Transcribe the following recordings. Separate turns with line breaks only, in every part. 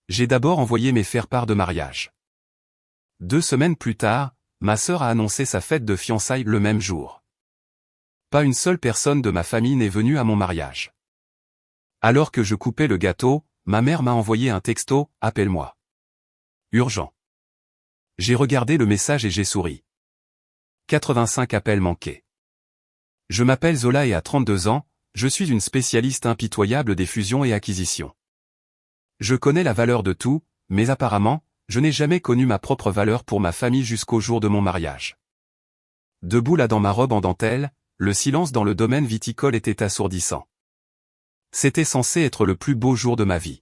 J'ai d'abord envoyé mes faire-part de mariage. 2 semaines plus tard, ma sœur a annoncé sa fête de fiançailles le même jour. Pas une seule personne de ma famille n'est venue à mon mariage. Alors que je coupais le gâteau, ma mère m'a envoyé un texto, « Appelle-moi. Urgent ». J'ai regardé le message et j'ai souri. 85 appels manqués. Je m'appelle Zola et à 32 ans, je suis une spécialiste impitoyable des fusions et acquisitions. Je connais la valeur de tout, mais apparemment, je n'ai jamais connu ma propre valeur pour ma famille jusqu'au jour de mon mariage. Debout là dans ma robe en dentelle, le silence dans le domaine viticole était assourdissant. C'était censé être le plus beau jour de ma vie.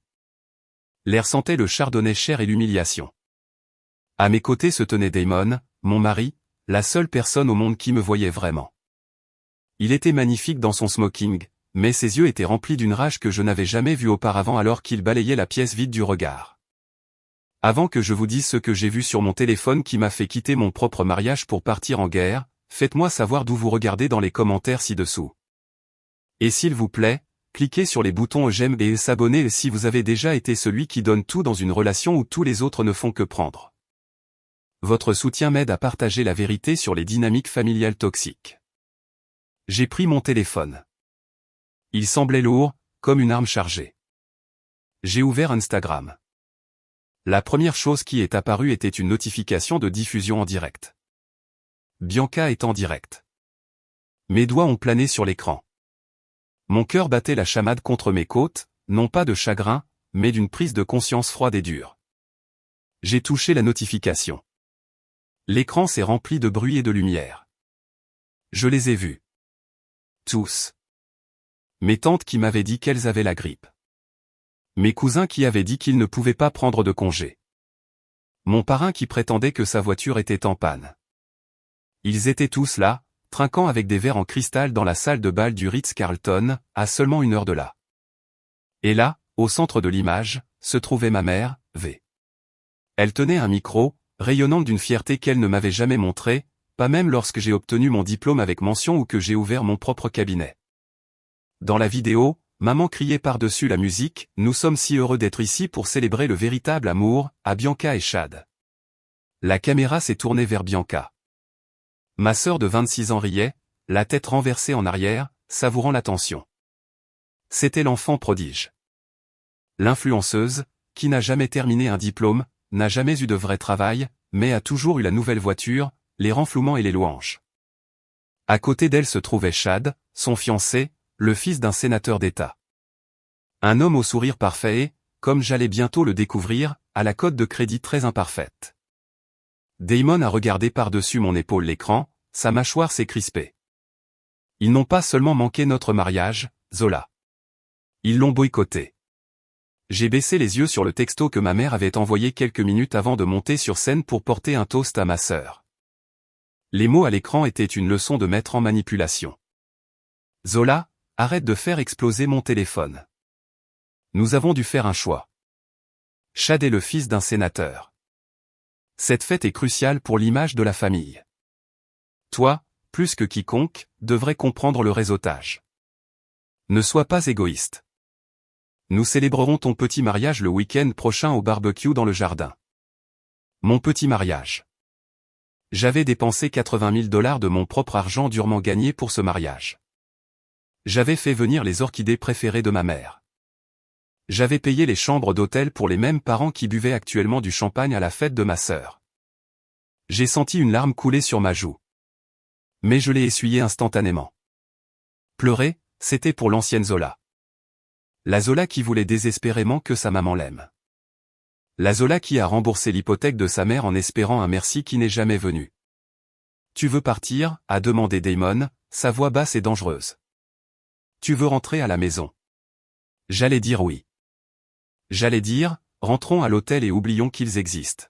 L'air sentait le chardonnay cher et l'humiliation. À mes côtés se tenait Damon, mon mari, la seule personne au monde qui me voyait vraiment. Il était magnifique dans son smoking, mais ses yeux étaient remplis d'une rage que je n'avais jamais vue auparavant alors qu'il balayait la pièce vide du regard. Avant que je vous dise ce que j'ai vu sur mon téléphone qui m'a fait quitter mon propre mariage pour partir en guerre, faites-moi savoir d'où vous regardez dans les commentaires ci-dessous. Et s'il vous plaît, cliquez sur les boutons j'aime et s'abonner si vous avez déjà été celui qui donne tout dans une relation où tous les autres ne font que prendre. Votre soutien m'aide à partager la vérité sur les dynamiques familiales toxiques. J'ai pris mon téléphone. Il semblait lourd, comme une arme chargée. J'ai ouvert Instagram. La première chose qui est apparue était une notification de diffusion en direct. Bianca est en direct. Mes doigts ont plané sur l'écran. Mon cœur battait la chamade contre mes côtes, non pas de chagrin, mais d'une prise de conscience froide et dure. J'ai touché la notification. L'écran s'est rempli de bruit et de lumière. Je les ai vus. Tous. Mes tantes qui m'avaient dit qu'elles avaient la grippe. Mes cousins qui avaient dit qu'ils ne pouvaient pas prendre de congé. Mon parrain qui prétendait que sa voiture était en panne. Ils étaient tous là, trinquant avec des verres en cristal dans la salle de bal du Ritz-Carlton, à seulement 1 heure de là. Et là, au centre de l'image, se trouvait ma mère, V. Elle tenait un micro, rayonnante d'une fierté qu'elle ne m'avait jamais montrée, pas même lorsque j'ai obtenu mon diplôme avec mention ou que j'ai ouvert mon propre cabinet. Dans la vidéo, maman criait par-dessus la musique, « Nous sommes si heureux d'être ici pour célébrer le véritable amour, à Bianca et Chad. » La caméra s'est tournée vers Bianca. Ma sœur de 26 ans riait, la tête renversée en arrière, savourant l'attention. C'était l'enfant prodige. L'influenceuse, qui n'a jamais terminé un diplôme, n'a jamais eu de vrai travail, mais a toujours eu la nouvelle voiture, les renflouements et les louanges. À côté d'elle se trouvait Chad, son fiancé, le fils d'un sénateur d'État. Un homme au sourire parfait et, comme j'allais bientôt le découvrir, à la cote de crédit très imparfaite. Damon a regardé par-dessus mon épaule l'écran, sa mâchoire s'est crispée. Ils n'ont pas seulement manqué notre mariage, Zola. Ils l'ont boycotté. J'ai baissé les yeux sur le texto que ma mère avait envoyé quelques minutes avant de monter sur scène pour porter un toast à ma sœur. Les mots à l'écran étaient une leçon de maître en manipulation. Zola, arrête de faire exploser mon téléphone. Nous avons dû faire un choix. Chad est le fils d'un sénateur. Cette fête est cruciale pour l'image de la famille. Toi, plus que quiconque, devrais comprendre le réseautage. Ne sois pas égoïste. Nous célébrerons ton petit mariage le week-end prochain au barbecue dans le jardin. Mon petit mariage. J'avais dépensé 80 000 $ de mon propre argent durement gagné pour ce mariage. J'avais fait venir les orchidées préférées de ma mère. J'avais payé les chambres d'hôtel pour les mêmes parents qui buvaient actuellement du champagne à la fête de ma sœur. J'ai senti une larme couler sur ma joue. Mais je l'ai essuyée instantanément. Pleurer, c'était pour l'ancienne Zola. La Zola qui voulait désespérément que sa maman l'aime. La Zola qui a remboursé l'hypothèque de sa mère en espérant un merci qui n'est jamais venu. Tu veux partir, a demandé Damon, sa voix basse et dangereuse. Tu veux rentrer à la maison? J'allais dire oui. J'allais dire, rentrons à l'hôtel et oublions qu'ils existent.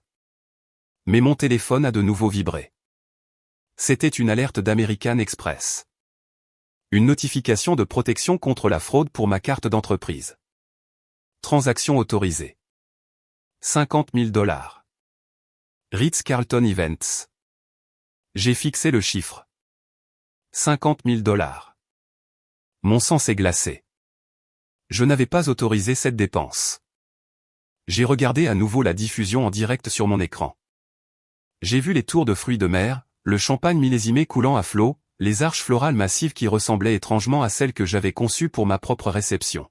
Mais mon téléphone a de nouveau vibré. C'était une alerte d'American Express. Une notification de protection contre la fraude pour ma carte d'entreprise. Transaction autorisée. 50 000 $. Ritz-Carlton Events. J'ai fixé le chiffre. 50 000 $. Mon sang s'est glacé. Je n'avais pas autorisé cette dépense. J'ai regardé à nouveau la diffusion en direct sur mon écran. J'ai vu les tours de fruits de mer, le champagne millésimé coulant à flot, les arches florales massives qui ressemblaient étrangement à celles que j'avais conçues pour ma propre réception.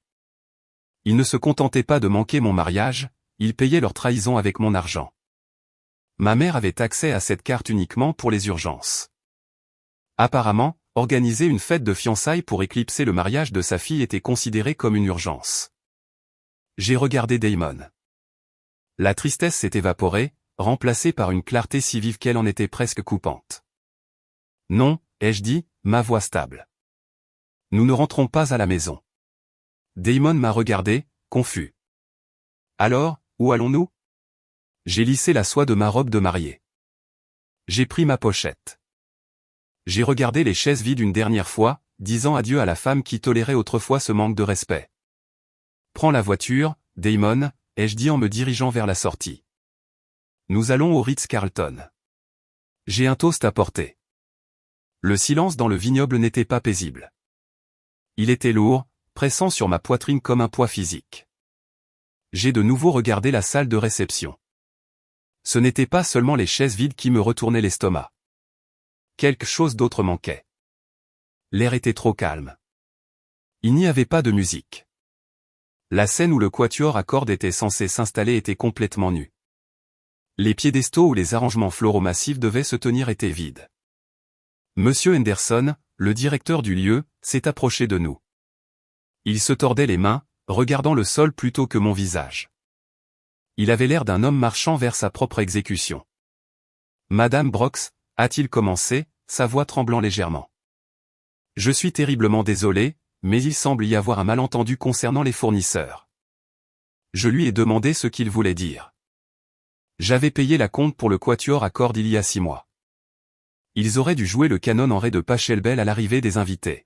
Ils ne se contentaient pas de manquer mon mariage, ils payaient leur trahison avec mon argent. Ma mère avait accès à cette carte uniquement pour les urgences. Apparemment, organiser une fête de fiançailles pour éclipser le mariage de sa fille était considéré comme une urgence. J'ai regardé Damon. La tristesse s'est évaporée, remplacée par une clarté si vive qu'elle en était presque coupante. Non, ai-je dit, ma voix stable. Nous ne rentrons pas à la maison. Damon m'a regardé, confus. Alors, où allons-nous? J'ai lissé la soie de ma robe de mariée. J'ai pris ma pochette. J'ai regardé les chaises vides une dernière fois, disant adieu à la femme qui tolérait autrefois ce manque de respect. Prends la voiture, Damon, ai-je dit en me dirigeant vers la sortie. Nous allons au Ritz-Carlton. J'ai un toast à porter. Le silence dans le vignoble n'était pas paisible. Il était lourd, pressant sur ma poitrine comme un poids physique. J'ai de nouveau regardé la salle de réception. Ce n'était pas seulement les chaises vides qui me retournaient l'estomac. Quelque chose d'autre manquait. L'air était trop calme. Il n'y avait pas de musique. La scène où le quatuor à cordes était censé s'installer était complètement nue. Les piédestaux où les arrangements floraux massifs devaient se tenir étaient vides. Monsieur Henderson, le directeur du lieu, s'est approché de nous. Il se tordait les mains, regardant le sol plutôt que mon visage. Il avait l'air d'un homme marchant vers sa propre exécution. Madame Brox, a-t-il commencé, sa voix tremblant légèrement. Je suis terriblement désolé, mais il semble y avoir un malentendu concernant les fournisseurs. Je lui ai demandé ce qu'il voulait dire. J'avais payé la compte pour le quatuor à cordes il y a 6 mois. Ils auraient dû jouer le canon en ré de Pachelbel à l'arrivée des invités.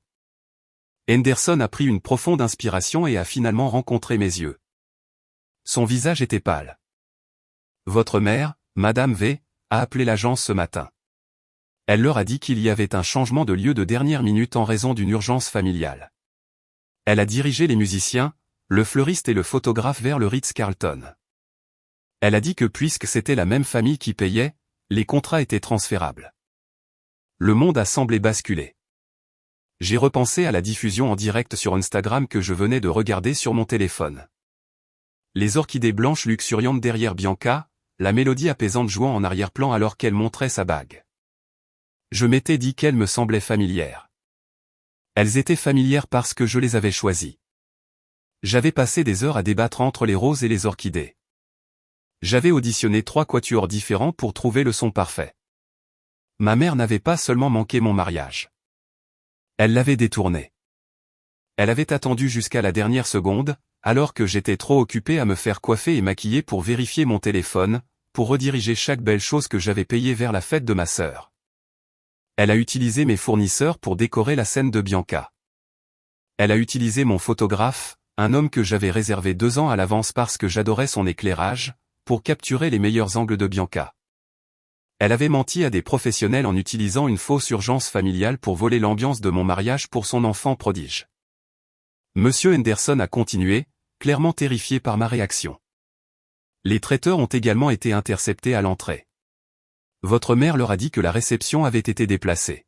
Henderson a pris une profonde inspiration et a finalement rencontré mes yeux. Son visage était pâle. Votre mère, Madame V, a appelé l'agence ce matin. Elle leur a dit qu'il y avait un changement de lieu de dernière minute en raison d'une urgence familiale. Elle a dirigé les musiciens, le fleuriste et le photographe vers le Ritz-Carlton. Elle a dit que puisque c'était la même famille qui payait, les contrats étaient transférables. Le monde a semblé basculer. J'ai repensé à la diffusion en direct sur Instagram que je venais de regarder sur mon téléphone. Les orchidées blanches luxuriantes derrière Bianca, la mélodie apaisante jouant en arrière-plan alors qu'elle montrait sa bague. Je m'étais dit qu'elles me semblaient familières. Elles étaient familières parce que je les avais choisies. J'avais passé des heures à débattre entre les roses et les orchidées. J'avais auditionné 3 quatuors différents pour trouver le son parfait. Ma mère n'avait pas seulement manqué mon mariage. Elle l'avait détourné. Elle avait attendu jusqu'à la dernière seconde, alors que j'étais trop occupé à me faire coiffer et maquiller pour vérifier mon téléphone, pour rediriger chaque belle chose que j'avais payée vers la fête de ma sœur. Elle a utilisé mes fournisseurs pour décorer la scène de Bianca. Elle a utilisé mon photographe, un homme que j'avais réservé 2 ans à l'avance parce que j'adorais son éclairage, pour capturer les meilleurs angles de Bianca. Elle avait menti à des professionnels en utilisant une fausse urgence familiale pour voler l'ambiance de mon mariage pour son enfant prodige. Monsieur Henderson a continué, clairement terrifié par ma réaction. Les traiteurs ont également été interceptés à l'entrée. Votre mère leur a dit que la réception avait été déplacée.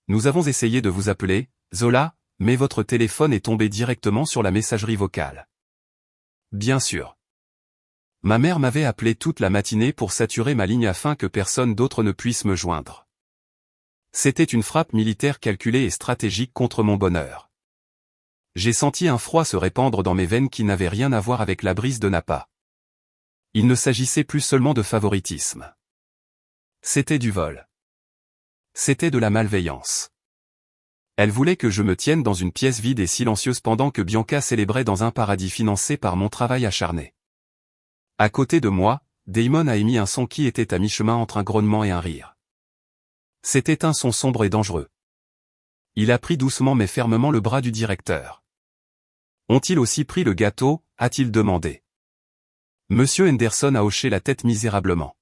Nous avons essayé de vous appeler, Zola, mais votre téléphone est tombé directement sur la messagerie vocale. Bien sûr. Ma mère m'avait appelé toute la matinée pour saturer ma ligne afin que personne d'autre ne puisse me joindre. C'était une frappe militaire calculée et stratégique contre mon bonheur. J'ai senti un froid se répandre dans mes veines qui n'avait rien à voir avec la brise de Napa. Il ne s'agissait plus seulement de favoritisme. C'était du vol. C'était de la malveillance. Elle voulait que je me tienne dans une pièce vide et silencieuse pendant que Bianca célébrait dans un paradis financé par mon travail acharné. À côté de moi, Damon a émis un son qui était à mi-chemin entre un grognement et un rire. C'était un son sombre et dangereux. Il a pris doucement mais fermement le bras du directeur. Ont-ils aussi pris le gâteau, a-t-il demandé. Monsieur Henderson a hoché la tête misérablement.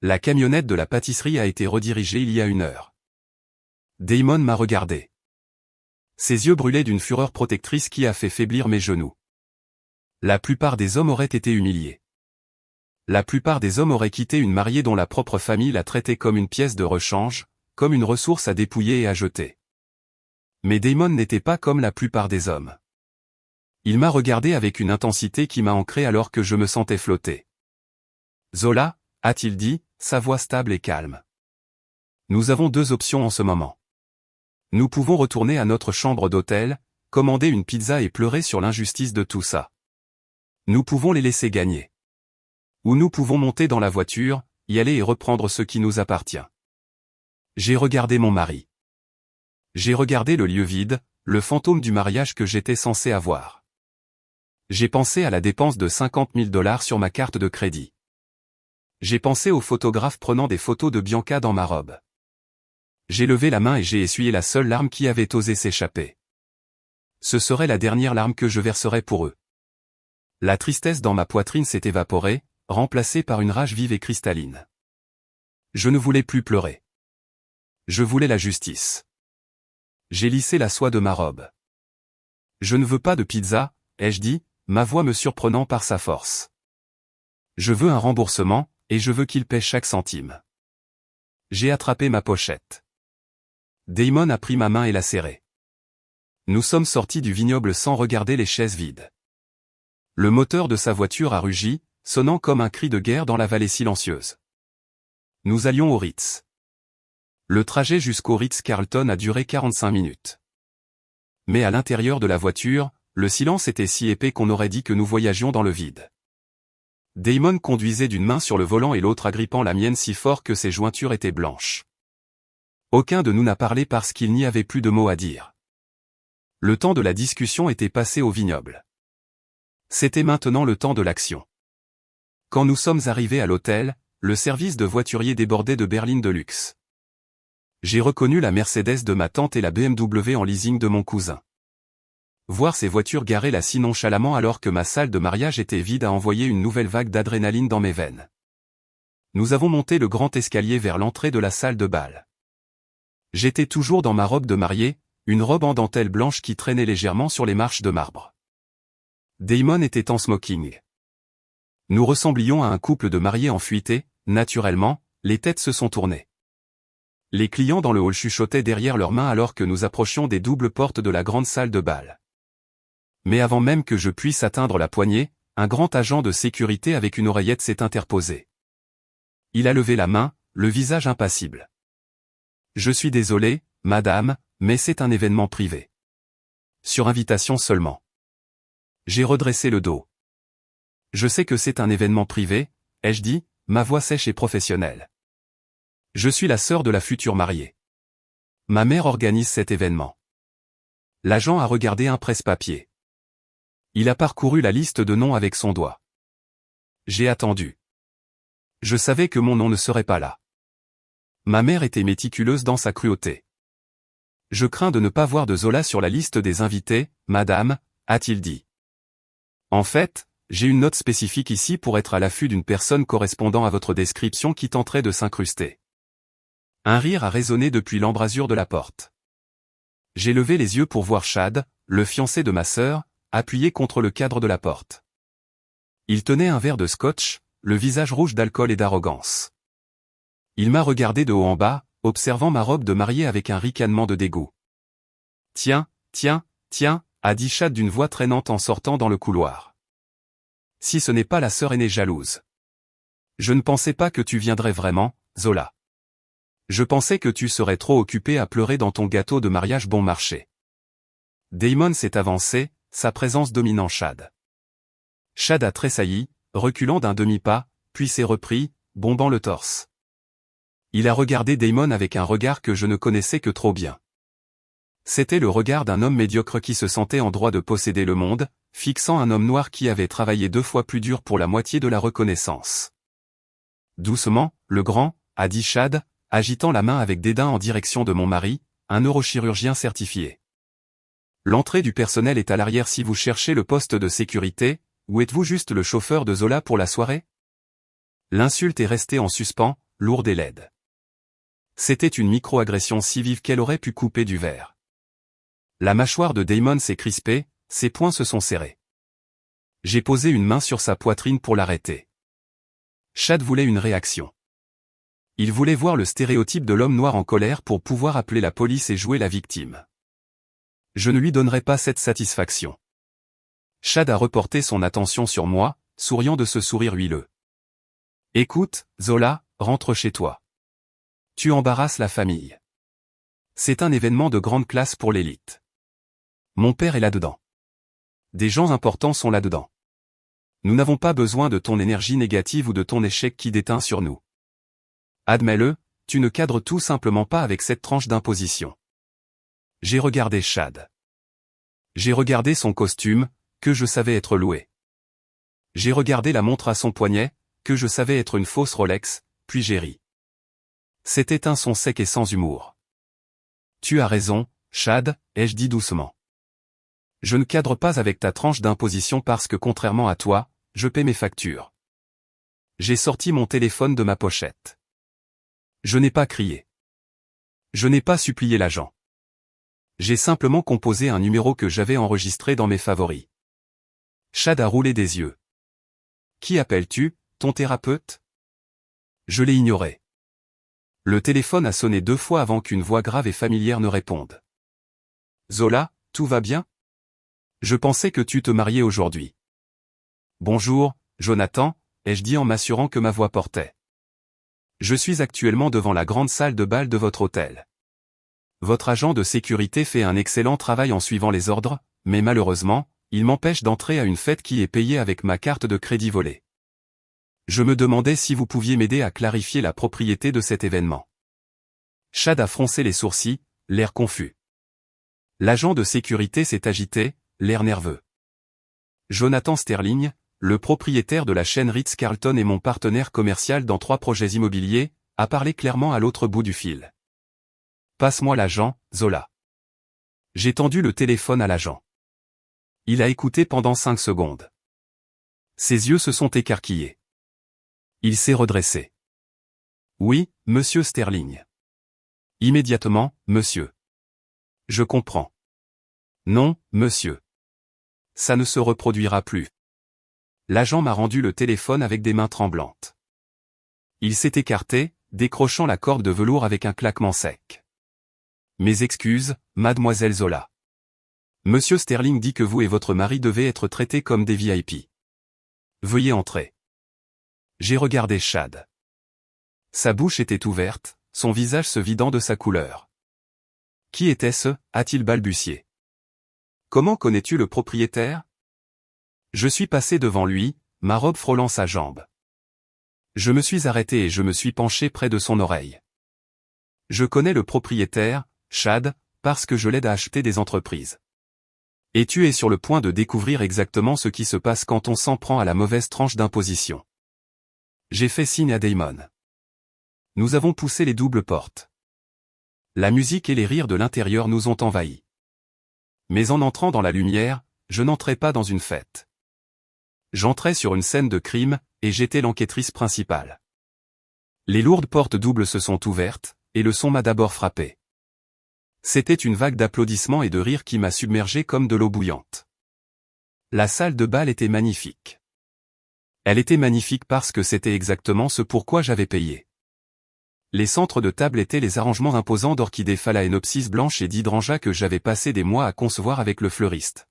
La camionnette de la pâtisserie a été redirigée il y a 1 heure. Damon m'a regardé. Ses yeux brûlaient d'une fureur protectrice qui a fait faiblir mes genoux. La plupart des hommes auraient été humiliés. La plupart des hommes auraient quitté une mariée dont la propre famille la traitait comme une pièce de rechange, comme une ressource à dépouiller et à jeter. Mais Damon n'était pas comme la plupart des hommes. Il m'a regardé avec une intensité qui m'a ancré alors que je me sentais flotter. Zola, a-t-il dit, sa voix stable et calme. Nous avons deux options en ce moment. Nous pouvons retourner à notre chambre d'hôtel, commander une pizza et pleurer sur l'injustice de tout ça. Nous pouvons les laisser gagner. Ou nous pouvons monter dans la voiture, y aller et reprendre ce qui nous appartient. J'ai regardé mon mari. J'ai regardé le lieu vide, le fantôme du mariage que j'étais censé avoir. J'ai pensé à la dépense de $50 000 sur ma carte de crédit. J'ai pensé au photographe prenant des photos de Bianca dans ma robe. J'ai levé la main et j'ai essuyé la seule larme qui avait osé s'échapper. Ce serait la dernière larme que je verserais pour eux. La tristesse dans ma poitrine s'est évaporée, remplacée par une rage vive et cristalline. Je ne voulais plus pleurer. Je voulais la justice. J'ai lissé la soie de ma robe. Je ne veux pas de pizza, ai-je dit, ma voix me surprenant par sa force. Je veux un remboursement, et je veux qu'il paie chaque centime. J'ai attrapé ma pochette. Damon a pris ma main et l'a serrée. Nous sommes sortis du vignoble sans regarder les chaises vides. Le moteur de sa voiture a rugi, sonnant comme un cri de guerre dans la vallée silencieuse. Nous allions au Ritz. Le trajet jusqu'au Ritz-Carlton a duré 45 minutes. Mais à l'intérieur de la voiture, le silence était si épais qu'on aurait dit que nous voyagions dans le vide. Damon conduisait d'une main sur le volant et l'autre agrippant la mienne si fort que ses jointures étaient blanches. Aucun de nous n'a parlé parce qu'il n'y avait plus de mots à dire. Le temps de la discussion était passé au vignoble. C'était maintenant le temps de l'action. Quand nous sommes arrivés à l'hôtel, le service de voiturier débordait de berlines de luxe. J'ai reconnu la Mercedes de ma tante et la BMW en leasing de mon cousin. Voir ces voitures garées là si nonchalamment alors que ma salle de mariage était vide a envoyé une nouvelle vague d'adrénaline dans mes veines. Nous avons monté le grand escalier vers l'entrée de la salle de bal. J'étais toujours dans ma robe de mariée, une robe en dentelle blanche qui traînait légèrement sur les marches de marbre. Damon était en smoking. Nous ressemblions à un couple de mariés en fuité, naturellement, les têtes se sont tournées. Les clients dans le hall chuchotaient derrière leurs mains alors que nous approchions des doubles portes de la grande salle de bal. Mais avant même que je puisse atteindre la poignée, un grand agent de sécurité avec une oreillette s'est interposé. Il a levé la main, le visage impassible. « Je suis désolé, madame, mais c'est un événement privé. Sur invitation seulement. » J'ai redressé le dos. « Je sais que c'est un événement privé, » ai-je dit, ma voix sèche et professionnelle. Je suis la sœur de la future mariée. Ma mère organise cet événement. L'agent a regardé un presse-papier. Il a parcouru la liste de noms avec son doigt. J'ai attendu. Je savais que mon nom ne serait pas là. Ma mère était méticuleuse dans sa cruauté. Je crains de ne pas voir de Zola sur la liste des invités, madame, a-t-il dit. En fait, j'ai une note spécifique ici pour être à l'affût d'une personne correspondant à votre description qui tenterait de s'incruster. Un rire a résonné depuis l'embrasure de la porte. J'ai levé les yeux pour voir Chad, le fiancé de ma sœur, appuyé contre le cadre de la porte. Il tenait un verre de scotch, le visage rouge d'alcool et d'arrogance. Il m'a regardé de haut en bas, observant ma robe de mariée avec un ricanement de dégoût. « Tiens, tiens, tiens » a dit Chad d'une voix traînante en sortant dans le couloir. « Si ce n'est pas la sœur aînée jalouse. Je ne pensais pas que tu viendrais vraiment, Zola. Je pensais que tu serais trop occupé à pleurer dans ton gâteau de mariage bon marché. » Damon s'est avancé, sa présence dominant Chad. Chad a tressailli, reculant d'un demi-pas, puis s'est repris, bombant le torse. Il a regardé Damon avec un regard que je ne connaissais que trop bien. C'était le regard d'un homme médiocre qui se sentait en droit de posséder le monde, fixant un homme noir qui avait travaillé 2 fois plus dur pour la moitié de la reconnaissance. Doucement, le grand, a dit Chad, agitant la main avec dédain en direction de mon mari, un neurochirurgien certifié. L'entrée du personnel est à l'arrière si vous cherchez le poste de sécurité, ou êtes-vous juste le chauffeur de Zola pour la soirée? L'insulte est restée en suspens, lourde et laide. C'était une micro-agression si vive qu'elle aurait pu couper du verre. La mâchoire de Damon s'est crispée, ses poings se sont serrés. J'ai posé une main sur sa poitrine pour l'arrêter. Chad voulait une réaction. Il voulait voir le stéréotype de l'homme noir en colère pour pouvoir appeler la police et jouer la victime. Je ne lui donnerai pas cette satisfaction. Chad a reporté son attention sur moi, souriant de ce sourire huileux. Écoute, Zola, rentre chez toi. Tu embarrasses la famille. C'est un événement de grande classe pour l'élite. Mon père est là-dedans. Des gens importants sont là-dedans. Nous n'avons pas besoin de ton énergie négative ou de ton échec qui déteint sur nous. Admets-le, tu ne cadres tout simplement pas avec cette tranche d'imposition. J'ai regardé Chad. J'ai regardé son costume, que je savais être loué. J'ai regardé la montre à son poignet, que je savais être une fausse Rolex, puis j'ai ri. C'était un son sec et sans humour. Tu as raison, Chad, ai-je dit doucement. Je ne cadre pas avec ta tranche d'imposition parce que contrairement à toi, je paie mes factures. J'ai sorti mon téléphone de ma pochette. Je n'ai pas crié. Je n'ai pas supplié l'agent. J'ai simplement composé un numéro que j'avais enregistré dans mes favoris. Chad a roulé des yeux. Qui appelles-tu, ton thérapeute? Je l'ai ignoré. Le téléphone a sonné 2 fois avant qu'une voix grave et familière ne réponde. Zola, tout va bien? Je pensais que tu te mariais aujourd'hui. Bonjour, Jonathan, ai-je dit en m'assurant que ma voix portait. Je suis actuellement devant la grande salle de bal de votre hôtel. Votre agent de sécurité fait un excellent travail en suivant les ordres, mais malheureusement, il m'empêche d'entrer à une fête qui est payée avec ma carte de crédit volée. Je me demandais si vous pouviez m'aider à clarifier la propriété de cet événement. Chad a froncé les sourcils, l'air confus. L'agent de sécurité s'est agité, l'air nerveux. Jonathan Sterling, le propriétaire de la chaîne Ritz-Carlton et mon partenaire commercial dans 3 projets immobiliers, a parlé clairement à l'autre bout du fil. Passe-moi l'agent, Zola. J'ai tendu le téléphone à l'agent. Il a écouté pendant 5 secondes. Ses yeux se sont écarquillés. Il s'est redressé. Oui, monsieur Sterling. Immédiatement, monsieur. Je comprends. Non, monsieur. Ça ne se reproduira plus. L'agent m'a rendu le téléphone avec des mains tremblantes. Il s'est écarté, décrochant la corde de velours avec un claquement sec. Mes excuses, mademoiselle Zola. Monsieur Sterling dit que vous et votre mari devez être traités comme des VIP. Veuillez entrer. J'ai regardé Chad. Sa bouche était ouverte, son visage se vidant de sa couleur. Qui était-ce, a-t-il balbutié. Comment connais-tu le propriétaire? Je suis passé devant lui, ma robe frôlant sa jambe. Je me suis arrêté et je me suis penché près de son oreille. Je connais le propriétaire, Chad, parce que je l'aide à acheter des entreprises. Et tu es sur le point de découvrir exactement ce qui se passe quand on s'en prend à la mauvaise tranche d'imposition. J'ai fait signe à Damon. Nous avons poussé les doubles portes. La musique et les rires de l'intérieur nous ont envahis. Mais en entrant dans la lumière, je n'entrais pas dans une fête. J'entrais sur une scène de crime, et j'étais l'enquêtrice principale. Les lourdes portes doubles se sont ouvertes, et le son m'a d'abord frappé. C'était une vague d'applaudissements et de rires qui m'a submergé comme de l'eau bouillante. La salle de bal était magnifique. Elle était magnifique parce que c'était exactement ce pourquoi j'avais payé. Les centres de table étaient les arrangements imposants d'orchidées phalaenopsis blanches et d'hydrangeas que j'avais passé des mois à concevoir avec le fleuriste.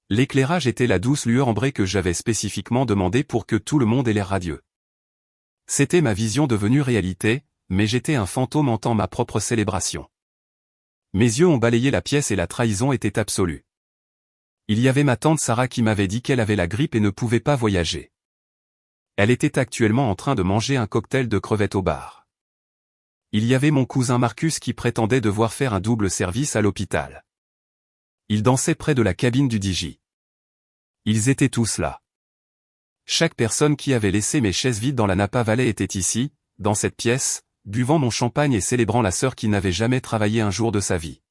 L'éclairage était la douce lueur ambrée que j'avais spécifiquement demandé pour que tout le monde ait l'air radieux. C'était ma vision devenue réalité, mais j'étais un fantôme hantant ma propre célébration. Mes yeux ont balayé la pièce et la trahison était absolue. Il y avait ma tante Sarah qui m'avait dit qu'elle avait la grippe et ne pouvait pas voyager. Elle était actuellement en train de manger un cocktail de crevettes au bar. Il y avait mon cousin Marcus qui prétendait devoir faire un double service à l'hôpital. Il dansait près de la cabine du DJ. Ils étaient tous là. Chaque personne qui avait laissé mes chaises vides dans la Napa Valley était ici, dans cette pièce, buvant mon champagne et célébrant la sœur qui n'avait jamais travaillé un jour de sa vie.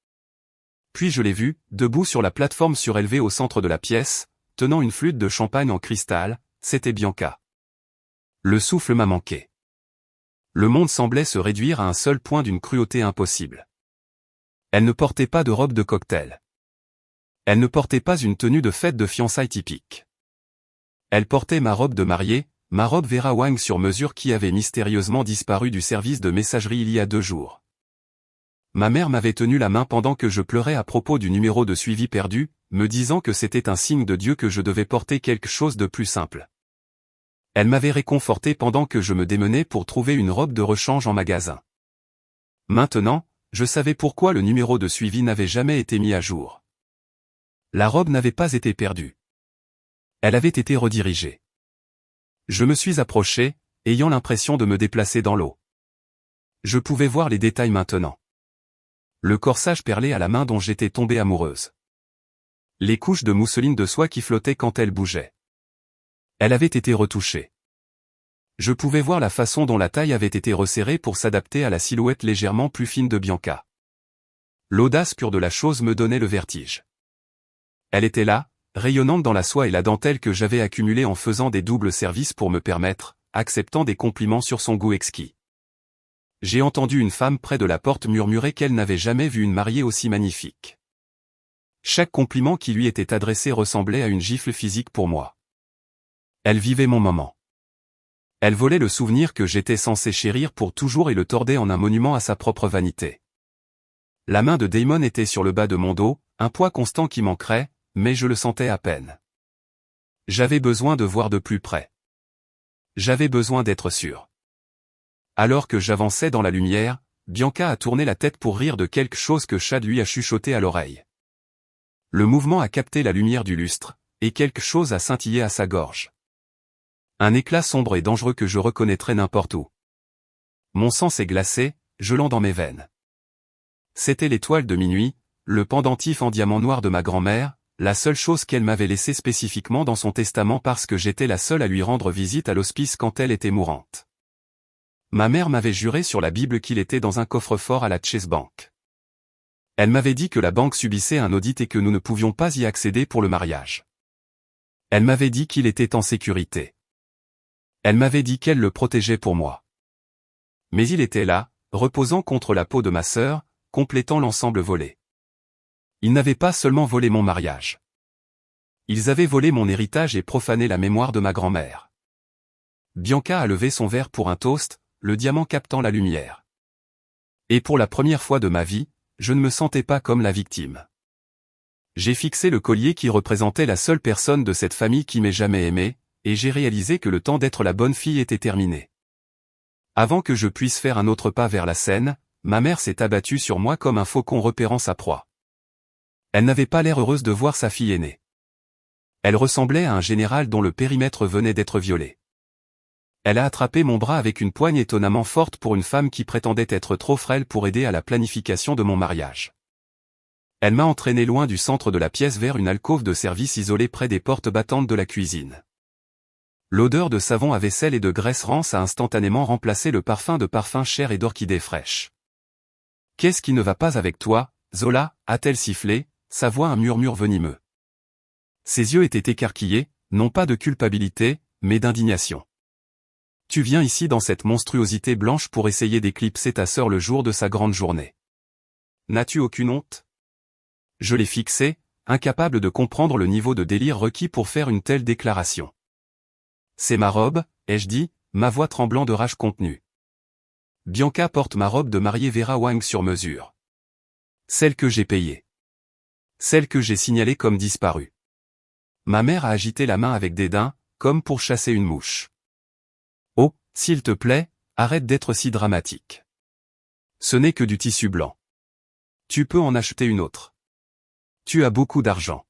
Puis je l'ai vue, debout sur la plateforme surélevée au centre de la pièce, tenant une flûte de champagne en cristal, c'était Bianca. Le souffle m'a manqué. Le monde semblait se réduire à un seul point d'une cruauté impossible. Elle ne portait pas de robe de cocktail. Elle ne portait pas une tenue de fête de fiançailles typique. Elle portait ma robe de mariée, ma robe Vera Wang sur mesure qui avait mystérieusement disparu du service de messagerie il y a 2 jours. Ma mère m'avait tenu la main pendant que je pleurais à propos du numéro de suivi perdu, me disant que c'était un signe de Dieu que je devais porter quelque chose de plus simple. Elle m'avait réconforté pendant que je me démenais pour trouver une robe de rechange en magasin. Maintenant, je savais pourquoi le numéro de suivi n'avait jamais été mis à jour. La robe n'avait pas été perdue. Elle avait été redirigée. Je me suis approché, ayant l'impression de me déplacer dans l'eau. Je pouvais voir les détails maintenant. Le corsage perlé à la main dont j'étais tombée amoureuse. Les couches de mousseline de soie qui flottaient quand elle bougeait. Elle avait été retouchée. Je pouvais voir la façon dont la taille avait été resserrée pour s'adapter à la silhouette légèrement plus fine de Bianca. L'audace pure de la chose me donnait le vertige. Elle était là, rayonnante dans la soie et la dentelle que j'avais accumulée en faisant des doubles services pour me permettre, acceptant des compliments sur son goût exquis. J'ai entendu une femme près de la porte murmurer qu'elle n'avait jamais vu une mariée aussi magnifique. Chaque compliment qui lui était adressé ressemblait à une gifle physique pour moi. Elle vivait mon moment. Elle volait le souvenir que j'étais censé chérir pour toujours et le tordait en un monument à sa propre vanité. La main de Damon était sur le bas de mon dos, un poids constant qui manquerait, mais je le sentais à peine. J'avais besoin de voir de plus près. J'avais besoin d'être sûr. Alors que j'avançais dans la lumière, Bianca a tourné la tête pour rire de quelque chose que Chad lui a chuchoté à l'oreille. Le mouvement a capté la lumière du lustre, et quelque chose a scintillé à sa gorge. Un éclat sombre et dangereux que je reconnaîtrais n'importe où. Mon sang s'est glacé, gelant dans mes veines. C'était l'étoile de minuit, le pendentif en diamant noir de ma grand-mère, la seule chose qu'elle m'avait laissée spécifiquement dans son testament parce que j'étais la seule à lui rendre visite à l'hospice quand elle était mourante. Ma mère m'avait juré sur la Bible qu'il était dans un coffre-fort à la Chase Bank. Elle m'avait dit que la banque subissait un audit et que nous ne pouvions pas y accéder pour le mariage. Elle m'avait dit qu'il était en sécurité. Elle m'avait dit qu'elle le protégeait pour moi. Mais il était là, reposant contre la peau de ma sœur, complétant l'ensemble volé. Ils n'avaient pas seulement volé mon mariage. Ils avaient volé mon héritage et profané la mémoire de ma grand-mère. Bianca a levé son verre pour un toast, le diamant captant la lumière. Et pour la première fois de ma vie, je ne me sentais pas comme la victime. J'ai fixé le collier qui représentait la seule personne de cette famille qui m'ait jamais aimé, et j'ai réalisé que le temps d'être la bonne fille était terminé. Avant que je puisse faire un autre pas vers la scène, ma mère s'est abattue sur moi comme un faucon repérant sa proie. Elle n'avait pas l'air heureuse de voir sa fille aînée. Elle ressemblait à un général dont le périmètre venait d'être violé. Elle a attrapé mon bras avec une poigne étonnamment forte pour une femme qui prétendait être trop frêle pour aider à la planification de mon mariage. Elle m'a entraîné loin du centre de la pièce vers une alcôve de service isolée près des portes battantes de la cuisine. L'odeur de savon à vaisselle et de graisse rance a instantanément remplacé le parfum de parfum cher et d'orchidées fraîches. « Qu'est-ce qui ne va pas avec toi, Zola » a-t-elle sifflé, sa voix un murmure venimeux. Ses yeux étaient écarquillés, non pas de culpabilité, mais d'indignation. Tu viens ici dans cette monstruosité blanche pour essayer d'éclipser ta sœur le jour de sa grande journée. N'as-tu aucune honte? Je l'ai fixé, incapable de comprendre le niveau de délire requis pour faire une telle déclaration. C'est ma robe, ai-je dit, ma voix tremblant de rage contenue. Bianca porte ma robe de mariée Vera Wang sur mesure. Celle que j'ai payée. Celle que j'ai signalée comme disparue. Ma mère a agité la main avec dédain, comme pour chasser une mouche. Oh, s'il te plaît, arrête d'être si dramatique. Ce n'est que du tissu blanc. Tu peux en acheter une autre. Tu as beaucoup d'argent.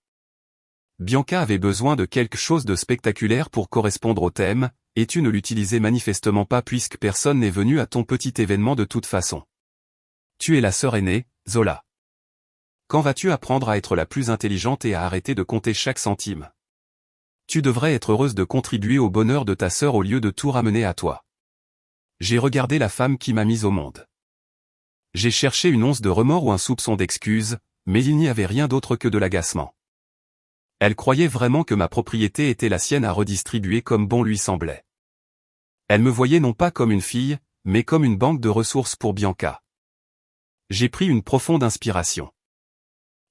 Bianca avait besoin de quelque chose de spectaculaire pour correspondre au thème, et tu ne l'utilisais manifestement pas puisque personne n'est venu à ton petit événement de toute façon. Tu es la sœur aînée, Zola. Quand vas-tu apprendre à être la plus intelligente et à arrêter de compter chaque centime? Tu devrais être heureuse de contribuer au bonheur de ta sœur au lieu de tout ramener à toi. J'ai regardé la femme qui m'a mise au monde. J'ai cherché une once de remords ou un soupçon d'excuse, mais il n'y avait rien d'autre que de l'agacement. Elle croyait vraiment que ma propriété était la sienne à redistribuer comme bon lui semblait. Elle me voyait non pas comme une fille, mais comme une banque de ressources pour Bianca. J'ai pris une profonde inspiration.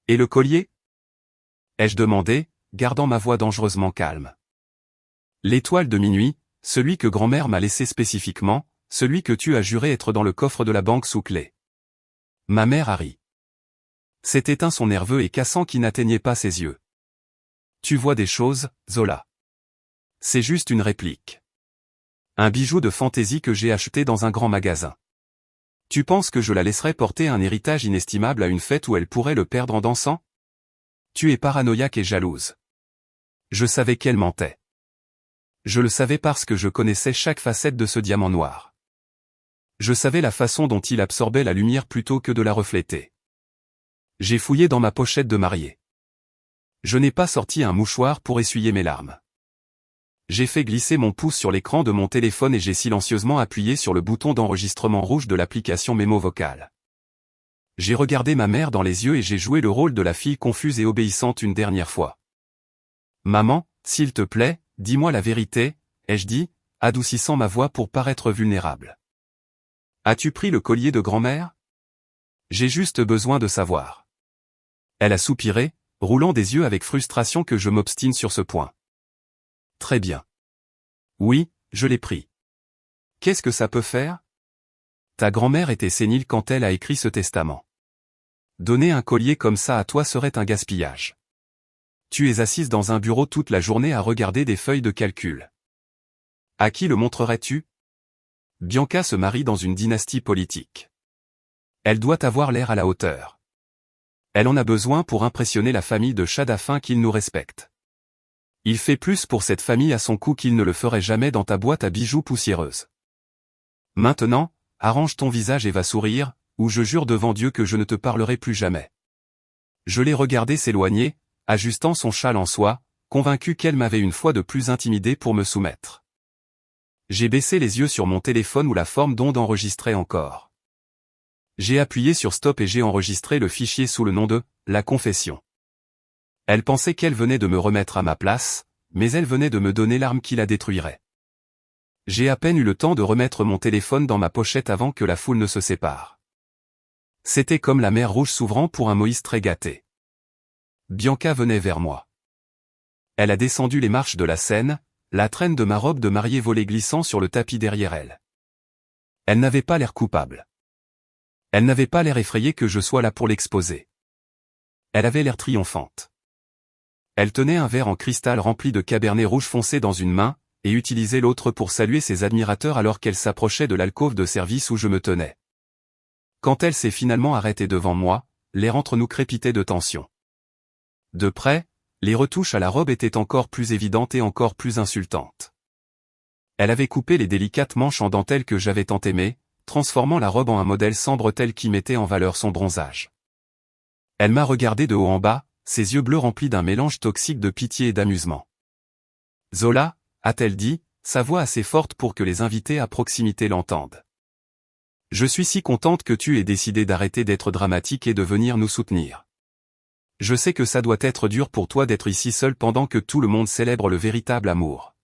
Et le collier? Ai-je demandé, gardant ma voix dangereusement calme. L'étoile de minuit, celui que grand-mère m'a laissé spécifiquement, celui que tu as juré être dans le coffre de la banque sous clé. Ma mère a ri. C'était un son nerveux et cassant qui n'atteignait pas ses yeux. Tu vois des choses, Zola. C'est juste une réplique. Un bijou de fantaisie que j'ai acheté dans un grand magasin. Tu penses que je la laisserai porter un héritage inestimable à une fête où elle pourrait le perdre en dansant? Tu es paranoïaque et jalouse. Je savais qu'elle mentait. Je le savais parce que je connaissais chaque facette de ce diamant noir. Je savais la façon dont il absorbait la lumière plutôt que de la refléter. J'ai fouillé dans ma pochette de mariée. Je n'ai pas sorti un mouchoir pour essuyer mes larmes. J'ai fait glisser mon pouce sur l'écran de mon téléphone et j'ai silencieusement appuyé sur le bouton d'enregistrement rouge de l'application mémo vocale. J'ai regardé ma mère dans les yeux et j'ai joué le rôle de la fille confuse et obéissante une dernière fois. Maman, s'il te plaît, dis-moi la vérité, ai-je dit, adoucissant ma voix pour paraître vulnérable. As-tu pris le collier de grand-mère? J'ai juste besoin de savoir. Elle a soupiré, roulant des yeux avec frustration que je m'obstine sur ce point. Très bien. Oui, je l'ai pris. Qu'est-ce que ça peut faire? Ta grand-mère était sénile quand elle a écrit ce testament. Donner un collier comme ça à toi serait un gaspillage. Tu es assise dans un bureau toute la journée à regarder des feuilles de calcul. À qui le montrerais-tu? Bianca se marie dans une dynastie politique. Elle doit avoir l'air à la hauteur. Elle en a besoin pour impressionner la famille de Chad afin qu'ils nous respectent. Il fait plus pour cette famille à son cou qu'il ne le ferait jamais dans ta boîte à bijoux poussiéreuse. Maintenant, arrange ton visage et va sourire, ou je jure devant Dieu que je ne te parlerai plus jamais. Je l'ai regardé s'éloigner, ajustant son châle en soie, convaincu qu'elle m'avait une fois de plus intimidé pour me soumettre. J'ai baissé les yeux sur mon téléphone où la forme d'onde enregistrait encore. J'ai appuyé sur stop et j'ai enregistré le fichier sous le nom de « La confession ». Elle pensait qu'elle venait de me remettre à ma place, mais elle venait de me donner l'arme qui la détruirait. J'ai à peine eu le temps de remettre mon téléphone dans ma pochette avant que la foule ne se sépare. C'était comme la mer Rouge s'ouvrant pour un Moïse très gâté. Bianca venait vers moi. Elle a descendu les marches de la scène, la traîne de ma robe de mariée volait glissant sur le tapis derrière elle. Elle n'avait pas l'air coupable. Elle n'avait pas l'air effrayée que je sois là pour l'exposer. Elle avait l'air triomphante. Elle tenait un verre en cristal rempli de cabernet rouge foncé dans une main, et utilisait l'autre pour saluer ses admirateurs alors qu'elle s'approchait de l'alcôve de service où je me tenais. Quand elle s'est finalement arrêtée devant moi, l'air entre nous crépitait de tension. De près, les retouches à la robe étaient encore plus évidentes et encore plus insultantes. Elle avait coupé les délicates manches en dentelle que j'avais tant aimées, transformant la robe en un modèle sans bretelles qui mettait en valeur son bronzage. Elle m'a regardé de haut en bas, ses yeux bleus remplis d'un mélange toxique de pitié et d'amusement. Zola, a-t-elle dit, sa voix assez forte pour que les invités à proximité l'entendent. Je suis si contente que tu aies décidé d'arrêter d'être dramatique et de venir nous soutenir. Je sais que ça doit être dur pour toi d'être ici seul pendant que tout le monde célèbre le véritable amour.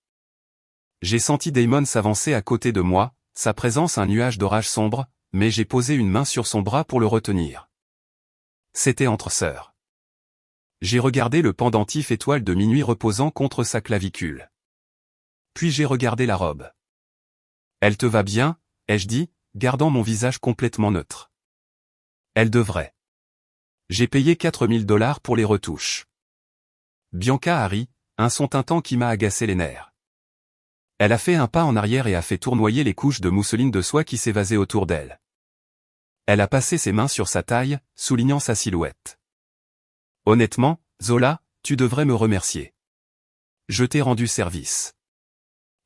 J'ai senti Damon s'avancer à côté de moi, sa présence un nuage d'orage sombre, mais j'ai posé une main sur son bras pour le retenir. C'était entre sœurs. J'ai regardé le pendentif étoile de minuit reposant contre sa clavicule. Puis j'ai regardé la robe. Elle te va bien, ai-je dit, gardant mon visage complètement neutre. Elle devrait. J'ai payé $4000 pour les retouches. Bianca a ri, un son tintant qui m'a agacé les nerfs. Elle a fait un pas en arrière et a fait tournoyer les couches de mousseline de soie qui s'évasaient autour d'elle. Elle a passé ses mains sur sa taille, soulignant sa silhouette. Honnêtement, Zola, tu devrais me remercier. Je t'ai rendu service.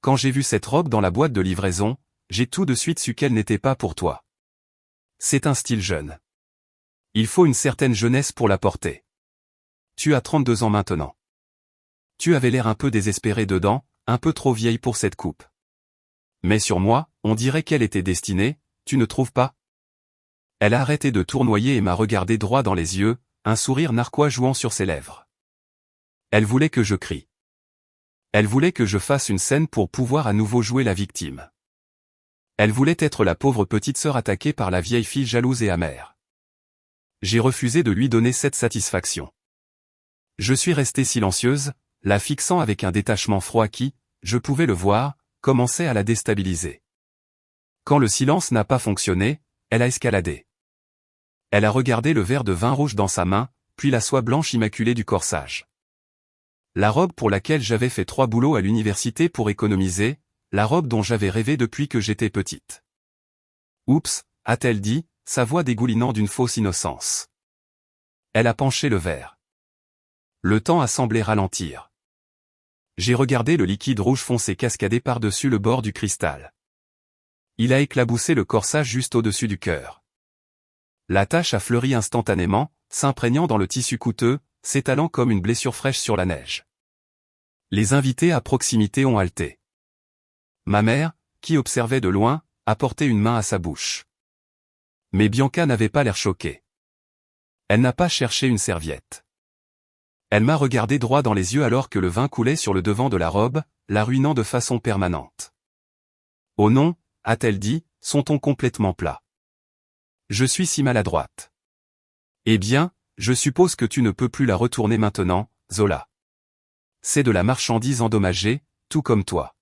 Quand j'ai vu cette robe dans la boîte de livraison, j'ai tout de suite su qu'elle n'était pas pour toi. C'est un style jeune. Il faut une certaine jeunesse pour la porter. Tu as 32 ans maintenant. Tu avais l'air un peu désespéré dedans, un peu trop vieille pour cette coupe. Mais sur moi, on dirait qu'elle était destinée, tu ne trouves pas? Elle a arrêté de tournoyer et m'a regardé droit dans les yeux, un sourire narquois jouant sur ses lèvres. Elle voulait que je crie. Elle voulait que je fasse une scène pour pouvoir à nouveau jouer la victime. Elle voulait être la pauvre petite sœur attaquée par la vieille fille jalouse et amère. J'ai refusé de lui donner cette satisfaction. Je suis restée silencieuse, la fixant avec un détachement froid qui, je pouvais le voir, commençait à la déstabiliser. Quand le silence n'a pas fonctionné, elle a escaladé. Elle a regardé le verre de vin rouge dans sa main, puis la soie blanche immaculée du corsage. La robe pour laquelle j'avais fait 3 boulots à l'université pour économiser, la robe dont j'avais rêvé depuis que j'étais petite. Oups, a-t-elle dit, sa voix dégoulinant d'une fausse innocence. Elle a penché le verre. Le temps a semblé ralentir. J'ai regardé le liquide rouge foncé cascader par-dessus le bord du cristal. Il a éclaboussé le corsage juste au-dessus du cœur. La tache a fleuri instantanément, s'imprégnant dans le tissu coûteux, s'étalant comme une blessure fraîche sur la neige. Les invités à proximité ont halté. Ma mère, qui observait de loin, a porté une main à sa bouche. Mais Bianca n'avait pas l'air choquée. Elle n'a pas cherché une serviette. Elle m'a regardé droit dans les yeux alors que le vin coulait sur le devant de la robe, la ruinant de façon permanente. « Oh non » a-t-elle dit, son ton complètement plat. « Je suis si maladroite. »« Eh bien, je suppose que tu ne peux plus la retourner maintenant, Zola. C'est de la marchandise endommagée, tout comme toi. »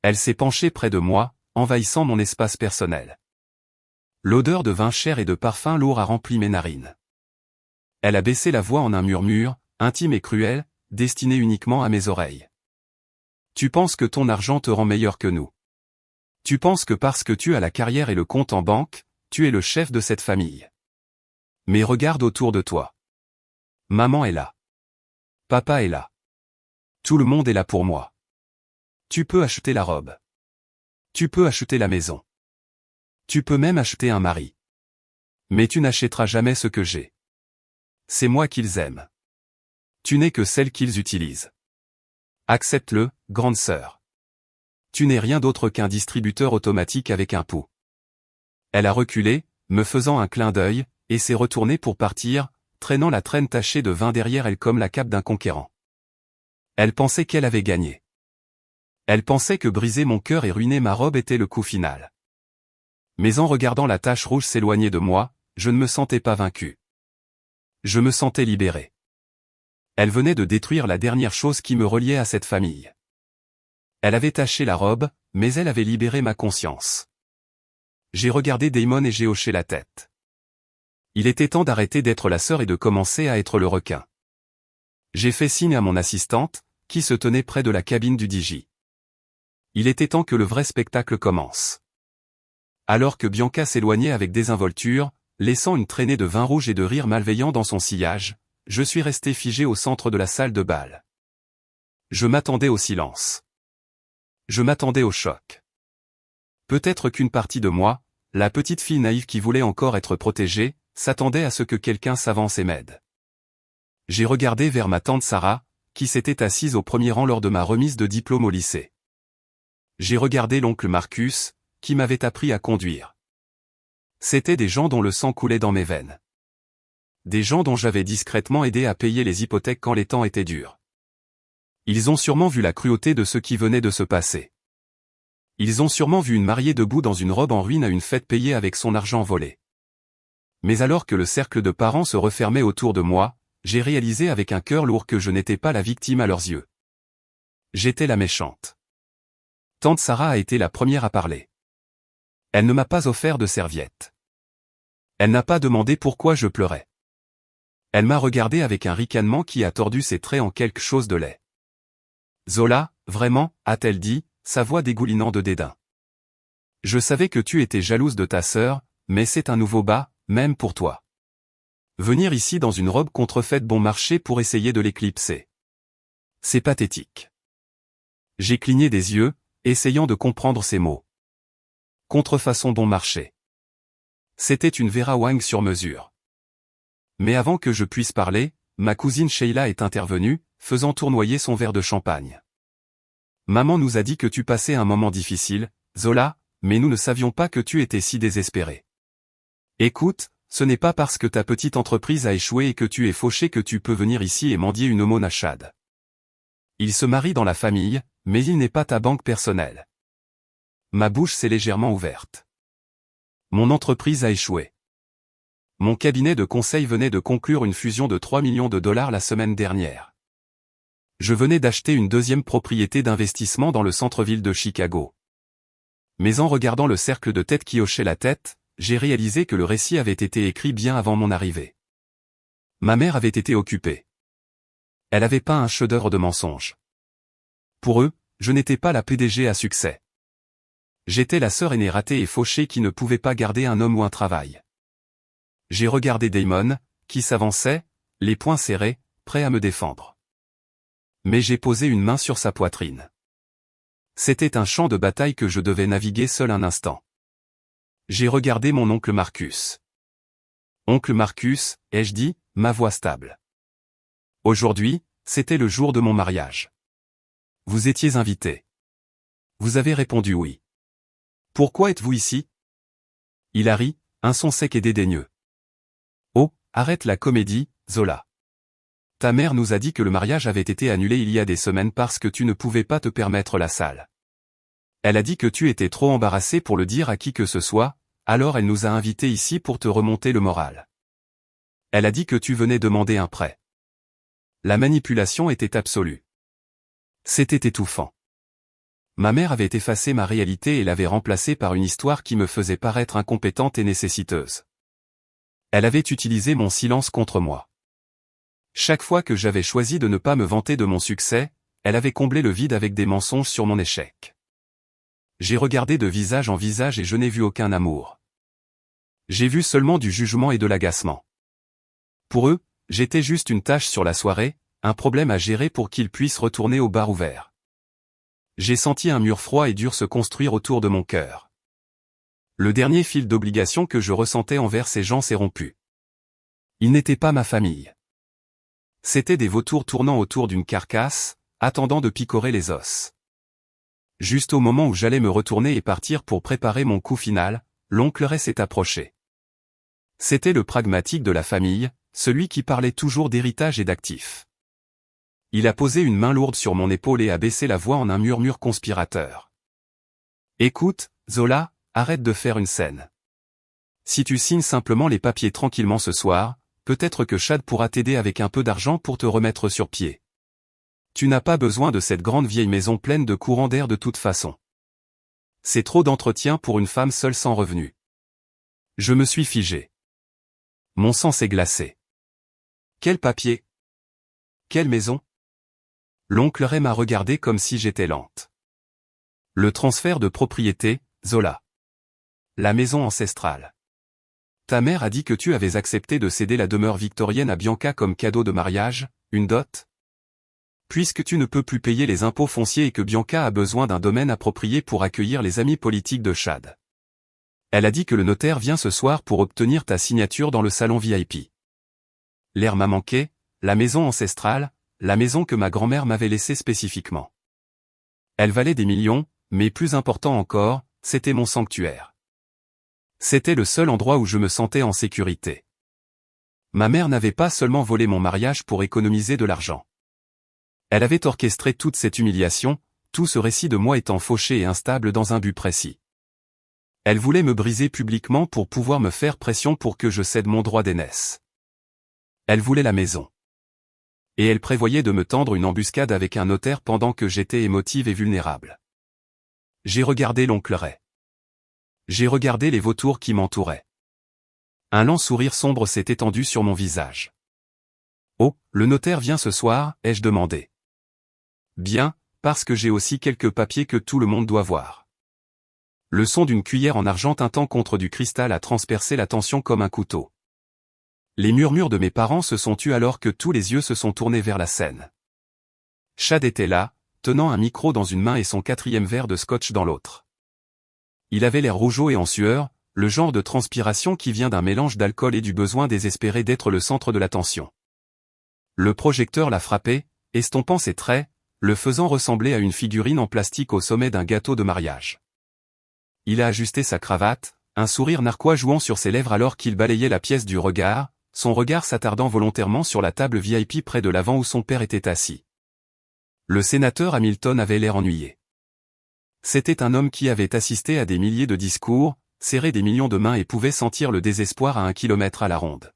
Elle s'est penchée près de moi, envahissant mon espace personnel. L'odeur de vin cher et de parfum lourd a rempli mes narines. Elle a baissé la voix en un murmure, intime et cruel, destiné uniquement à mes oreilles. Tu penses que ton argent te rend meilleur que nous. Tu penses que parce que tu as la carrière et le compte en banque, tu es le chef de cette famille. Mais regarde autour de toi. Maman est là. Papa est là. Tout le monde est là pour moi. Tu peux acheter la robe. Tu peux acheter la maison. Tu peux même acheter un mari. Mais tu n'achèteras jamais ce que j'ai. C'est moi qu'ils aiment. Tu n'es que celle qu'ils utilisent. Accepte-le, grande sœur. Tu n'es rien d'autre qu'un distributeur automatique avec un pouls. Elle a reculé, me faisant un clin d'œil, et s'est retournée pour partir, traînant la traîne tachée de vin derrière elle comme la cape d'un conquérant. Elle pensait qu'elle avait gagné. Elle pensait que briser mon cœur et ruiner ma robe était le coup final. Mais en regardant la tache rouge s'éloigner de moi, je ne me sentais pas vaincu. Je me sentais libéré. Elle venait de détruire la dernière chose qui me reliait à cette famille. Elle avait taché la robe, mais elle avait libéré ma conscience. J'ai regardé Damon et j'ai hoché la tête. Il était temps d'arrêter d'être la sœur et de commencer à être le requin. J'ai fait signe à mon assistante, qui se tenait près de la cabine du DJ. Il était temps que le vrai spectacle commence. Alors que Bianca s'éloignait avec désinvolture, laissant une traînée de vin rouge et de rire malveillant dans son sillage, je suis resté figé au centre de la salle de bal. Je m'attendais au silence. Je m'attendais au choc. Peut-être qu'une partie de moi, la petite fille naïve qui voulait encore être protégée, s'attendait à ce que quelqu'un s'avance et m'aide. J'ai regardé vers ma tante Sarah, qui s'était assise au premier rang lors de ma remise de diplôme au lycée. J'ai regardé l'oncle Marcus, qui m'avait appris à conduire. C'étaient des gens dont le sang coulait dans mes veines. Des gens dont j'avais discrètement aidé à payer les hypothèques quand les temps étaient durs. Ils ont sûrement vu la cruauté de ce qui venait de se passer. Ils ont sûrement vu une mariée debout dans une robe en ruine à une fête payée avec son argent volé. Mais alors que le cercle de parents se refermait autour de moi, j'ai réalisé avec un cœur lourd que je n'étais pas la victime à leurs yeux. J'étais la méchante. Tante Sarah a été la première à parler. Elle ne m'a pas offert de serviette. Elle n'a pas demandé pourquoi je pleurais. Elle m'a regardé avec un ricanement qui a tordu ses traits en quelque chose de laid. Zola, vraiment, a-t-elle dit, sa voix dégoulinant de dédain. Je savais que tu étais jalouse de ta sœur, mais c'est un nouveau bas, même pour toi. Venir ici dans une robe contrefaite bon marché pour essayer de l'éclipser. C'est pathétique. J'ai cligné des yeux, essayant de comprendre ces mots. Contrefaçon bon marché. C'était une Vera Wang sur mesure. Mais avant que je puisse parler, ma cousine Sheila est intervenue, faisant tournoyer son verre de champagne. Maman nous a dit que tu passais un moment difficile, Zola, mais nous ne savions pas que tu étais si désespéré. Écoute, ce n'est pas parce que ta petite entreprise a échoué et que tu es fauché que tu peux venir ici et mendier une aumône à Chad. Il se marie dans la famille, mais il n'est pas ta banque personnelle. Ma bouche s'est légèrement ouverte. Mon entreprise a échoué. Mon cabinet de conseil venait de conclure une fusion de 3 millions de dollars la semaine dernière. Je venais d'acheter une deuxième propriété d'investissement dans le centre-ville de Chicago. Mais en regardant le cercle de têtes qui hochait la tête, j'ai réalisé que le récit avait été écrit bien avant mon arrivée. Ma mère avait été occupée. Elle avait peint un chef-d'œuvre de mensonges. Pour eux, je n'étais pas la PDG à succès. J'étais la sœur aînée ratée et fauchée qui ne pouvait pas garder un homme ou un travail. J'ai regardé Damon, qui s'avançait, les poings serrés, prêt à me défendre. Mais j'ai posé une main sur sa poitrine. C'était un champ de bataille que je devais naviguer seul un instant. J'ai regardé mon oncle Marcus. Oncle Marcus, ai-je dit, ma voix stable. Aujourd'hui, c'était le jour de mon mariage. Vous étiez invité. Vous avez répondu oui. Pourquoi êtes-vous ici? Il a ri, un son sec et dédaigneux. Oh, arrête la comédie, Zola. Ta mère nous a dit que le mariage avait été annulé il y a des semaines parce que tu ne pouvais pas te permettre la salle. Elle a dit que tu étais trop embarrassé pour le dire à qui que ce soit, alors elle nous a invités ici pour te remonter le moral. Elle a dit que tu venais demander un prêt. La manipulation était absolue. C'était étouffant. Ma mère avait effacé ma réalité et l'avait remplacée par une histoire qui me faisait paraître incompétente et nécessiteuse. Elle avait utilisé mon silence contre moi. Chaque fois que j'avais choisi de ne pas me vanter de mon succès, elle avait comblé le vide avec des mensonges sur mon échec. J'ai regardé de visage en visage et je n'ai vu aucun amour. J'ai vu seulement du jugement et de l'agacement. Pour eux, j'étais juste une tâche sur la soirée, un problème à gérer pour qu'ils puissent retourner au bar ouvert. J'ai senti un mur froid et dur se construire autour de mon cœur. Le dernier fil d'obligation que je ressentais envers ces gens s'est rompu. Ils n'étaient pas ma famille. C'étaient des vautours tournant autour d'une carcasse, attendant de picorer les os. Juste au moment où j'allais me retourner et partir pour préparer mon coup final, l'oncle Ray s'est approché. C'était le pragmatique de la famille, celui qui parlait toujours d'héritage et d'actifs. Il a posé une main lourde sur mon épaule et a baissé la voix en un murmure conspirateur. Écoute, Zola, arrête de faire une scène. Si tu signes simplement les papiers tranquillement ce soir, peut-être que Chad pourra t'aider avec un peu d'argent pour te remettre sur pied. Tu n'as pas besoin de cette grande vieille maison pleine de courants d'air de toute façon. C'est trop d'entretien pour une femme seule sans revenu. Je me suis figé. Mon sang s'est glacé. Quel papier? Quelle maison? L'oncle Ray m'a regardé comme si j'étais lente. Le transfert de propriété, Zola. La maison ancestrale. Ta mère a dit que tu avais accepté de céder la demeure victorienne à Bianca comme cadeau de mariage, une dot? Puisque tu ne peux plus payer les impôts fonciers et que Bianca a besoin d'un domaine approprié pour accueillir les amis politiques de Chad. Elle a dit que le notaire vient ce soir pour obtenir ta signature dans le salon VIP. L'air m'a manqué, la maison ancestrale, la maison que ma grand-mère m'avait laissée spécifiquement. Elle valait des millions, mais plus important encore, c'était mon sanctuaire. C'était le seul endroit où je me sentais en sécurité. Ma mère n'avait pas seulement volé mon mariage pour économiser de l'argent. Elle avait orchestré toute cette humiliation, tout ce récit de moi étant fauché et instable dans un but précis. Elle voulait me briser publiquement pour pouvoir me faire pression pour que je cède mon droit d'aînesse. Elle voulait la maison. Et elle prévoyait de me tendre une embuscade avec un notaire pendant que j'étais émotive et vulnérable. J'ai regardé l'oncle Ray. J'ai regardé les vautours qui m'entouraient. Un lent sourire sombre s'est étendu sur mon visage. Oh, le notaire vient ce soir, ai-je demandé. Bien, parce que j'ai aussi quelques papiers que tout le monde doit voir. Le son d'une cuillère en argent tintant contre du cristal a transpercé la tension comme un couteau. Les murmures de mes parents se sont tus alors que tous les yeux se sont tournés vers la scène. Chad était là, tenant un micro dans une main et son 4e verre de scotch dans l'autre. Il avait l'air rougeau et en sueur, le genre de transpiration qui vient d'un mélange d'alcool et du besoin désespéré d'être le centre de l'attention. Le projecteur l'a frappé, estompant ses traits, le faisant ressembler à une figurine en plastique au sommet d'un gâteau de mariage. Il a ajusté sa cravate, un sourire narquois jouant sur ses lèvres alors qu'il balayait la pièce du regard, son regard s'attardant volontairement sur la table VIP près de l'avant où son père était assis. Le sénateur Hamilton avait l'air ennuyé. C'était un homme qui avait assisté à des milliers de discours, serré des millions de mains et pouvait sentir le désespoir à 1 kilomètre à la ronde.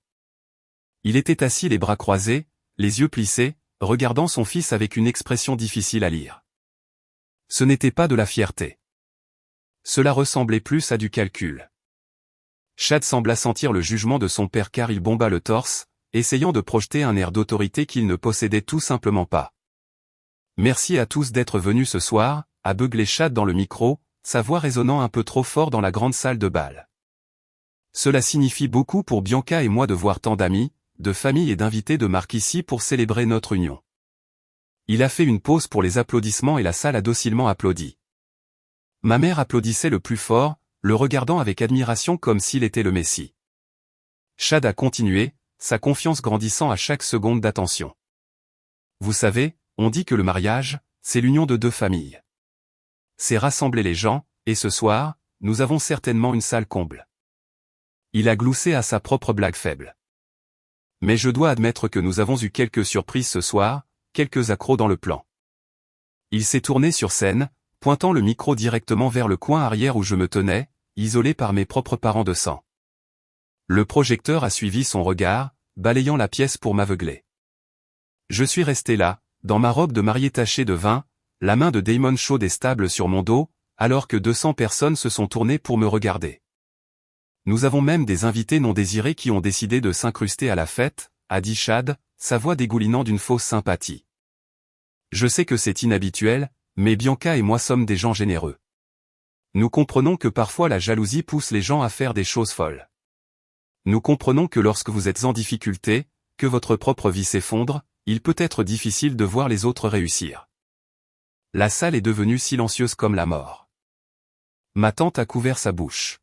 Il était assis les bras croisés, les yeux plissés, regardant son fils avec une expression difficile à lire. Ce n'était pas de la fierté. Cela ressemblait plus à du calcul. Chad sembla sentir le jugement de son père car il bomba le torse, essayant de projeter un air d'autorité qu'il ne possédait tout simplement pas. Merci à tous d'être venus ce soir, a beuglé Chad dans le micro, sa voix résonnant un peu trop fort dans la grande salle de bal. Cela signifie beaucoup pour Bianca et moi de voir tant d'amis, de familles et d'invités de marque ici pour célébrer notre union. Il a fait une pause pour les applaudissements et la salle a docilement applaudi. Ma mère applaudissait le plus fort, le regardant avec admiration comme s'il était le Messie. Chad a continué, sa confiance grandissant à chaque seconde d'attention. Vous savez, on dit que le mariage, c'est l'union de deux familles. C'est rassembler les gens, et ce soir, nous avons certainement une salle comble. Il a gloussé à sa propre blague faible. Mais je dois admettre que nous avons eu quelques surprises ce soir, quelques accros dans le plan. Il s'est tourné sur scène, pointant le micro directement vers le coin arrière où je me tenais, isolé par mes propres parents de sang. Le projecteur a suivi son regard, balayant la pièce pour m'aveugler. Je suis resté là, dans ma robe de mariée tachée de vin, la main de Damon chaude et stable sur mon dos, alors que 200 personnes se sont tournées pour me regarder. Nous avons même des invités non désirés qui ont décidé de s'incruster à la fête, a dit Chad, sa voix dégoulinant d'une fausse sympathie. Je sais que c'est inhabituel, mais Bianca et moi sommes des gens généreux. Nous comprenons que parfois la jalousie pousse les gens à faire des choses folles. Nous comprenons que lorsque vous êtes en difficulté, que votre propre vie s'effondre, il peut être difficile de voir les autres réussir. La salle est devenue silencieuse comme la mort. Ma tante a couvert sa bouche.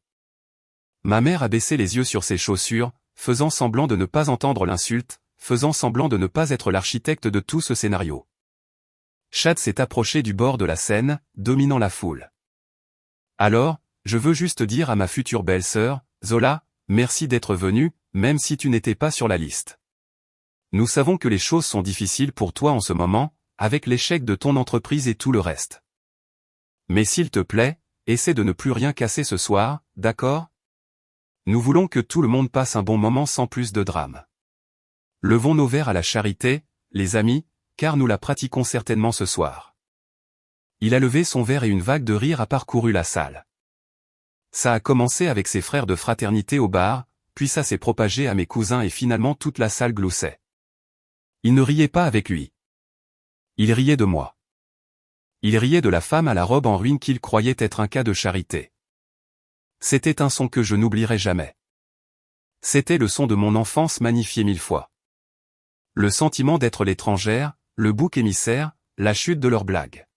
Ma mère a baissé les yeux sur ses chaussures, faisant semblant de ne pas entendre l'insulte, faisant semblant de ne pas être l'architecte de tout ce scénario. Chad s'est approché du bord de la scène, dominant la foule. Alors, je veux juste dire à ma future belle-sœur, Zola, merci d'être venue, même si tu n'étais pas sur la liste. Nous savons que les choses sont difficiles pour toi en ce moment, avec l'échec de ton entreprise et tout le reste. Mais s'il te plaît, essaie de ne plus rien casser ce soir, d'accord ? Nous voulons que tout le monde passe un bon moment sans plus de drame. Levons nos verres à la charité, les amis, car nous la pratiquons certainement ce soir. Il a levé son verre et une vague de rire a parcouru la salle. Ça a commencé avec ses frères de fraternité au bar, puis ça s'est propagé à mes cousins et finalement toute la salle gloussait. Il ne riait pas avec lui. Il riait de moi. Il riait de la femme à la robe en ruine qu'il croyait être un cas de charité. C'était un son que je n'oublierai jamais. C'était le son de mon enfance magnifié 1000 fois. Le sentiment d'être l'étrangère, le bouc émissaire, la chute de leurs blagues.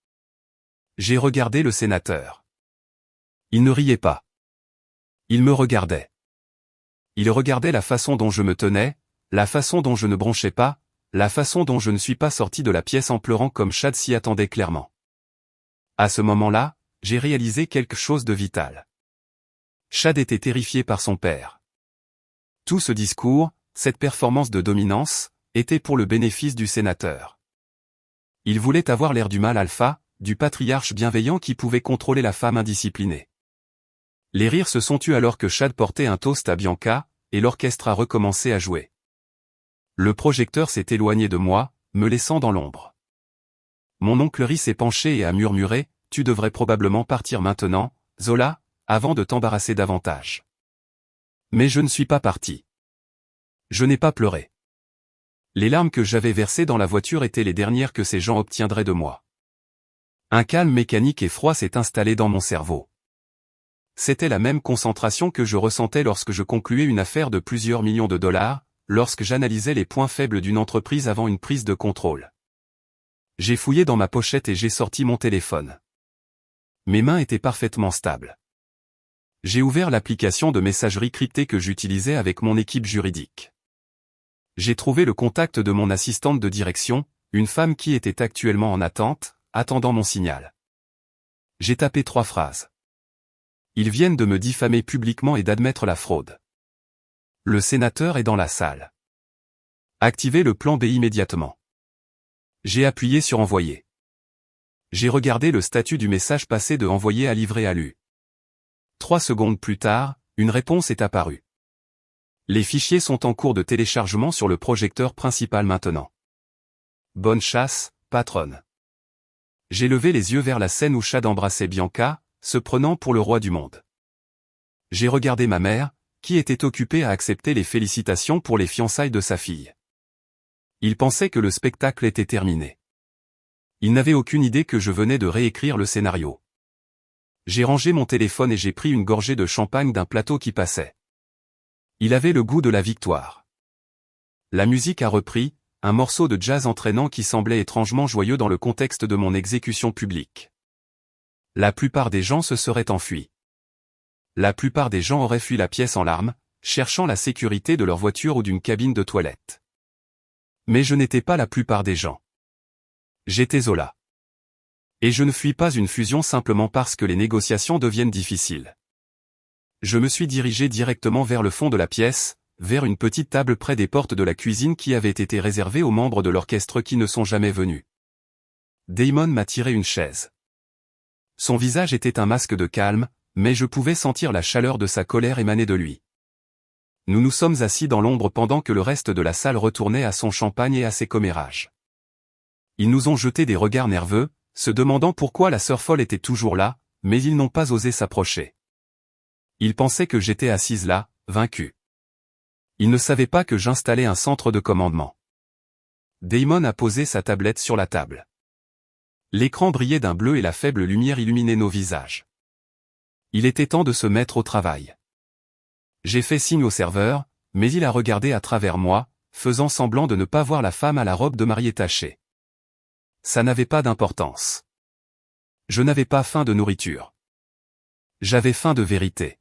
J'ai regardé le sénateur. Il ne riait pas. Il me regardait. Il regardait la façon dont je me tenais, la façon dont je ne bronchais pas, la façon dont je ne suis pas sorti de la pièce en pleurant comme Chad s'y attendait clairement. À ce moment-là, j'ai réalisé quelque chose de vital. Chad était terrifié par son père. Tout ce discours, cette performance de dominance, était pour le bénéfice du sénateur. Il voulait avoir l'air du mâle alpha, du patriarche bienveillant qui pouvait contrôler la femme indisciplinée. Les rires se sont tus alors que Chad portait un toast à Bianca, et l'orchestre a recommencé à jouer. Le projecteur s'est éloigné de moi, me laissant dans l'ombre. Mon oncle Ri s'est penché et a murmuré, « Tu devrais probablement partir maintenant, Zola, avant de t'embarrasser davantage. » Mais je ne suis pas parti. Je n'ai pas pleuré. Les larmes que j'avais versées dans la voiture étaient les dernières que ces gens obtiendraient de moi. Un calme mécanique et froid s'est installé dans mon cerveau. C'était la même concentration que je ressentais lorsque je concluais une affaire de plusieurs millions de dollars, lorsque j'analysais les points faibles d'une entreprise avant une prise de contrôle. J'ai fouillé dans ma pochette et j'ai sorti mon téléphone. Mes mains étaient parfaitement stables. J'ai ouvert l'application de messagerie cryptée que j'utilisais avec mon équipe juridique. J'ai trouvé le contact de mon assistante de direction, une femme qui était actuellement en attente, attendant mon signal. J'ai tapé 3 phrases. Ils viennent de me diffamer publiquement et d'admettre la fraude. Le sénateur est dans la salle. Activez le plan B immédiatement. J'ai appuyé sur envoyer. J'ai regardé le statut du message passer de envoyer à livrer à lu. 3 secondes plus tard, une réponse est apparue. Les fichiers sont en cours de téléchargement sur le projecteur principal maintenant. Bonne chasse, patronne. J'ai levé les yeux vers la scène où Chad embrassait Bianca, se prenant pour le roi du monde. J'ai regardé ma mère, qui était occupée à accepter les félicitations pour les fiançailles de sa fille. Il pensait que le spectacle était terminé. Il n'avait aucune idée que je venais de réécrire le scénario. J'ai rangé mon téléphone et j'ai pris une gorgée de champagne d'un plateau qui passait. Il avait le goût de la victoire. La musique a repris, un morceau de jazz entraînant qui semblait étrangement joyeux dans le contexte de mon exécution publique. La plupart des gens se seraient enfuis. La plupart des gens auraient fui la pièce en larmes, cherchant la sécurité de leur voiture ou d'une cabine de toilette. Mais je n'étais pas la plupart des gens. J'étais Zola. Et je ne fuis pas une fusion simplement parce que les négociations deviennent difficiles. Je me suis dirigé directement vers le fond de la pièce, vers une petite table près des portes de la cuisine qui avait été réservée aux membres de l'orchestre qui ne sont jamais venus. Damon m'a tiré une chaise. Son visage était un masque de calme, mais je pouvais sentir la chaleur de sa colère émaner de lui. Nous nous sommes assis dans l'ombre pendant que le reste de la salle retournait à son champagne et à ses commérages. Ils nous ont jeté des regards nerveux, se demandant pourquoi la sœur folle était toujours là, mais ils n'ont pas osé s'approcher. Ils pensaient que j'étais assise là, vaincue. Ils ne savaient pas que j'installais un centre de commandement. Damon a posé sa tablette sur la table. L'écran brillait d'un bleu et la faible lumière illuminait nos visages. Il était temps de se mettre au travail. J'ai fait signe au serveur, mais il a regardé à travers moi, faisant semblant de ne pas voir la femme à la robe de mariée tachée. Ça n'avait pas d'importance. Je n'avais pas faim de nourriture. J'avais faim de vérité.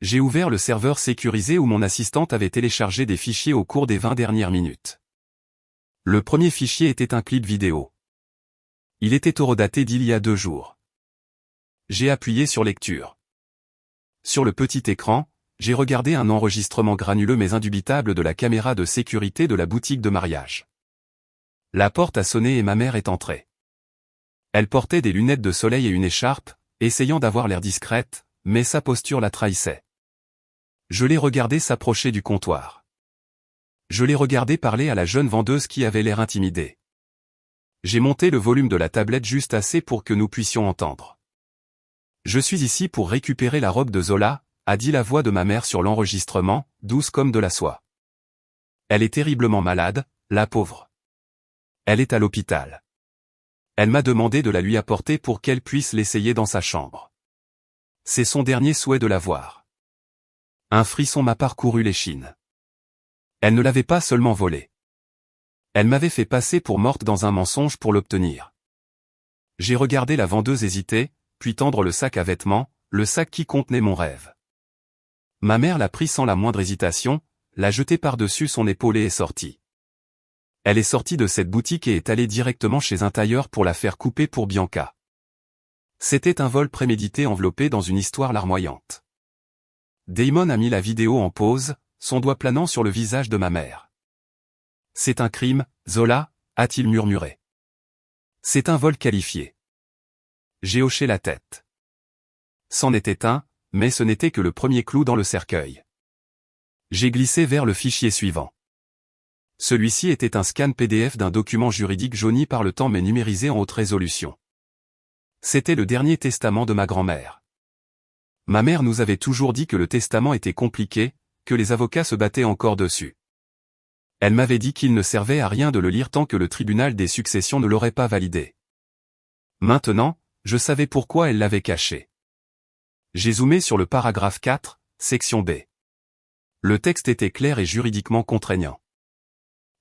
J'ai ouvert le serveur sécurisé où mon assistante avait téléchargé des fichiers au cours des 20 dernières minutes. Le premier fichier était un clip vidéo. Il était horodaté d'il y a 2 jours. J'ai appuyé sur lecture. Sur le petit écran, j'ai regardé un enregistrement granuleux mais indubitable de la caméra de sécurité de la boutique de mariage. La porte a sonné et ma mère est entrée. Elle portait des lunettes de soleil et une écharpe, essayant d'avoir l'air discrète, mais sa posture la trahissait. Je l'ai regardée s'approcher du comptoir. Je l'ai regardée parler à la jeune vendeuse qui avait l'air intimidée. J'ai monté le volume de la tablette juste assez pour que nous puissions entendre. Je suis ici pour récupérer la robe de Zola, a dit la voix de ma mère sur l'enregistrement, douce comme de la soie. Elle est terriblement malade, la pauvre. Elle est à l'hôpital. Elle m'a demandé de la lui apporter pour qu'elle puisse l'essayer dans sa chambre. C'est son dernier souhait de la voir. Un frisson m'a parcouru l'échine. Elle ne l'avait pas seulement volée. Elle m'avait fait passer pour morte dans un mensonge pour l'obtenir. J'ai regardé la vendeuse hésiter, puis tendre le sac à vêtements, le sac qui contenait mon rêve. Ma mère l'a pris sans la moindre hésitation, l'a jeté par-dessus son épaule et est sortie. Elle est sortie de cette boutique et est allée directement chez un tailleur pour la faire couper pour Bianca. C'était un vol prémédité enveloppé dans une histoire larmoyante. Damon a mis la vidéo en pause, son doigt planant sur le visage de ma mère. C'est un crime, Zola, a-t-il murmuré. C'est un vol qualifié. J'ai hoché la tête. C'en était un, mais ce n'était que le premier clou dans le cercueil. J'ai glissé vers le fichier suivant. Celui-ci était un scan PDF d'un document juridique jauni par le temps mais numérisé en haute résolution. C'était le dernier testament de ma grand-mère. Ma mère nous avait toujours dit que le testament était compliqué, que les avocats se battaient encore dessus. Elle m'avait dit qu'il ne servait à rien de le lire tant que le tribunal des successions ne l'aurait pas validé. Maintenant, je savais pourquoi elle l'avait caché. J'ai zoomé sur le paragraphe 4, section B. Le texte était clair et juridiquement contraignant.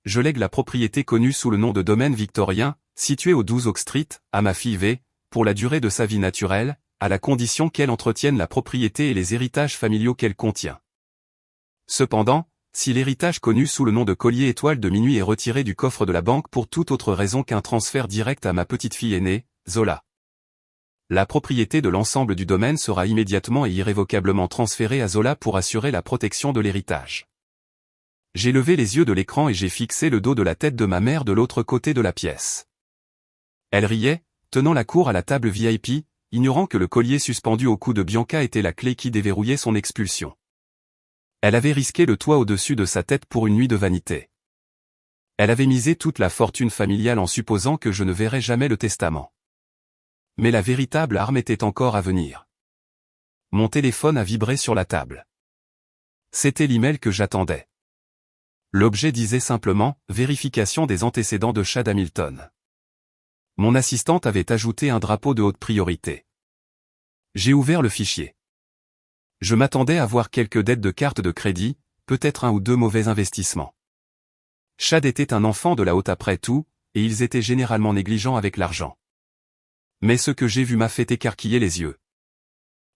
Je lègue la propriété connue sous le nom de domaine victorien, située au 12 Oak Street, à ma fille V, pour la durée de sa vie naturelle, à la condition qu'elle entretienne la propriété et les héritages familiaux qu'elle contient. Cependant, si l'héritage connu sous le nom de collier étoile de minuit est retiré du coffre de la banque pour toute autre raison qu'un transfert direct à ma petite-fille aînée, Zola, la propriété de l'ensemble du domaine sera immédiatement et irrévocablement transférée à Zola pour assurer la protection de l'héritage. J'ai levé les yeux de l'écran et j'ai fixé le dos de la tête de ma mère de l'autre côté de la pièce. Elle riait, tenant la cour à la table VIP, ignorant que le collier suspendu au cou de Bianca était la clé qui déverrouillait son expulsion. Elle avait risqué le toit au-dessus de sa tête pour une nuit de vanité. Elle avait misé toute la fortune familiale en supposant que je ne verrais jamais le testament. Mais la véritable arme était encore à venir. Mon téléphone a vibré sur la table. C'était l'email que j'attendais. L'objet disait simplement « Vérification des antécédents de Chad Hamilton ». Mon assistante avait ajouté un drapeau de haute priorité. J'ai ouvert le fichier. Je m'attendais à voir quelques dettes de carte de crédit, peut-être un ou deux mauvais investissements. Chad était un enfant de la haute après tout, et ils étaient généralement négligents avec l'argent. Mais ce que j'ai vu m'a fait écarquiller les yeux.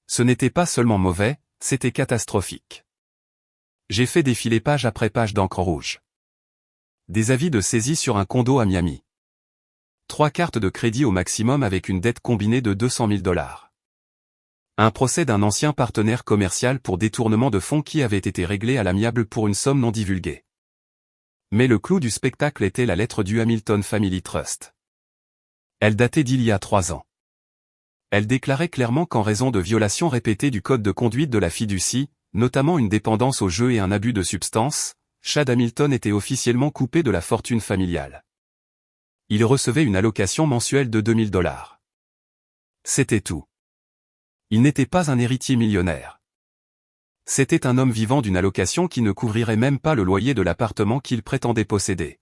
Ce n'était pas seulement mauvais, c'était catastrophique. J'ai fait défiler page après page d'encre rouge. Des avis de saisie sur un condo à Miami. 3 cartes de crédit au maximum avec une dette combinée de $200 000. Un procès d'un ancien partenaire commercial pour détournement de fonds qui avait été réglé à l'amiable pour une somme non divulguée. Mais le clou du spectacle était la lettre du Hamilton Family Trust. Elle datait d'il y a 3 ans. Elle déclarait clairement qu'en raison de violations répétées du code de conduite de la fiducie, notamment une dépendance au jeu et un abus de substance, Chad Hamilton était officiellement coupé de la fortune familiale. Il recevait une allocation mensuelle de $2000. C'était tout. Il n'était pas un héritier millionnaire. C'était un homme vivant d'une allocation qui ne couvrirait même pas le loyer de l'appartement qu'il prétendait posséder.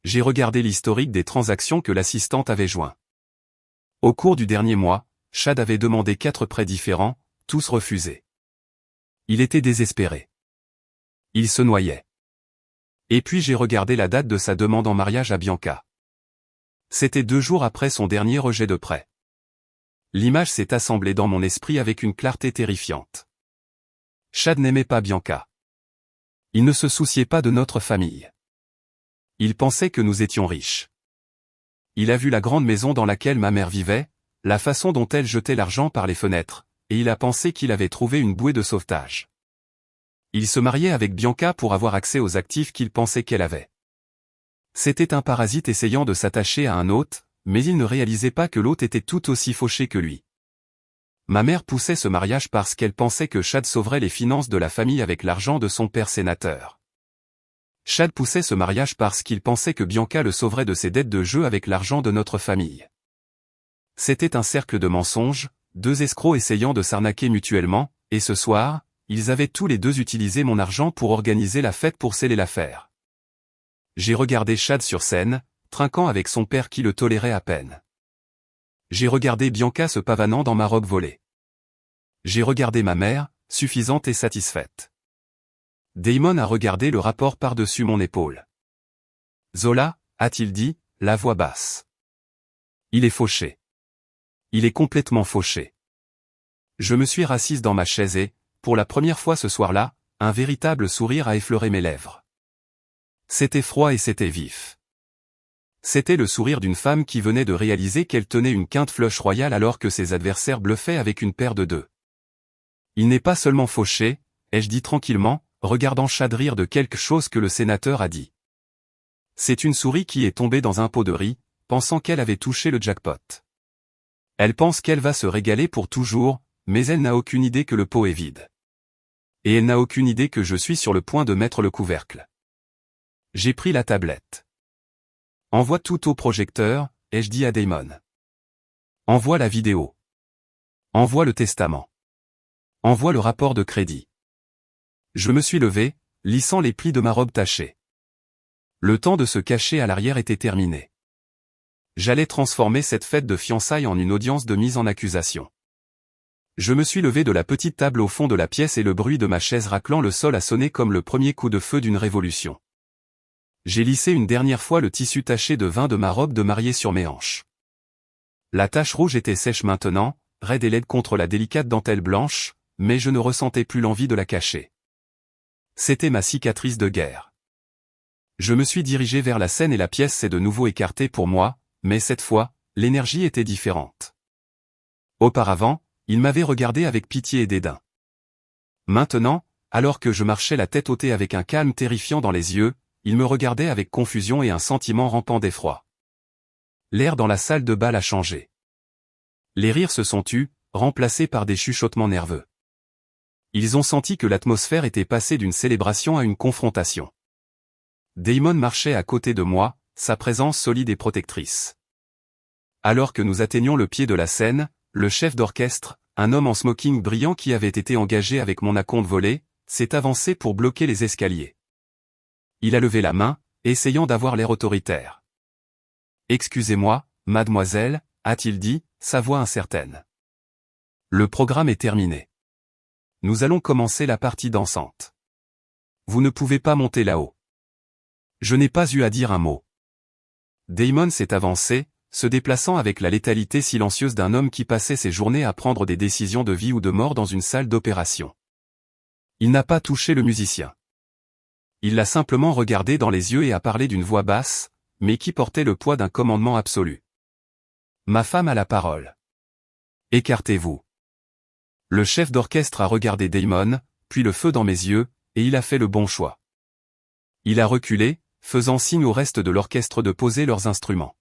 J'ai regardé l'historique des transactions que l'assistante avait joint. Au cours du dernier mois, Chad avait demandé 4 prêts différents, tous refusés. Il était désespéré. Il se noyait. Et puis j'ai regardé la date de sa demande en mariage à Bianca. C'était 2 jours après son dernier rejet de prêt. L'image s'est assemblée dans mon esprit avec une clarté terrifiante. Chad n'aimait pas Bianca. Il ne se souciait pas de notre famille. Il pensait que nous étions riches. Il a vu la grande maison dans laquelle ma mère vivait, la façon dont elle jetait l'argent par les fenêtres, et il a pensé qu'il avait trouvé une bouée de sauvetage. Il se mariait avec Bianca pour avoir accès aux actifs qu'il pensait qu'elle avait. C'était un parasite essayant de s'attacher à un hôte, mais il ne réalisait pas que l'hôte était tout aussi fauché que lui. Ma mère poussait ce mariage parce qu'elle pensait que Chad sauverait les finances de la famille avec l'argent de son père sénateur. Chad poussait ce mariage parce qu'il pensait que Bianca le sauverait de ses dettes de jeu avec l'argent de notre famille. C'était un cercle de mensonges, 2 escrocs essayant de s'arnaquer mutuellement, et ce soir, ils avaient tous les 2 utilisé mon argent pour organiser la fête pour sceller l'affaire. J'ai regardé Chad sur scène, trinquant avec son père qui le tolérait à peine. J'ai regardé Bianca se pavanant dans ma robe volée. J'ai regardé ma mère, suffisante et satisfaite. Damon a regardé le rapport par-dessus mon épaule. Zola, a-t-il dit, la voix basse. Il est fauché. Il est complètement fauché. Je me suis rassise dans ma chaise et, pour la première fois ce soir-là, un véritable sourire a effleuré mes lèvres. C'était froid et c'était vif. C'était le sourire d'une femme qui venait de réaliser qu'elle tenait une quinte flush royale alors que ses adversaires bluffaient avec une paire de 2. Il n'est pas seulement fauché, ai-je dit tranquillement, regardant Chad rire de quelque chose que le sénateur a dit. C'est une souris qui est tombée dans un pot de riz, pensant qu'elle avait touché le jackpot. Elle pense qu'elle va se régaler pour toujours, mais elle n'a aucune idée que le pot est vide. Et elle n'a aucune idée que je suis sur le point de mettre le couvercle. J'ai pris la tablette. Envoie tout au projecteur, ai-je dit à Damon. Envoie la vidéo. Envoie le testament. Envoie le rapport de crédit. Je me suis levé, lissant les plis de ma robe tachée. Le temps de se cacher à l'arrière était terminé. J'allais transformer cette fête de fiançailles en une audience de mise en accusation. Je me suis levé de la petite table au fond de la pièce et le bruit de ma chaise raclant le sol a sonné comme le premier coup de feu d'une révolution. J'ai lissé une dernière fois le tissu taché de vin de ma robe de mariée sur mes hanches. La tache rouge était sèche maintenant, raide et laide contre la délicate dentelle blanche, mais je ne ressentais plus l'envie de la cacher. C'était ma cicatrice de guerre. Je me suis dirigé vers la scène et la pièce s'est de nouveau écartée pour moi, mais cette fois, l'énergie était différente. Auparavant, il m'avait regardé avec pitié et dédain. Maintenant, alors que je marchais la tête hautée avec un calme terrifiant dans les yeux, il me regardait avec confusion et un sentiment rampant d'effroi. L'air dans la salle de bal a changé. Les rires se sont tus, remplacés par des chuchotements nerveux. Ils ont senti que l'atmosphère était passée d'une célébration à une confrontation. Damon marchait à côté de moi, sa présence solide et protectrice. Alors que nous atteignions le pied de la scène, le chef d'orchestre, un homme en smoking brillant qui avait été engagé avec mon acompte volé, s'est avancé pour bloquer les escaliers. Il a levé la main, essayant d'avoir l'air autoritaire. « Excusez-moi, mademoiselle », a-t-il dit, sa voix incertaine. Le programme est terminé. Nous allons commencer la partie dansante. Vous ne pouvez pas monter là-haut. Je n'ai pas eu à dire un mot. Damon s'est avancé, se déplaçant avec la létalité silencieuse d'un homme qui passait ses journées à prendre des décisions de vie ou de mort dans une salle d'opération. Il n'a pas touché le musicien. Il l'a simplement regardé dans les yeux et a parlé d'une voix basse, mais qui portait le poids d'un commandement absolu. Ma femme a la parole. Écartez-vous. Le chef d'orchestre a regardé Damon, puis le feu dans mes yeux, et il a fait le bon choix. Il a reculé, faisant signe au reste de l'orchestre de poser leurs instruments.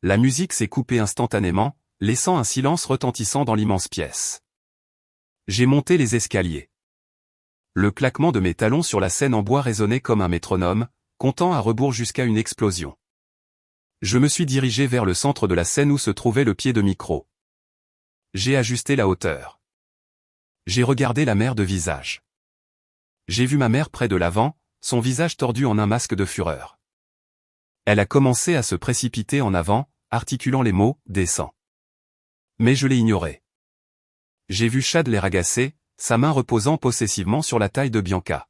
La musique s'est coupée instantanément, laissant un silence retentissant dans l'immense pièce. J'ai monté les escaliers. Le claquement de mes talons sur la scène en bois résonnait comme un métronome, comptant à rebours jusqu'à une explosion. Je me suis dirigé vers le centre de la scène où se trouvait le pied de micro. J'ai ajusté la hauteur. J'ai regardé la mère de visage. J'ai vu ma mère près de l'avant, son visage tordu en un masque de fureur. Elle a commencé à se précipiter en avant, articulant les mots « descends ». Mais je l'ai ignoré. J'ai vu Chad l'air agacé, sa main reposant possessivement sur la taille de Bianca.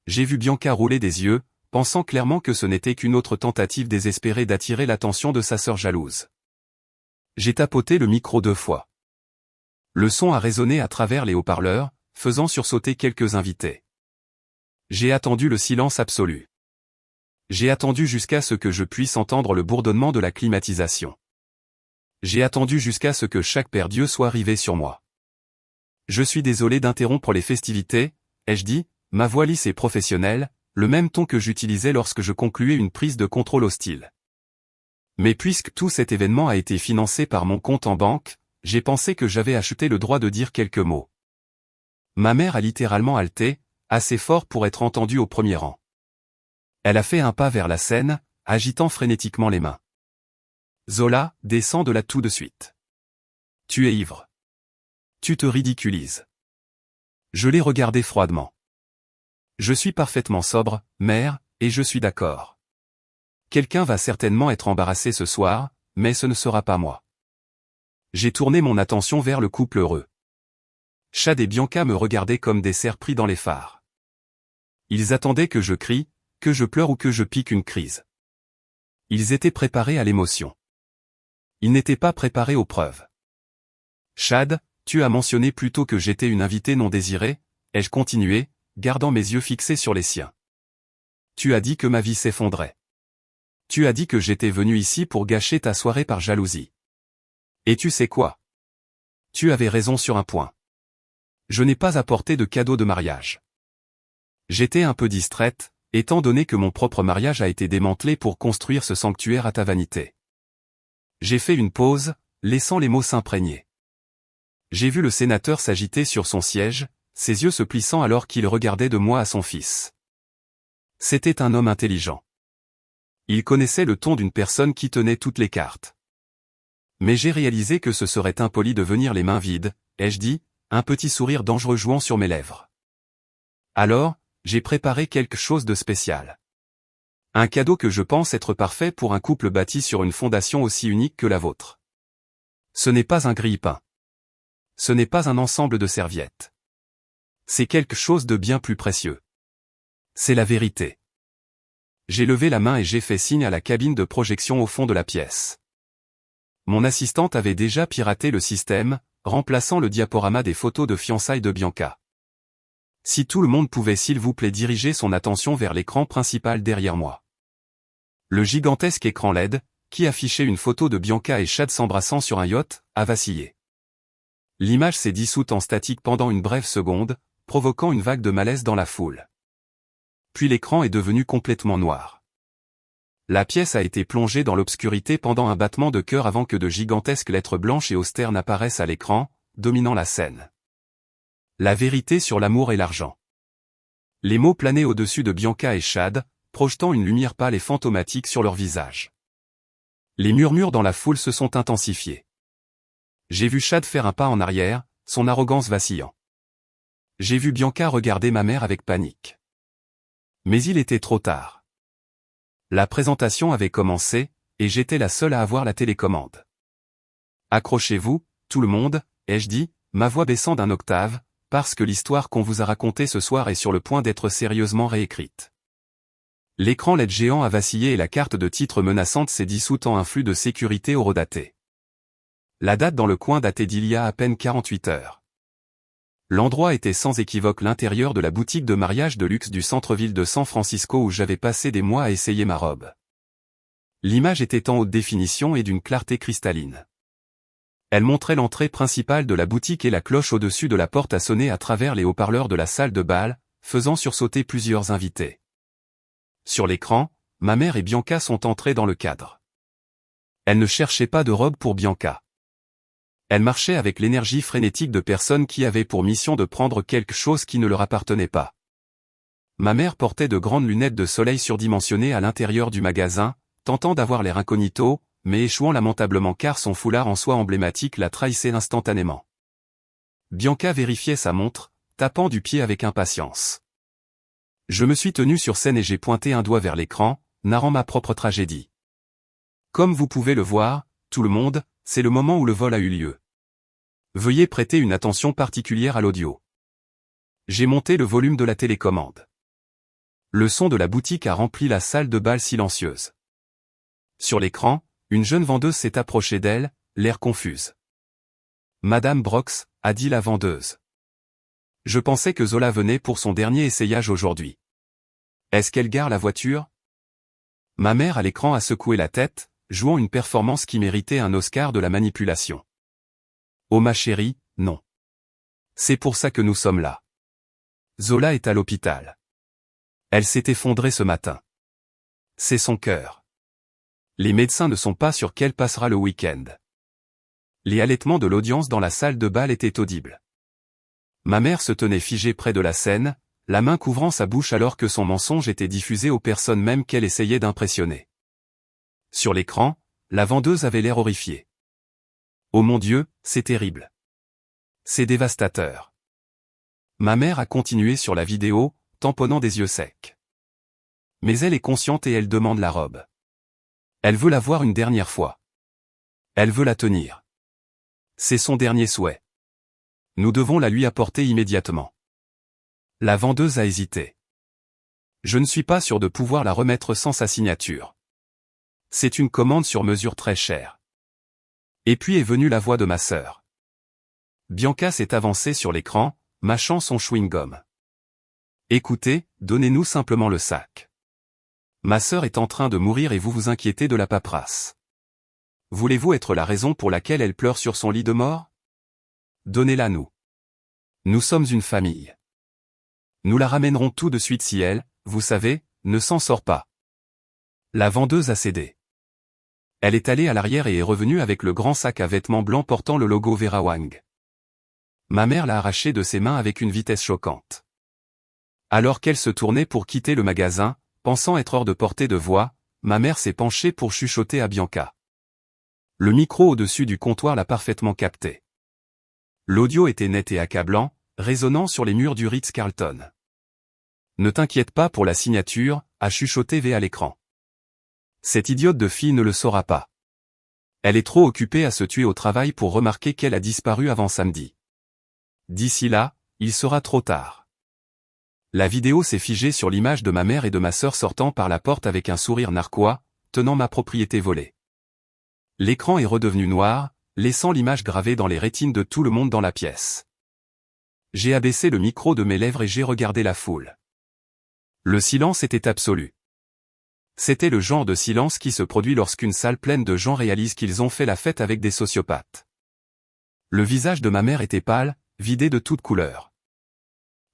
J'ai vu Bianca rouler des yeux, pensant clairement que ce n'était qu'une autre tentative désespérée d'attirer l'attention de sa sœur jalouse. J'ai tapoté le micro 2 fois. Le son a résonné à travers les haut-parleurs, faisant sursauter quelques invités. J'ai attendu le silence absolu. J'ai attendu jusqu'à ce que je puisse entendre le bourdonnement de la climatisation. J'ai attendu jusqu'à ce que chaque paire d'yeux soit rivée sur moi. Je suis désolé d'interrompre les festivités, ai-je dit, ma voix lisse et professionnelle, le même ton que j'utilisais lorsque je concluais une prise de contrôle hostile. Mais puisque tout cet événement a été financé par mon compte en banque, j'ai pensé que j'avais acheté le droit de dire quelques mots. Ma mère a littéralement halté, assez fort pour être entendue au premier rang. Elle a fait un pas vers la scène, agitant frénétiquement les mains. Zola, descends de là tout de suite. Tu es ivre. Tu te ridiculises. Je l'ai regardé froidement. Je suis parfaitement sobre, mère, et je suis d'accord. Quelqu'un va certainement être embarrassé ce soir, mais ce ne sera pas moi. J'ai tourné mon attention vers le couple heureux. Chad et Bianca me regardaient comme des cerfs pris dans les phares. Ils attendaient que je crie, que je pleure ou que je pique une crise. Ils étaient préparés à l'émotion. Ils n'étaient pas préparés aux preuves. Chad, tu as mentionné plus tôt que j'étais une invitée non désirée, ai-je continué, gardant mes yeux fixés sur les siens. Tu as dit que ma vie s'effondrait. Tu as dit que j'étais venu ici pour gâcher ta soirée par jalousie. Et tu sais quoi? Tu avais raison sur un point. Je n'ai pas apporté de cadeau de mariage. J'étais un peu distraite, étant donné que mon propre mariage a été démantelé pour construire ce sanctuaire à ta vanité. J'ai fait une pause, laissant les mots s'imprégner. J'ai vu le sénateur s'agiter sur son siège, ses yeux se plissant alors qu'il regardait de moi à son fils. C'était un homme intelligent. Il connaissait le ton d'une personne qui tenait toutes les cartes. Mais j'ai réalisé que ce serait impoli de venir les mains vides, ai-je dit, un petit sourire dangereux jouant sur mes lèvres. Alors, j'ai préparé quelque chose de spécial. Un cadeau que je pense être parfait pour un couple bâti sur une fondation aussi unique que la vôtre. Ce n'est pas un grille-pain. Ce n'est pas un ensemble de serviettes. C'est quelque chose de bien plus précieux. C'est la vérité. J'ai levé la main et j'ai fait signe à la cabine de projection au fond de la pièce. Mon assistante avait déjà piraté le système, remplaçant le diaporama des photos de fiançailles de Bianca. Si tout le monde pouvait s'il vous plaît diriger son attention vers l'écran principal derrière moi. Le gigantesque écran LED, qui affichait une photo de Bianca et Chad s'embrassant sur un yacht, a vacillé. L'image s'est dissoute en statique pendant une brève seconde, provoquant une vague de malaise dans la foule. Puis l'écran est devenu complètement noir. La pièce a été plongée dans l'obscurité pendant un battement de cœur avant que de gigantesques lettres blanches et austères n'apparaissent à l'écran, dominant la scène. La vérité sur l'amour et l'argent. Les mots planaient au-dessus de Bianca et Chad, projetant une lumière pâle et fantomatique sur leur visage. Les murmures dans la foule se sont intensifiés. J'ai vu Chad faire un pas en arrière, son arrogance vacillant. J'ai vu Bianca regarder ma mère avec panique. Mais il était trop tard. La présentation avait commencé, et j'étais la seule à avoir la télécommande. Accrochez-vous, tout le monde, ai-je dit, ma voix baissant d'un octave, parce que l'histoire qu'on vous a racontée ce soir est sur le point d'être sérieusement réécrite. L'écran LED géant a vacillé et la carte de titre menaçante s'est dissoute en un flux de sécurité horodaté. La date dans le coin datait d'il y a à peine 48 heures. L'endroit était sans équivoque l'intérieur de la boutique de mariage de luxe du centre-ville de San Francisco où j'avais passé des mois à essayer ma robe. L'image était en haute définition et d'une clarté cristalline. Elle montrait l'entrée principale de la boutique et la cloche au-dessus de la porte a sonné à travers les haut-parleurs de la salle de bal, faisant sursauter plusieurs invités. Sur l'écran, ma mère et Bianca sont entrées dans le cadre. Elle ne cherchait pas de robe pour Bianca. Elle marchait avec l'énergie frénétique de personnes qui avaient pour mission de prendre quelque chose qui ne leur appartenait pas. Ma mère portait de grandes lunettes de soleil surdimensionnées à l'intérieur du magasin, tentant d'avoir l'air incognito, mais échouant lamentablement car son foulard en soie emblématique la trahissait instantanément. Bianca vérifiait sa montre, tapant du pied avec impatience. Je me suis tenu sur scène et j'ai pointé un doigt vers l'écran, narrant ma propre tragédie. Comme vous pouvez le voir, tout le monde, c'est le moment où le vol a eu lieu. Veuillez prêter une attention particulière à l'audio. J'ai monté le volume de la télécommande. Le son de la boutique a rempli la salle de bal silencieuse. Sur l'écran, une jeune vendeuse s'est approchée d'elle, l'air confuse. Madame Brox, a dit la vendeuse. Je pensais que Zola venait pour son dernier essayage aujourd'hui. Est-ce qu'elle gare la voiture? Ma mère à l'écran a secoué la tête, jouant une performance qui méritait un Oscar de la manipulation. Oh ma chérie, non. C'est pour ça que nous sommes là. Zola est à l'hôpital. Elle s'est effondrée ce matin. C'est son cœur. Les médecins ne sont pas sûrs qu'elle passera le week-end. Les halètements de l'audience dans la salle de bal étaient audibles. Ma mère se tenait figée près de la scène, la main couvrant sa bouche alors que son mensonge était diffusé aux personnes même qu'elle essayait d'impressionner. Sur l'écran, la vendeuse avait l'air horrifiée. Oh mon Dieu, c'est terrible. C'est dévastateur. Ma mère a continué sur la vidéo, tamponnant des yeux secs. Mais elle est consciente et elle demande la robe. Elle veut la voir une dernière fois. Elle veut la tenir. C'est son dernier souhait. Nous devons la lui apporter immédiatement. La vendeuse a hésité. Je ne suis pas sûr de pouvoir la remettre sans sa signature. C'est une commande sur mesure très chère. Et puis est venue la voix de ma sœur. Bianca s'est avancée sur l'écran, mâchant son chewing-gum. Écoutez, donnez-nous simplement le sac. Ma sœur est en train de mourir et vous vous inquiétez de la paperasse. Voulez-vous être la raison pour laquelle elle pleure sur son lit de mort? Donnez-la nous. Nous sommes une famille. Nous la ramènerons tout de suite si elle, vous savez, ne s'en sort pas. La vendeuse a cédé. Elle est allée à l'arrière et est revenue avec le grand sac à vêtements blancs portant le logo Vera Wang. Ma mère l'a arraché de ses mains avec une vitesse choquante. Alors qu'elle se tournait pour quitter le magasin, pensant être hors de portée de voix, ma mère s'est penchée pour chuchoter à Bianca. Le micro au-dessus du comptoir l'a parfaitement capté. L'audio était net et accablant, résonnant sur les murs du Ritz-Carlton. Ne t'inquiète pas pour la signature, a chuchoté V à l'écran. Cette idiote de fille ne le saura pas. Elle est trop occupée à se tuer au travail pour remarquer qu'elle a disparu avant samedi. D'ici là, il sera trop tard. La vidéo s'est figée sur l'image de ma mère et de ma sœur sortant par la porte avec un sourire narquois, tenant ma propriété volée. L'écran est redevenu noir, laissant l'image gravée dans les rétines de tout le monde dans la pièce. J'ai abaissé le micro de mes lèvres et j'ai regardé la foule. Le silence était absolu. C'était le genre de silence qui se produit lorsqu'une salle pleine de gens réalise qu'ils ont fait la fête avec des sociopathes. Le visage de ma mère était pâle, vidé de toute couleur.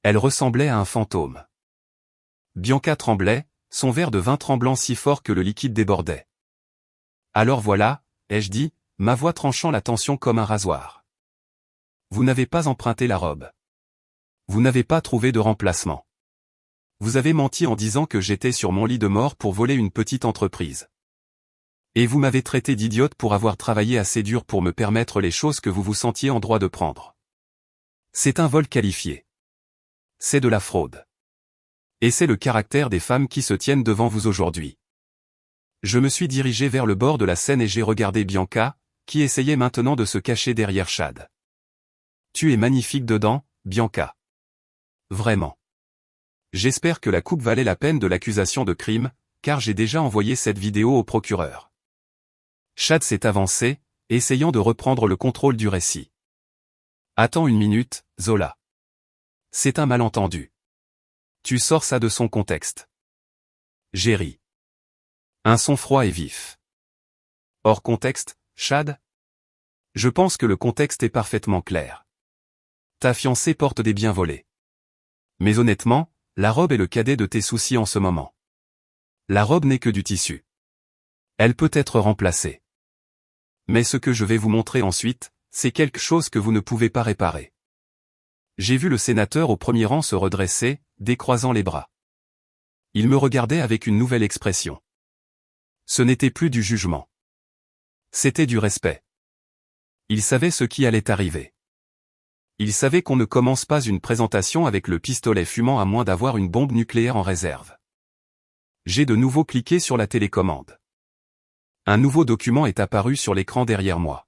Elle ressemblait à un fantôme. Bianca tremblait, son verre de vin tremblant si fort que le liquide débordait. Alors voilà, ai-je dit, ma voix tranchant la tension comme un rasoir. Vous n'avez pas emprunté la robe. Vous n'avez pas trouvé de remplacement. Vous avez menti en disant que j'étais sur mon lit de mort pour voler une petite entreprise. Et vous m'avez traité d'idiote pour avoir travaillé assez dur pour me permettre les choses que vous vous sentiez en droit de prendre. C'est un vol qualifié. C'est de la fraude. Et c'est le caractère des femmes qui se tiennent devant vous aujourd'hui. Je me suis dirigé vers le bord de la Seine et j'ai regardé Bianca, qui essayait maintenant de se cacher derrière Chad. Tu es magnifique dedans, Bianca. Vraiment. J'espère que la coupe valait la peine de l'accusation de crime, car j'ai déjà envoyé cette vidéo au procureur. Chad s'est avancé, essayant de reprendre le contrôle du récit. Attends une minute, Zola. C'est un malentendu. Tu sors ça de son contexte. J'ai ri. Un son froid et vif. Hors contexte, Chad? Je pense que le contexte est parfaitement clair. Ta fiancée porte des biens volés. Mais honnêtement, la robe est le cadet de tes soucis en ce moment. La robe n'est que du tissu. Elle peut être remplacée. Mais ce que je vais vous montrer ensuite, c'est quelque chose que vous ne pouvez pas réparer. J'ai vu le sénateur au premier rang se redresser, décroisant les bras. Il me regardait avec une nouvelle expression. Ce n'était plus du jugement. C'était du respect. Il savait ce qui allait arriver. Il savait qu'on ne commence pas une présentation avec le pistolet fumant à moins d'avoir une bombe nucléaire en réserve. J'ai de nouveau cliqué sur la télécommande. Un nouveau document est apparu sur l'écran derrière moi.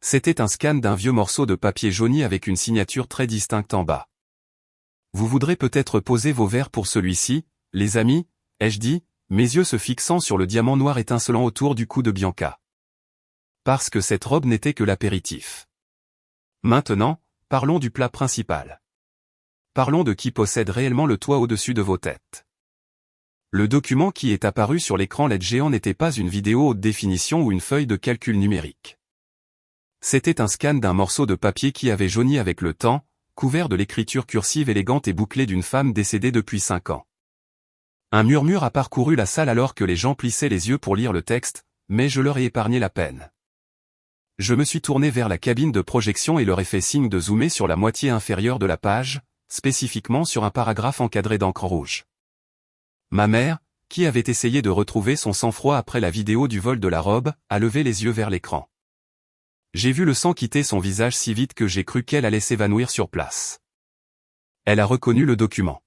C'était un scan d'un vieux morceau de papier jauni avec une signature très distincte en bas. Vous voudrez peut-être poser vos verres pour celui-ci, les amis, ai-je dit, mes yeux se fixant sur le diamant noir étincelant autour du cou de Bianca. Parce que cette robe n'était que l'apéritif. Maintenant, parlons du plat principal. Parlons de qui possède réellement le toit au-dessus de vos têtes. Le document qui est apparu sur l'écran LED géant n'était pas une vidéo haute définition ou une feuille de calcul numérique. C'était un scan d'un morceau de papier qui avait jauni avec le temps, couvert de l'écriture cursive élégante et bouclée d'une femme décédée depuis 5 ans. Un murmure a parcouru la salle alors que les gens plissaient les yeux pour lire le texte, mais je leur ai épargné la peine. Je me suis tourné vers la cabine de projection et leur ai fait signe de zoomer sur la moitié inférieure de la page, spécifiquement sur un paragraphe encadré d'encre rouge. Ma mère, qui avait essayé de retrouver son sang-froid après la vidéo du vol de la robe, a levé les yeux vers l'écran. J'ai vu le sang quitter son visage si vite que j'ai cru qu'elle allait s'évanouir sur place. Elle a reconnu le document.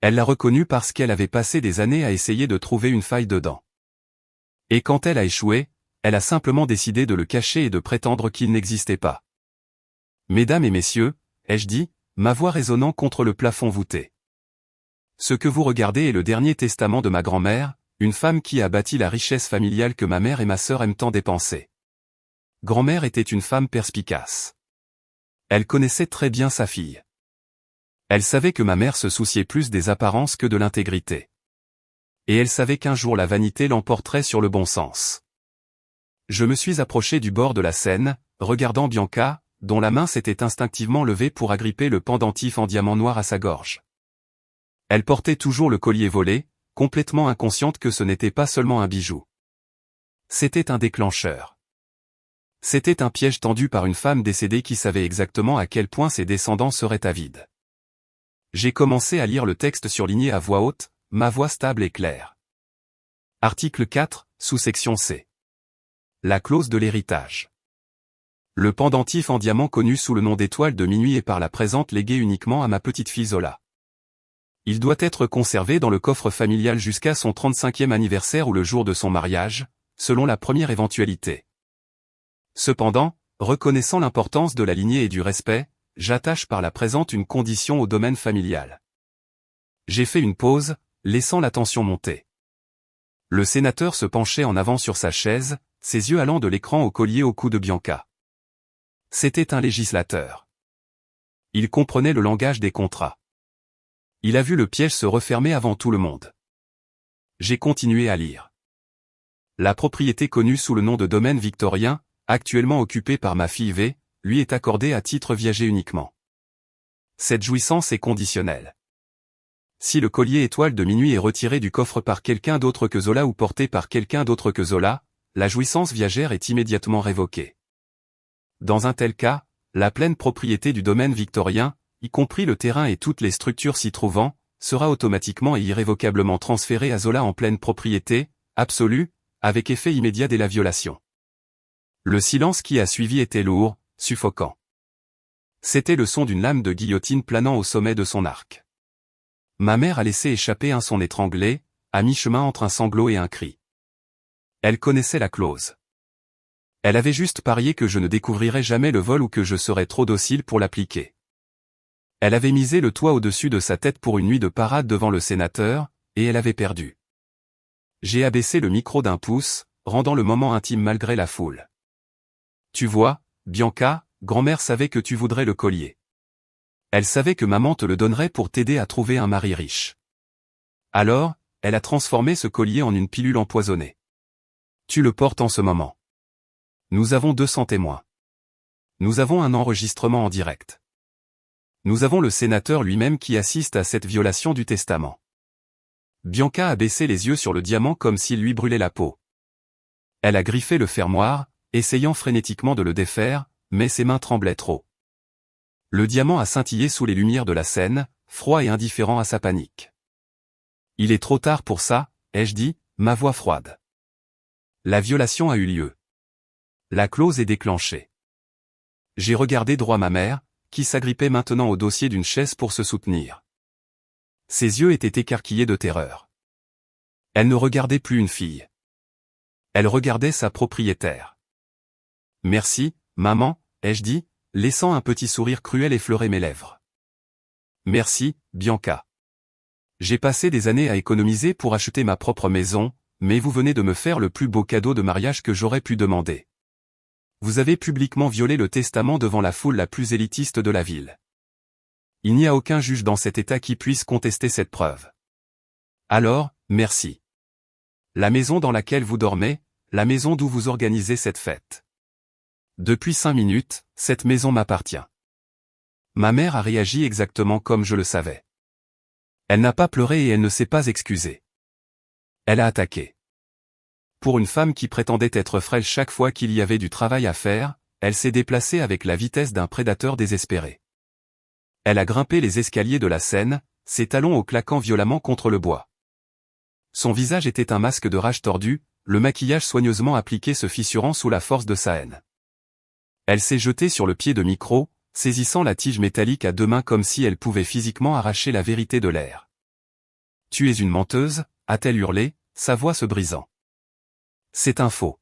Elle l'a reconnu parce qu'elle avait passé des années à essayer de trouver une faille dedans. Et quand elle a échoué, elle a simplement décidé de le cacher et de prétendre qu'il n'existait pas. Mesdames et messieurs, ai-je dit, ma voix résonnant contre le plafond voûté. Ce que vous regardez est le dernier testament de ma grand-mère, une femme qui a bâti la richesse familiale que ma mère et ma sœur aiment tant dépenser. Grand-mère était une femme perspicace. Elle connaissait très bien sa fille. Elle savait que ma mère se souciait plus des apparences que de l'intégrité. Et elle savait qu'un jour la vanité l'emporterait sur le bon sens. Je me suis approché du bord de la Seine, regardant Bianca, dont la main s'était instinctivement levée pour agripper le pendentif en diamant noir à sa gorge. Elle portait toujours le collier volé, complètement inconsciente que ce n'était pas seulement un bijou. C'était un déclencheur. C'était un piège tendu par une femme décédée qui savait exactement à quel point ses descendants seraient avides. J'ai commencé à lire le texte surligné à voix haute, ma voix stable et claire. Article 4, sous-section C. La clause de l'héritage. Le pendentif en diamant connu sous le nom d'étoile de minuit est par la présente légué uniquement à ma petite fille Zola. Il doit être conservé dans le coffre familial jusqu'à son 35e anniversaire ou le jour de son mariage, selon la première éventualité. Cependant, reconnaissant l'importance de la lignée et du respect, j'attache par la présente une condition au domaine familial. J'ai fait une pause, laissant la tension monter. Le sénateur se penchait en avant sur sa chaise, ses yeux allant de l'écran au collier au cou de Bianca. C'était un législateur. Il comprenait le langage des contrats. Il a vu le piège se refermer avant tout le monde. J'ai continué à lire. La propriété connue sous le nom de domaine victorien, actuellement occupée par ma fille V, lui est accordée à titre viager uniquement. Cette jouissance est conditionnelle. Si le collier étoile de minuit est retiré du coffre par quelqu'un d'autre que Zola ou porté par quelqu'un d'autre que Zola, la jouissance viagère est immédiatement révoquée. Dans un tel cas, la pleine propriété du domaine victorien, y compris le terrain et toutes les structures s'y trouvant, sera automatiquement et irrévocablement transféré à Zola en pleine propriété, absolue, avec effet immédiat dès la violation. Le silence qui a suivi était lourd, suffocant. C'était le son d'une lame de guillotine planant au sommet de son arc. Ma mère a laissé échapper un son étranglé, à mi-chemin entre un sanglot et un cri. Elle connaissait la clause. Elle avait juste parié que je ne découvrirais jamais le vol ou que je serais trop docile pour l'appliquer. Elle avait misé le toit au-dessus de sa tête pour une nuit de parade devant le sénateur, et elle avait perdu. J'ai abaissé le micro d'un pouce, rendant le moment intime malgré la foule. Tu vois, Bianca, grand-mère savait que tu voudrais le collier. Elle savait que maman te le donnerait pour t'aider à trouver un mari riche. Alors, elle a transformé ce collier en une pilule empoisonnée. Tu le portes en ce moment. Nous avons 200 témoins. Nous avons un enregistrement en direct. Nous avons le sénateur lui-même qui assiste à cette violation du testament. Bianca a baissé les yeux sur le diamant comme s'il lui brûlait la peau. Elle a griffé le fermoir, essayant frénétiquement de le défaire, mais ses mains tremblaient trop. Le diamant a scintillé sous les lumières de la scène, froid et indifférent à sa panique. Il est trop tard pour ça, ai-je dit, ma voix froide. La violation a eu lieu. La clause est déclenchée. J'ai regardé droit ma mère, qui s'agrippait maintenant au dossier d'une chaise pour se soutenir. Ses yeux étaient écarquillés de terreur. Elle ne regardait plus une fille. Elle regardait sa propriétaire. Merci, maman, ai-je dit, laissant un petit sourire cruel effleurer mes lèvres. Merci, Bianca. J'ai passé des années à économiser pour acheter ma propre maison, mais vous venez de me faire le plus beau cadeau de mariage que j'aurais pu demander. Vous avez publiquement violé le testament devant la foule la plus élitiste de la ville. Il n'y a aucun juge dans cet État qui puisse contester cette preuve. Alors, merci. La maison dans laquelle vous dormez, la maison d'où vous organisez cette fête. Depuis 5 minutes, cette maison m'appartient. Ma mère a réagi exactement comme je le savais. Elle n'a pas pleuré et elle ne s'est pas excusée. Elle a attaqué. Pour une femme qui prétendait être frêle chaque fois qu'il y avait du travail à faire, elle s'est déplacée avec la vitesse d'un prédateur désespéré. Elle a grimpé les escaliers de la scène, ses talons au claquant violemment contre le bois. Son visage était un masque de rage tordu, le maquillage soigneusement appliqué se fissurant sous la force de sa haine. Elle s'est jetée sur le pied de micro, saisissant la tige métallique à 2 mains comme si elle pouvait physiquement arracher la vérité de l'air. « Tu es une menteuse », a-t-elle hurlé, sa voix se brisant. « C'est un faux.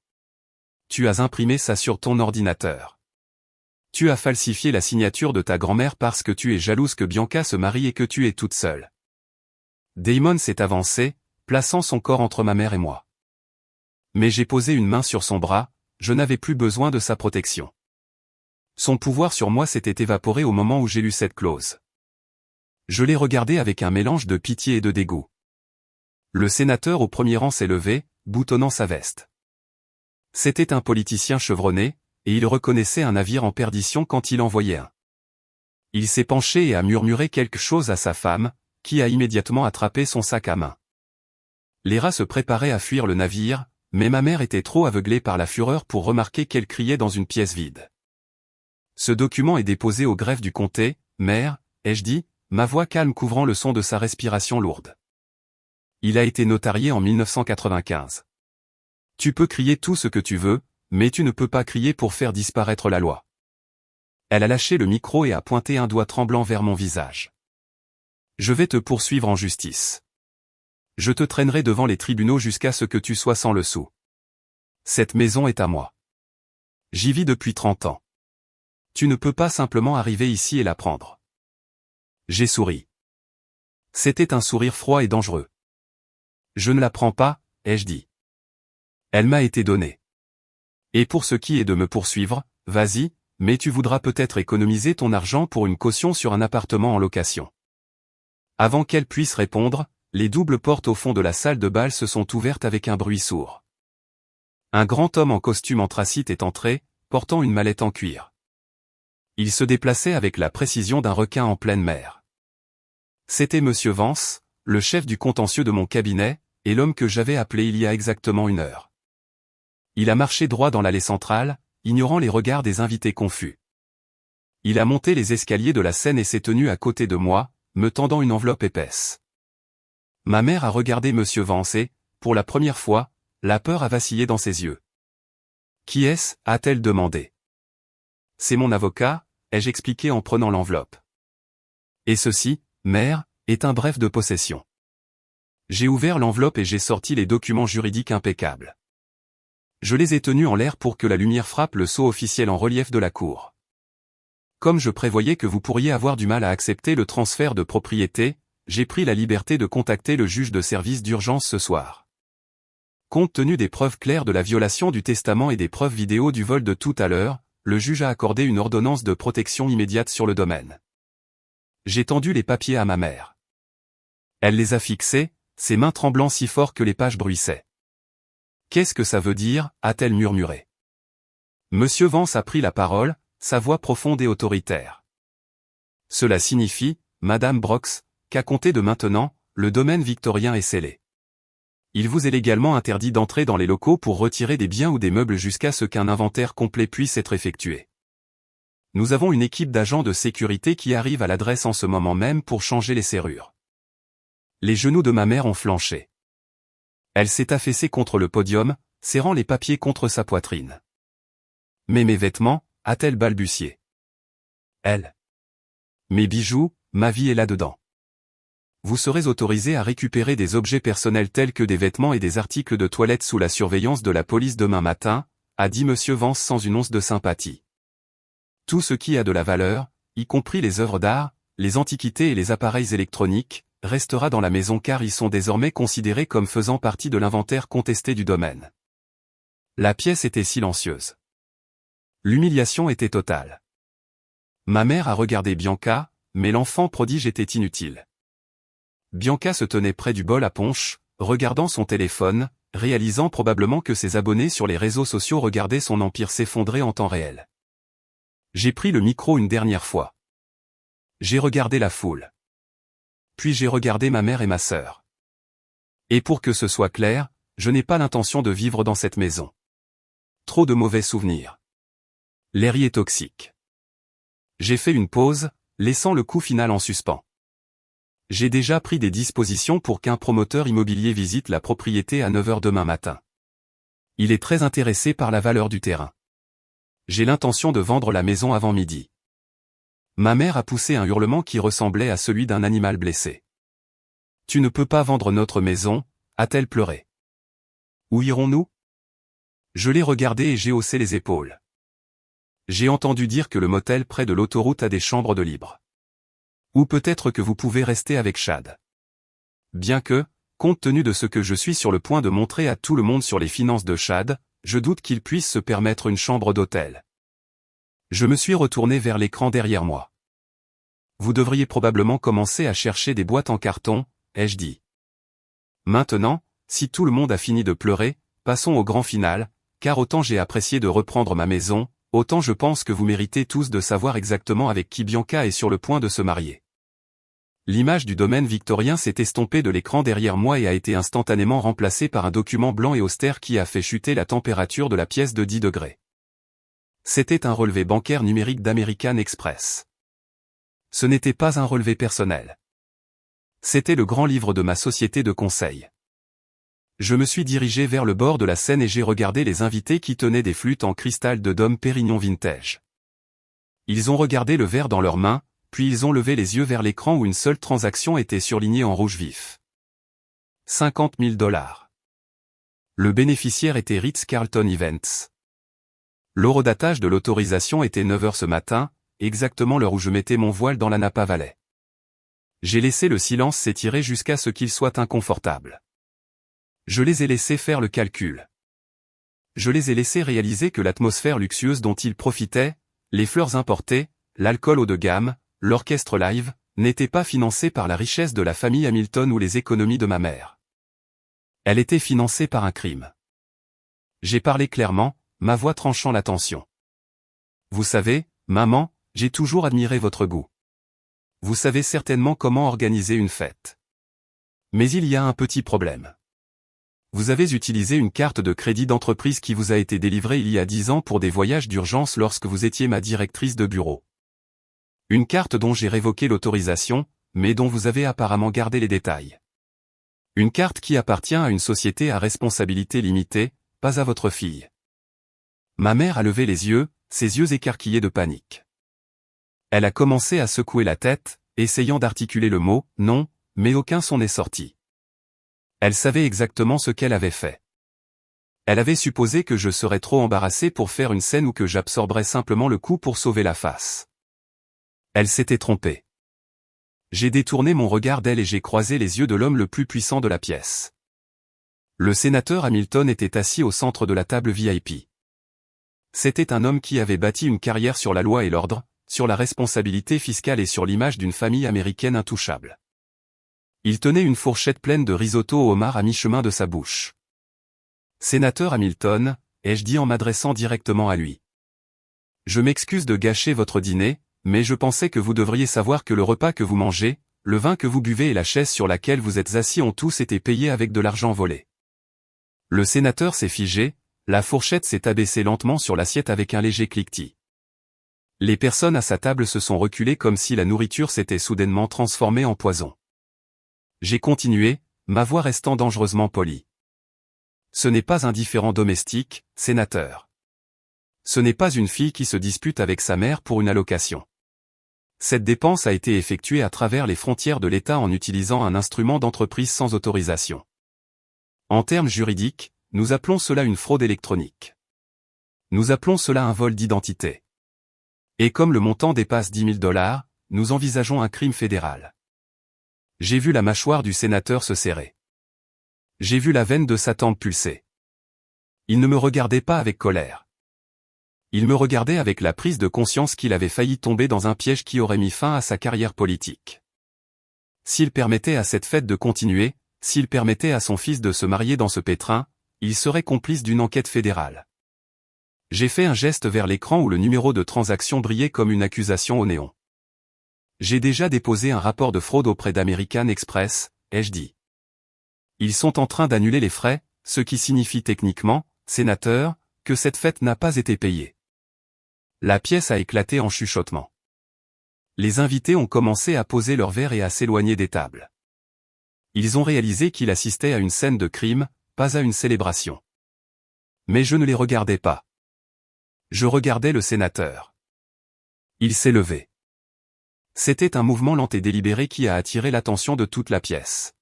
Tu as imprimé ça sur ton ordinateur. Tu as falsifié la signature de ta grand-mère parce que tu es jalouse que Bianca se marie et que tu es toute seule. » Damon s'est avancé, plaçant son corps entre ma mère et moi. Mais j'ai posé une main sur son bras, je n'avais plus besoin de sa protection. Son pouvoir sur moi s'était évaporé au moment où j'ai lu cette clause. Je l'ai regardé avec un mélange de pitié et de dégoût. Le sénateur au premier rang s'est levé, boutonnant sa veste. C'était un politicien chevronné, et il reconnaissait un navire en perdition quand il en voyait un. Il s'est penché et a murmuré quelque chose à sa femme, qui a immédiatement attrapé son sac à main. Les rats se préparaient à fuir le navire, mais ma mère était trop aveuglée par la fureur pour remarquer qu'elle criait dans une pièce vide. Ce document est déposé au greffe du comté, mère, ai-je dit, ma voix calme couvrant le son de sa respiration lourde. Il a été notarié en 1995. Tu peux crier tout ce que tu veux, mais tu ne peux pas crier pour faire disparaître la loi. Elle a lâché le micro et a pointé un doigt tremblant vers mon visage. Je vais te poursuivre en justice. Je te traînerai devant les tribunaux jusqu'à ce que tu sois sans le sou. Cette maison est à moi. J'y vis depuis 30 ans. Tu ne peux pas simplement arriver ici et la prendre. J'ai souri. C'était un sourire froid et dangereux. Je ne la prends pas, ai-je dit. Elle m'a été donnée. Et pour ce qui est de me poursuivre, vas-y, mais tu voudras peut-être économiser ton argent pour une caution sur un appartement en location. Avant qu'elle puisse répondre, les doubles portes au fond de la salle de bal se sont ouvertes avec un bruit sourd. Un grand homme en costume anthracite est entré, portant une mallette en cuir. Il se déplaçait avec la précision d'un requin en pleine mer. C'était Monsieur Vance, le chef du contentieux de mon cabinet, et l'homme que j'avais appelé il y a exactement 1 heure. Il a marché droit dans l'allée centrale, ignorant les regards des invités confus. Il a monté les escaliers de la scène et s'est tenu à côté de moi, me tendant une enveloppe épaisse. Ma mère a regardé Monsieur Vance et, pour la première fois, la peur a vacillé dans ses yeux. Qui est-ce? A-t-elle demandé. C'est mon avocat, ai-je expliqué en prenant l'enveloppe. Et ceci, mère, est un bref de possession. J'ai ouvert l'enveloppe et j'ai sorti les documents juridiques impeccables. Je les ai tenus en l'air pour que la lumière frappe le sceau officiel en relief de la cour. Comme je prévoyais que vous pourriez avoir du mal à accepter le transfert de propriété, j'ai pris la liberté de contacter le juge de service d'urgence ce soir. Compte tenu des preuves claires de la violation du testament et des preuves vidéo du vol de tout à l'heure, le juge a accordé une ordonnance de protection immédiate sur le domaine. J'ai tendu les papiers à ma mère. Elle les a fixés, ses mains tremblant si fort que les pages bruissaient. « Qu'est-ce que ça veut dire » a-t-elle murmuré. Monsieur Vance a pris la parole, sa voix profonde et autoritaire. « Cela signifie, Madame Brox, qu'à compter de maintenant, le domaine victorien est scellé. Il vous est légalement interdit d'entrer dans les locaux pour retirer des biens ou des meubles jusqu'à ce qu'un inventaire complet puisse être effectué. Nous avons une équipe d'agents de sécurité qui arrive à l'adresse en ce moment même pour changer les serrures. » Les genoux de ma mère ont flanché. Elle s'est affaissée contre le podium, serrant les papiers contre sa poitrine. « Mais mes vêtements » a-t-elle balbutié. Elle. « Mes bijoux, ma vie est là-dedans. » Vous serez autorisé à récupérer des objets personnels tels que des vêtements et des articles de toilette sous la surveillance de la police demain matin, a dit Monsieur Vance sans une once de sympathie. Tout ce qui a de la valeur, y compris les œuvres d'art, les antiquités et les appareils électroniques, restera dans la maison car ils sont désormais considérés comme faisant partie de l'inventaire contesté du domaine. La pièce était silencieuse. L'humiliation était totale. Ma mère a regardé Bianca, mais l'enfant prodige était inutile. Bianca se tenait près du bol à punch, regardant son téléphone, réalisant probablement que ses abonnés sur les réseaux sociaux regardaient son empire s'effondrer en temps réel. J'ai pris le micro une dernière fois. J'ai regardé la foule. Puis j'ai regardé ma mère et ma sœur. Et pour que ce soit clair, je n'ai pas l'intention de vivre dans cette maison. Trop de mauvais souvenirs. L'air y est toxique. J'ai fait une pause, laissant le coup final en suspens. J'ai déjà pris des dispositions pour qu'un promoteur immobilier visite la propriété à 9 h demain matin. Il est très intéressé par la valeur du terrain. J'ai l'intention de vendre la maison avant midi. Ma mère a poussé un hurlement qui ressemblait à celui d'un animal blessé. « Tu ne peux pas vendre notre maison » a-t-elle pleuré. « Où irons-nous » Je l'ai regardé et j'ai haussé les épaules. J'ai entendu dire que le motel près de l'autoroute a des chambres de libre. Ou peut-être que vous pouvez rester avec Chad. Bien que, compte tenu de ce que je suis sur le point de montrer à tout le monde sur les finances de Chad, je doute qu'il puisse se permettre une chambre d'hôtel. Je me suis retourné vers l'écran derrière moi. Vous devriez probablement commencer à chercher des boîtes en carton, ai-je dit. Maintenant, si tout le monde a fini de pleurer, passons au grand final, car autant j'ai apprécié de reprendre ma maison, autant je pense que vous méritez tous de savoir exactement avec qui Bianca est sur le point de se marier. L'image du domaine victorien s'est estompée de l'écran derrière moi et a été instantanément remplacée par un document blanc et austère qui a fait chuter la température de la pièce de 10 degrés. C'était un relevé bancaire numérique d'American Express. Ce n'était pas un relevé personnel. C'était le grand livre de ma société de conseil. Je me suis dirigé vers le bord de la scène et j'ai regardé les invités qui tenaient des flûtes en cristal de Dom Pérignon vintage. Ils ont regardé le verre dans leurs mains, puis ils ont levé les yeux vers l'écran où une seule transaction était surlignée en rouge vif. 50 000 $. Le bénéficiaire était Ritz-Carlton Events. L'horodatage de l'autorisation était 9 h ce matin, exactement l'heure où je mettais mon voile dans la Napa Valley. J'ai laissé le silence s'étirer jusqu'à ce qu'il soit inconfortable. Je les ai laissés faire le calcul. Je les ai laissés réaliser que l'atmosphère luxueuse dont ils profitaient, les fleurs importées, l'alcool haut de gamme, l'orchestre live, n'était pas financée par la richesse de la famille Hamilton ou les économies de ma mère. Elle était financée par un crime. J'ai parlé clairement, ma voix tranchant la tension. Vous savez, maman, j'ai toujours admiré votre goût. Vous savez certainement comment organiser une fête. Mais il y a un petit problème. Vous avez utilisé une carte de crédit d'entreprise qui vous a été délivrée il y a 10 ans pour des voyages d'urgence lorsque vous étiez ma directrice de bureau. Une carte dont j'ai révoqué l'autorisation, mais dont vous avez apparemment gardé les détails. Une carte qui appartient à une société à responsabilité limitée, pas à votre fille. Ma mère a levé les yeux, ses yeux écarquillés de panique. Elle a commencé à secouer la tête, essayant d'articuler le mot « non », mais aucun son n'est sorti. Elle savait exactement ce qu'elle avait fait. Elle avait supposé que je serais trop embarrassé pour faire une scène ou que j'absorberais simplement le coup pour sauver la face. Elle s'était trompée. J'ai détourné mon regard d'elle et j'ai croisé les yeux de l'homme le plus puissant de la pièce. Le sénateur Hamilton était assis au centre de la table VIP. C'était un homme qui avait bâti une carrière sur la loi et l'ordre, sur la responsabilité fiscale et sur l'image d'une famille américaine intouchable. Il tenait une fourchette pleine de risotto au homard à mi-chemin de sa bouche. « Sénateur Hamilton », ai-je dit en m'adressant directement à lui. « Je m'excuse de gâcher votre dîner, mais je pensais que vous devriez savoir que le repas que vous mangez, le vin que vous buvez et la chaise sur laquelle vous êtes assis ont tous été payés avec de l'argent volé. » Le sénateur s'est figé, la fourchette s'est abaissée lentement sur l'assiette avec un léger cliquetis. Les personnes à sa table se sont reculées comme si la nourriture s'était soudainement transformée en poison. J'ai continué, ma voix restant dangereusement polie. Ce n'est pas un différend domestique, sénateur. Ce n'est pas une fille qui se dispute avec sa mère pour une allocation. Cette dépense a été effectuée à travers les frontières de l'État en utilisant un instrument d'entreprise sans autorisation. En termes juridiques, nous appelons cela une fraude électronique. Nous appelons cela un vol d'identité. Et comme le montant dépasse $10 000, nous envisageons un crime fédéral. J'ai vu la mâchoire du sénateur se serrer. J'ai vu la veine de sa tempe pulser. Il ne me regardait pas avec colère. Il me regardait avec la prise de conscience qu'il avait failli tomber dans un piège qui aurait mis fin à sa carrière politique. S'il permettait à cette fête de continuer, s'il permettait à son fils de se marier dans ce pétrin, il serait complice d'une enquête fédérale. J'ai fait un geste vers l'écran où le numéro de transaction brillait comme une accusation au néon. J'ai déjà déposé un rapport de fraude auprès d'American Express, ai-je dit. Ils sont en train d'annuler les frais, ce qui signifie techniquement, sénateur, que cette fête n'a pas été payée. La pièce a éclaté en chuchotements. Les invités ont commencé à poser leurs verres et à s'éloigner des tables. Ils ont réalisé qu'ils assistaient à une scène de crime, pas à une célébration. Mais je ne les regardais pas. Je regardais le sénateur. Il s'est levé. C'était un mouvement lent et délibéré qui a attiré l'attention de toute la pièce.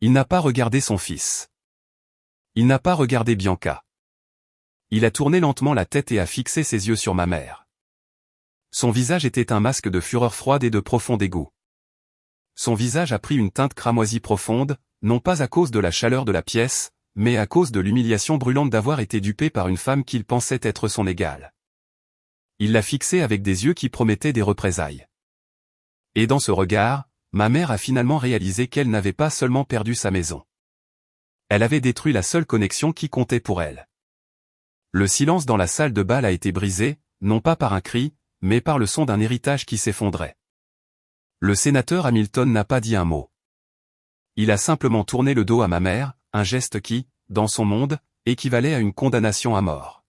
Il n'a pas regardé son fils. Il n'a pas regardé Bianca. Il a tourné lentement la tête et a fixé ses yeux sur ma mère. Son visage était un masque de fureur froide et de profond dégoût. Son visage a pris une teinte cramoisie profonde, non pas à cause de la chaleur de la pièce, mais à cause de l'humiliation brûlante d'avoir été dupé par une femme qu'il pensait être son égale. Il l'a fixé avec des yeux qui promettaient des représailles. Et dans ce regard, ma mère a finalement réalisé qu'elle n'avait pas seulement perdu sa maison. Elle avait détruit la seule connexion qui comptait pour elle. Le silence dans la salle de bal a été brisé, non pas par un cri, mais par le son d'un héritage qui s'effondrait. Le sénateur Hamilton n'a pas dit un mot. Il a simplement tourné le dos à ma mère, un geste qui, dans son monde, équivalait à une condamnation à mort.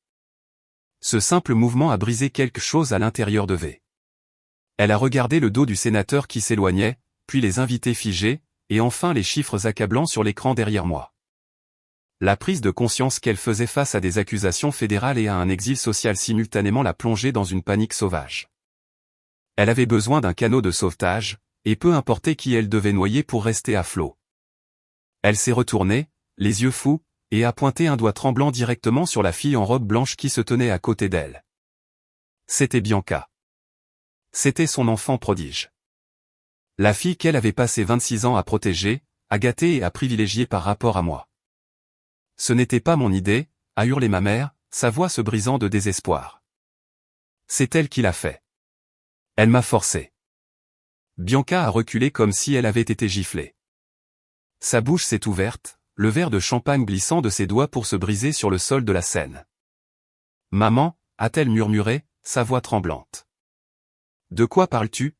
Ce simple mouvement a brisé quelque chose à l'intérieur de V. Elle a regardé le dos du sénateur qui s'éloignait, puis les invités figés, et enfin les chiffres accablants sur l'écran derrière moi. La prise de conscience qu'elle faisait face à des accusations fédérales et à un exil social simultanément l'a plongée dans une panique sauvage. Elle avait besoin d'un canot de sauvetage, et peu importait qui elle devait noyer pour rester à flot. Elle s'est retournée, les yeux fous, et a pointé un doigt tremblant directement sur la fille en robe blanche qui se tenait à côté d'elle. C'était Bianca. C'était son enfant prodige. La fille qu'elle avait passé 26 ans à protéger, à gâter et à privilégier par rapport à moi. Ce n'était pas mon idée, a hurlé ma mère, sa voix se brisant de désespoir. C'est elle qui l'a fait. Elle m'a forcé. Bianca a reculé comme si elle avait été giflée. Sa bouche s'est ouverte, le verre de champagne glissant de ses doigts pour se briser sur le sol de la scène. « Maman » a-t-elle murmuré, sa voix tremblante. « De quoi parles-tu »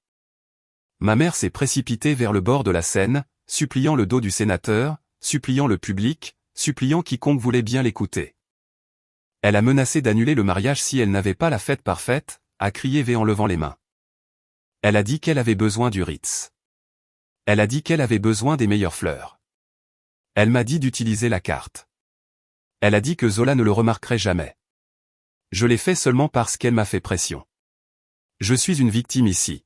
Ma mère s'est précipitée vers le bord de la scène, suppliant le dos du sénateur, suppliant le public, suppliant quiconque voulait bien l'écouter. Elle a menacé d'annuler le mariage si elle n'avait pas la fête parfaite, a crié V en levant les mains. Elle a dit qu'elle avait besoin du Ritz. Elle a dit qu'elle avait besoin des meilleures fleurs. Elle m'a dit d'utiliser la carte. Elle a dit que Zola ne le remarquerait jamais. Je l'ai fait seulement parce qu'elle m'a fait pression. Je suis une victime ici.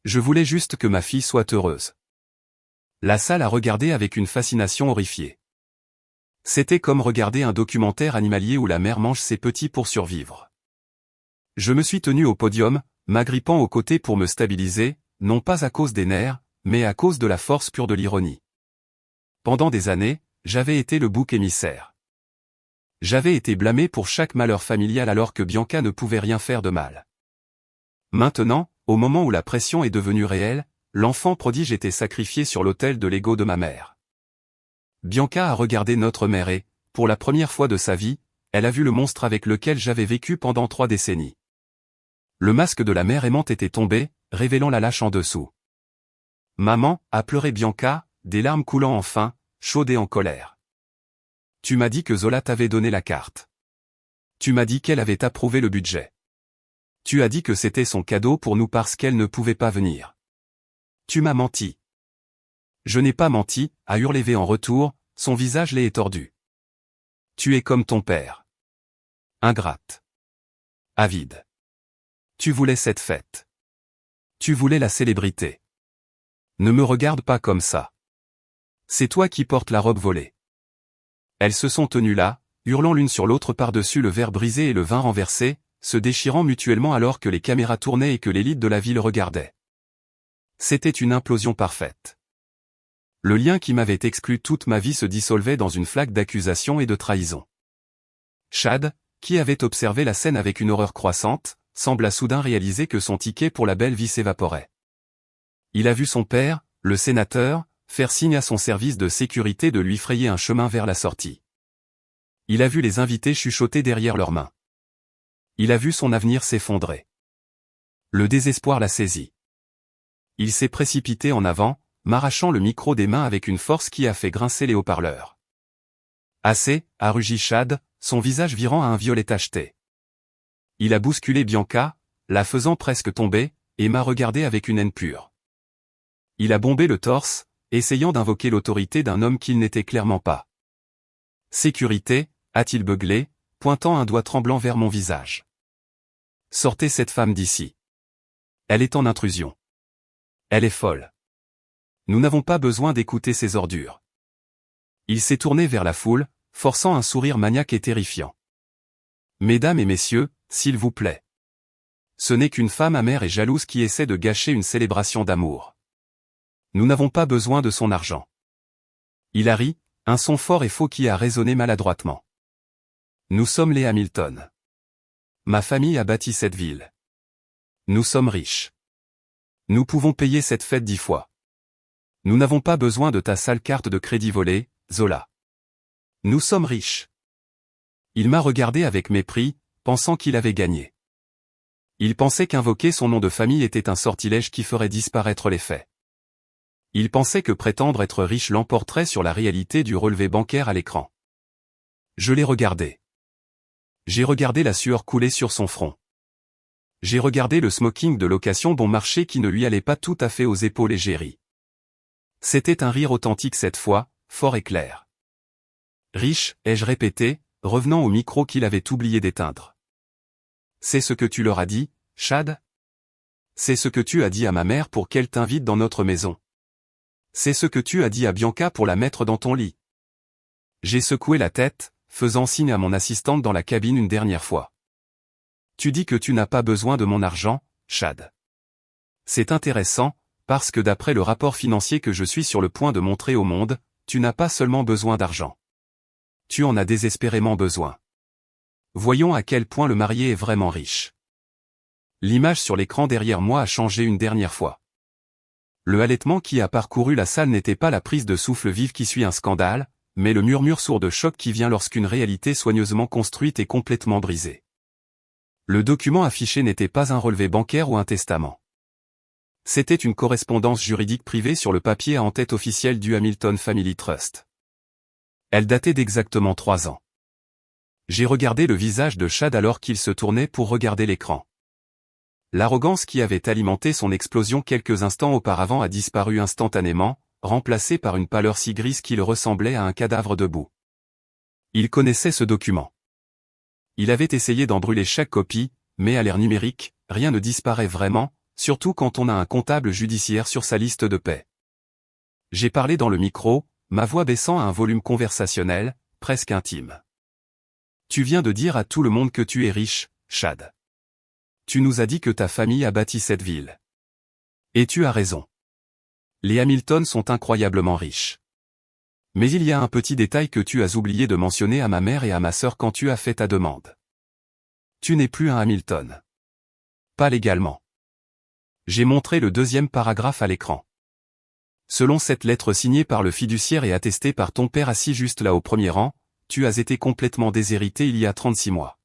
Je voulais juste que ma fille soit heureuse. La salle a regardé avec une fascination horrifiée. C'était comme regarder un documentaire animalier où la mère mange ses petits pour survivre. Je me suis tenu au podium, m'agrippant aux côtés pour me stabiliser, non pas à cause des nerfs, mais à cause de la force pure de l'ironie. Pendant des années, j'avais été le bouc émissaire. J'avais été blâmé pour chaque malheur familial alors que Bianca ne pouvait rien faire de mal. Maintenant, au moment où la pression est devenue réelle, l'enfant prodige était sacrifié sur l'autel de l'ego de ma mère. Bianca a regardé notre mère et, pour la première fois de sa vie, elle a vu le monstre avec lequel j'avais vécu pendant 3 décennies. Le masque de la mère aimante était tombé, révélant la lâche en dessous. Maman, a pleuré Bianca, des larmes coulant enfin, chaude et en colère. Tu m'as dit que Zola t'avait donné la carte. Tu m'as dit qu'elle avait approuvé le budget. Tu as dit que c'était son cadeau pour nous parce qu'elle ne pouvait pas venir. Tu m'as menti. Je n'ai pas menti, a hurlé V en retour, son visage laid et tordu. Tu es comme ton père. Ingrate. Avide. Tu voulais cette fête. Tu voulais la célébrité. Ne me regarde pas comme ça. C'est toi qui portes la robe volée. Elles se sont tenues là, hurlant l'une sur l'autre par-dessus le verre brisé et le vin renversé, se déchirant mutuellement alors que les caméras tournaient et que l'élite de la ville regardait. C'était une implosion parfaite. Le lien qui m'avait exclu toute ma vie se dissolvait dans une flaque d'accusation et de trahison. Chad, qui avait observé la scène avec une horreur croissante, sembla soudain réaliser que son ticket pour la belle vie s'évaporait. Il a vu son père, le sénateur, faire signe à son service de sécurité de lui frayer un chemin vers la sortie. Il a vu les invités chuchoter derrière leurs mains. Il a vu son avenir s'effondrer. Le désespoir l'a saisi. Il s'est précipité en avant, m'arrachant le micro des mains avec une force qui a fait grincer les haut-parleurs. Assez, a rugi Chad, son visage virant à un violet tacheté. Il a bousculé Bianca, la faisant presque tomber, et m'a regardé avec une haine pure. Il a bombé le torse, essayant d'invoquer l'autorité d'un homme qu'il n'était clairement pas. Sécurité, a-t-il beuglé, pointant un doigt tremblant vers mon visage. Sortez cette femme d'ici. Elle est en intrusion. Elle est folle. Nous n'avons pas besoin d'écouter ces ordures. Il s'est tourné vers la foule, forçant un sourire maniaque et terrifiant. Mesdames et messieurs, s'il vous plaît. Ce n'est qu'une femme amère et jalouse qui essaie de gâcher une célébration d'amour. Nous n'avons pas besoin de son argent. Il a ri, un son fort et faux qui a résonné maladroitement. Nous sommes les Hamilton. Ma famille a bâti cette ville. Nous sommes riches. Nous pouvons payer cette fête 10 fois. Nous n'avons pas besoin de ta sale carte de crédit volée, Zola. Nous sommes riches. Il m'a regardé avec mépris, pensant qu'il avait gagné. Il pensait qu'invoquer son nom de famille était un sortilège qui ferait disparaître les faits. Il pensait que prétendre être riche l'emporterait sur la réalité du relevé bancaire à l'écran. Je l'ai regardé. J'ai regardé la sueur couler sur son front. J'ai regardé le smoking de location bon marché qui ne lui allait pas tout à fait aux épaules et j'ai ri. C'était un rire authentique cette fois, fort et clair. Riche, ai-je répété, revenant au micro qu'il avait oublié d'éteindre. C'est ce que tu leur as dit, Chad? C'est ce que tu as dit à ma mère pour qu'elle t'invite dans notre maison. C'est ce que tu as dit à Bianca pour la mettre dans ton lit. J'ai secoué la tête, faisant signe à mon assistante dans la cabine une dernière fois. Tu dis que tu n'as pas besoin de mon argent, Chad. C'est intéressant, parce que d'après le rapport financier que je suis sur le point de montrer au monde, tu n'as pas seulement besoin d'argent. Tu en as désespérément besoin. Voyons à quel point le marié est vraiment riche. L'image sur l'écran derrière moi a changé une dernière fois. Le halètement qui a parcouru la salle n'était pas la prise de souffle vive qui suit un scandale, mais le murmure sourd de choc qui vient lorsqu'une réalité soigneusement construite est complètement brisée. Le document affiché n'était pas un relevé bancaire ou un testament. C'était une correspondance juridique privée sur le papier à en-tête officielle du Hamilton Family Trust. Elle datait d'exactement 3 ans. J'ai regardé le visage de Chad alors qu'il se tournait pour regarder l'écran. L'arrogance qui avait alimenté son explosion quelques instants auparavant a disparu instantanément, remplacé par une pâleur si grise qu'il ressemblait à un cadavre debout. Il connaissait ce document. Il avait essayé d'en brûler chaque copie, mais à l'ère numérique, rien ne disparaît vraiment, surtout quand on a un comptable judiciaire sur sa liste de paix. J'ai parlé dans le micro, ma voix baissant à un volume conversationnel, presque intime. Tu viens de dire à tout le monde que tu es riche, Chad. Tu nous as dit que ta famille a bâti cette ville. Et tu as raison. Les Hamilton sont incroyablement riches. Mais il y a un petit détail que tu as oublié de mentionner à ma mère et à ma sœur quand tu as fait ta demande. Tu n'es plus un Hamilton. Pas légalement. J'ai montré le deuxième paragraphe à l'écran. Selon cette lettre signée par le fiduciaire et attestée par ton père assis juste là au premier rang, tu as été complètement déshérité il y a 36 mois.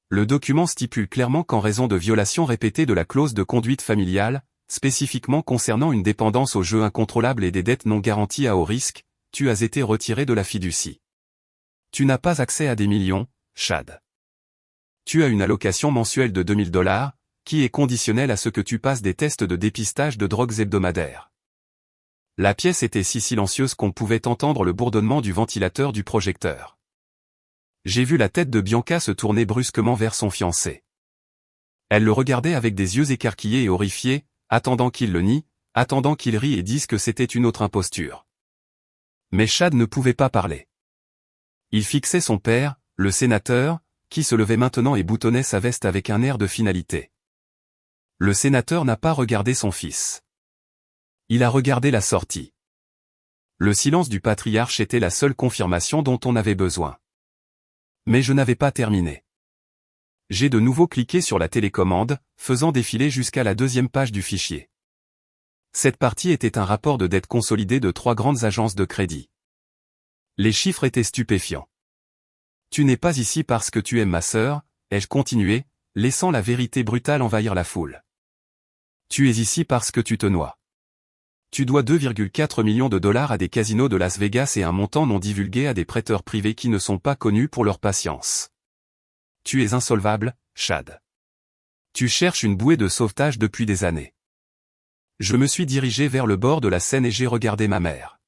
Le document stipule clairement qu'en raison de violations répétées de la clause de conduite familiale, spécifiquement concernant une dépendance aux jeux incontrôlables et des dettes non garanties à haut risque, tu as été retiré de la fiducie. Tu n'as pas accès à des millions, Chad. Tu as une allocation mensuelle de $2000, qui est conditionnelle à ce que tu passes des tests de dépistage de drogues hebdomadaires. La pièce était si silencieuse qu'on pouvait entendre le bourdonnement du ventilateur du projecteur. J'ai vu la tête de Bianca se tourner brusquement vers son fiancé. Elle le regardait avec des yeux écarquillés et horrifiés, attendant qu'il le nie, attendant qu'il rie et dise que c'était une autre imposture. Mais Chad ne pouvait pas parler. Il fixait son père, le sénateur, qui se levait maintenant et boutonnait sa veste avec un air de finalité. Le sénateur n'a pas regardé son fils. Il a regardé la sortie. Le silence du patriarche était la seule confirmation dont on avait besoin. Mais je n'avais pas terminé. J'ai de nouveau cliqué sur la télécommande, faisant défiler jusqu'à la deuxième page du fichier. Cette partie était un rapport de dette consolidée de 3 grandes agences de crédit. Les chiffres étaient stupéfiants. Tu n'es pas ici parce que tu aimes ma sœur, ai-je continué, laissant la vérité brutale envahir la foule. Tu es ici parce que tu te noies. Tu dois 2,4 millions de dollars à des casinos de Las Vegas et un montant non divulgué à des prêteurs privés qui ne sont pas connus pour leur patience. Tu es insolvable, Chad. Tu cherches une bouée de sauvetage depuis des années. Je me suis dirigé vers le bord de la Seine et j'ai regardé ma mère.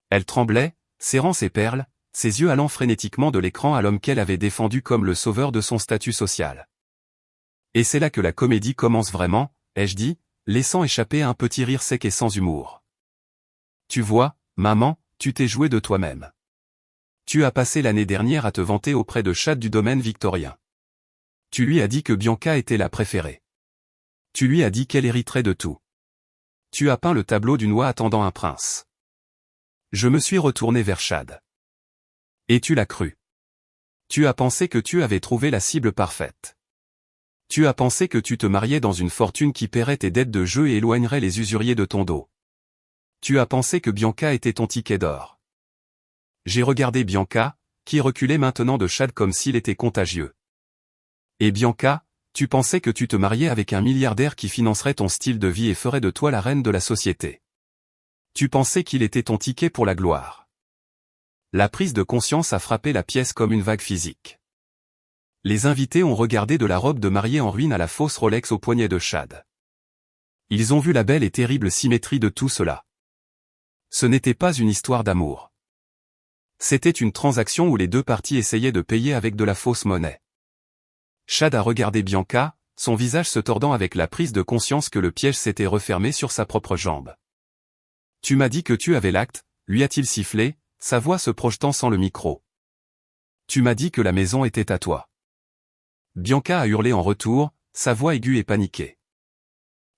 Elle tremblait, serrant ses perles, ses yeux allant frénétiquement de l'écran à l'homme qu'elle avait défendu comme le sauveur de son statut social. Et c'est là que la comédie commence vraiment, ai-je dit, laissant échapper un petit rire sec et sans humour. Tu vois, maman, tu t'es joué de toi-même. Tu as passé l'année dernière à te vanter auprès de Chad du domaine victorien. Tu lui as dit que Bianca était la préférée. Tu lui as dit qu'elle hériterait de tout. Tu as peint le tableau d'une oie attendant un prince. Je me suis retourné vers Chad. Et tu l'as cru. Tu as pensé que tu avais trouvé la cible parfaite. Tu as pensé que tu te mariais dans une fortune qui paierait tes dettes de jeu et éloignerait les usuriers de ton dos. Tu as pensé que Bianca était ton ticket d'or. J'ai regardé Bianca, qui reculait maintenant de Chad comme s'il était contagieux. Et Bianca, tu pensais que tu te mariais avec un milliardaire qui financerait ton style de vie et ferait de toi la reine de la société. Tu pensais qu'il était ton ticket pour la gloire. La prise de conscience a frappé la pièce comme une vague physique. Les invités ont regardé de la robe de mariée en ruine à la fausse Rolex au poignet de Chad. Ils ont vu la belle et terrible symétrie de tout cela. Ce n'était pas une histoire d'amour. C'était une transaction où les deux parties essayaient de payer avec de la fausse monnaie. Chad a regardé Bianca, son visage se tordant avec la prise de conscience que le piège s'était refermé sur sa propre jambe. Tu m'as dit que tu avais l'acte, lui a-t-il sifflé, sa voix se projetant sans le micro. Tu m'as dit que la maison était à toi. Bianca a hurlé en retour, sa voix aiguë et paniquée.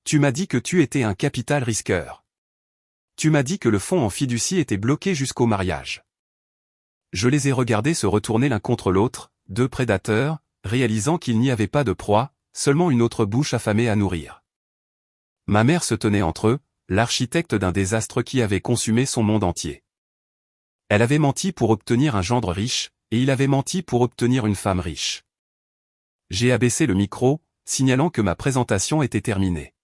Tu m'as dit que tu étais un capital risqueur. Tu m'as dit que le fonds en fiducie était bloqué jusqu'au mariage. Je les ai regardés se retourner l'un contre l'autre, deux prédateurs, réalisant qu'il n'y avait pas de proie, seulement une autre bouche affamée à nourrir. Ma mère se tenait entre eux, l'architecte d'un désastre qui avait consumé son monde entier. Elle avait menti pour obtenir un gendre riche, et il avait menti pour obtenir une femme riche. J'ai abaissé le micro, signalant que ma présentation était terminée.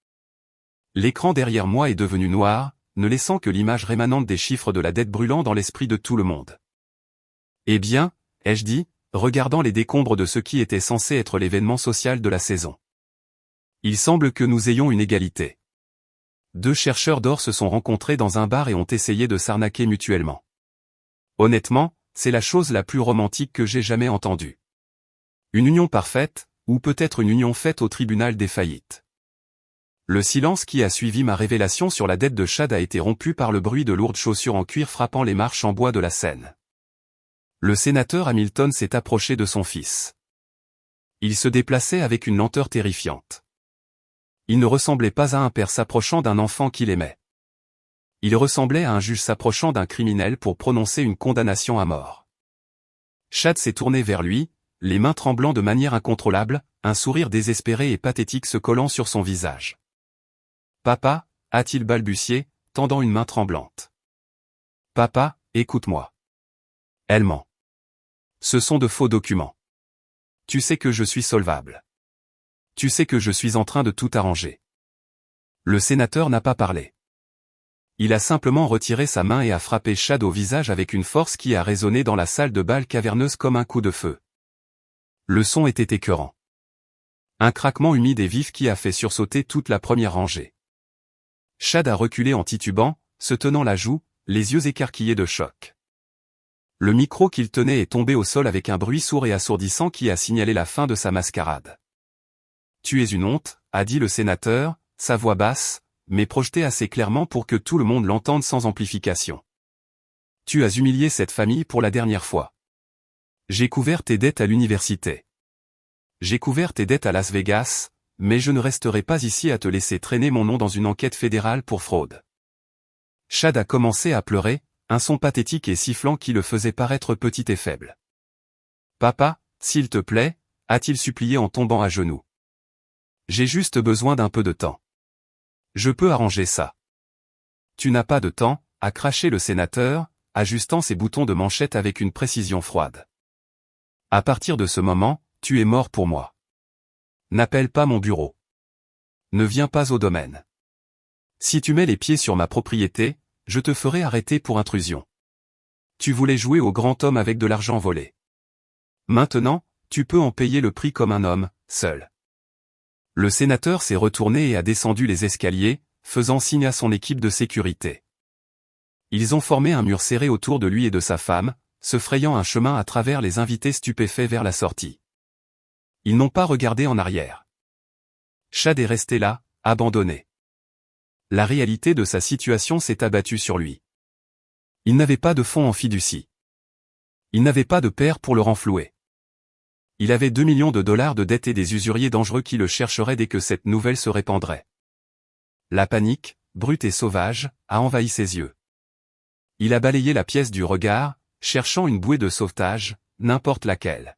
L'écran derrière moi est devenu noir, ne laissant que l'image rémanente des chiffres de la dette brûlant dans l'esprit de tout le monde. Eh bien, ai-je dit, regardant les décombres de ce qui était censé être l'événement social de la saison. Il semble que nous ayons une égalité. Deux chercheurs d'or se sont rencontrés dans un bar et ont essayé de s'arnaquer mutuellement. Honnêtement, c'est la chose la plus romantique que j'ai jamais entendue. Une union parfaite, ou peut-être une union faite au tribunal des faillites. Le silence qui a suivi ma révélation sur la dette de Chad a été rompu par le bruit de lourdes chaussures en cuir frappant les marches en bois de la scène. Le sénateur Hamilton s'est approché de son fils. Il se déplaçait avec une lenteur terrifiante. Il ne ressemblait pas à un père s'approchant d'un enfant qu'il aimait. Il ressemblait à un juge s'approchant d'un criminel pour prononcer une condamnation à mort. Chad s'est tourné vers lui, les mains tremblant de manière incontrôlable, un sourire désespéré et pathétique se collant sur son visage. « Papa » a-t-il balbutié, tendant une main tremblante. « Papa, écoute-moi. » Elle ment. Ce sont de faux documents. Tu sais que je suis solvable. Tu sais que je suis en train de tout arranger. Le sénateur n'a pas parlé. Il a simplement retiré sa main et a frappé Chad au visage avec une force qui a résonné dans la salle de bal caverneuse comme un coup de feu. Le son était écœurant. Un craquement humide et vif qui a fait sursauter toute la première rangée. Chad a reculé en titubant, se tenant la joue, les yeux écarquillés de choc. Le micro qu'il tenait est tombé au sol avec un bruit sourd et assourdissant qui a signalé la fin de sa mascarade. « Tu es une honte » a dit le sénateur, sa voix basse, mais projetée assez clairement pour que tout le monde l'entende sans amplification. « Tu as humilié cette famille pour la dernière fois. J'ai couvert tes dettes à l'université. J'ai couvert tes dettes à Las Vegas, mais je ne resterai pas ici à te laisser traîner mon nom dans une enquête fédérale pour fraude. » Chad a commencé à pleurer, un son pathétique et sifflant qui le faisait paraître petit et faible. « Papa, s'il te plaît, » a-t-il supplié en tombant à genoux. « J'ai juste besoin d'un peu de temps. Je peux arranger ça. »« Tu n'as pas de temps » a craché le sénateur, ajustant ses boutons de manchette avec une précision froide. « À partir de ce moment, tu es mort pour moi. N'appelle pas mon bureau. Ne viens pas au domaine. Si tu mets les pieds sur ma propriété, je te ferai arrêter pour intrusion. Tu voulais jouer au grand homme avec de l'argent volé. Maintenant, tu peux en payer le prix comme un homme, seul. » Le sénateur s'est retourné et a descendu les escaliers, faisant signe à son équipe de sécurité. Ils ont formé un mur serré autour de lui et de sa femme, se frayant un chemin à travers les invités stupéfaits vers la sortie. Ils n'ont pas regardé en arrière. Chad est resté là, abandonné. La réalité de sa situation s'est abattue sur lui. Il n'avait pas de fonds en fiducie. Il n'avait pas de père pour le renflouer. Il avait 2 millions de dollars de dettes et des usuriers dangereux qui le chercheraient dès que cette nouvelle se répandrait. La panique, brute et sauvage, a envahi ses yeux. Il a balayé la pièce du regard, cherchant une bouée de sauvetage, n'importe laquelle.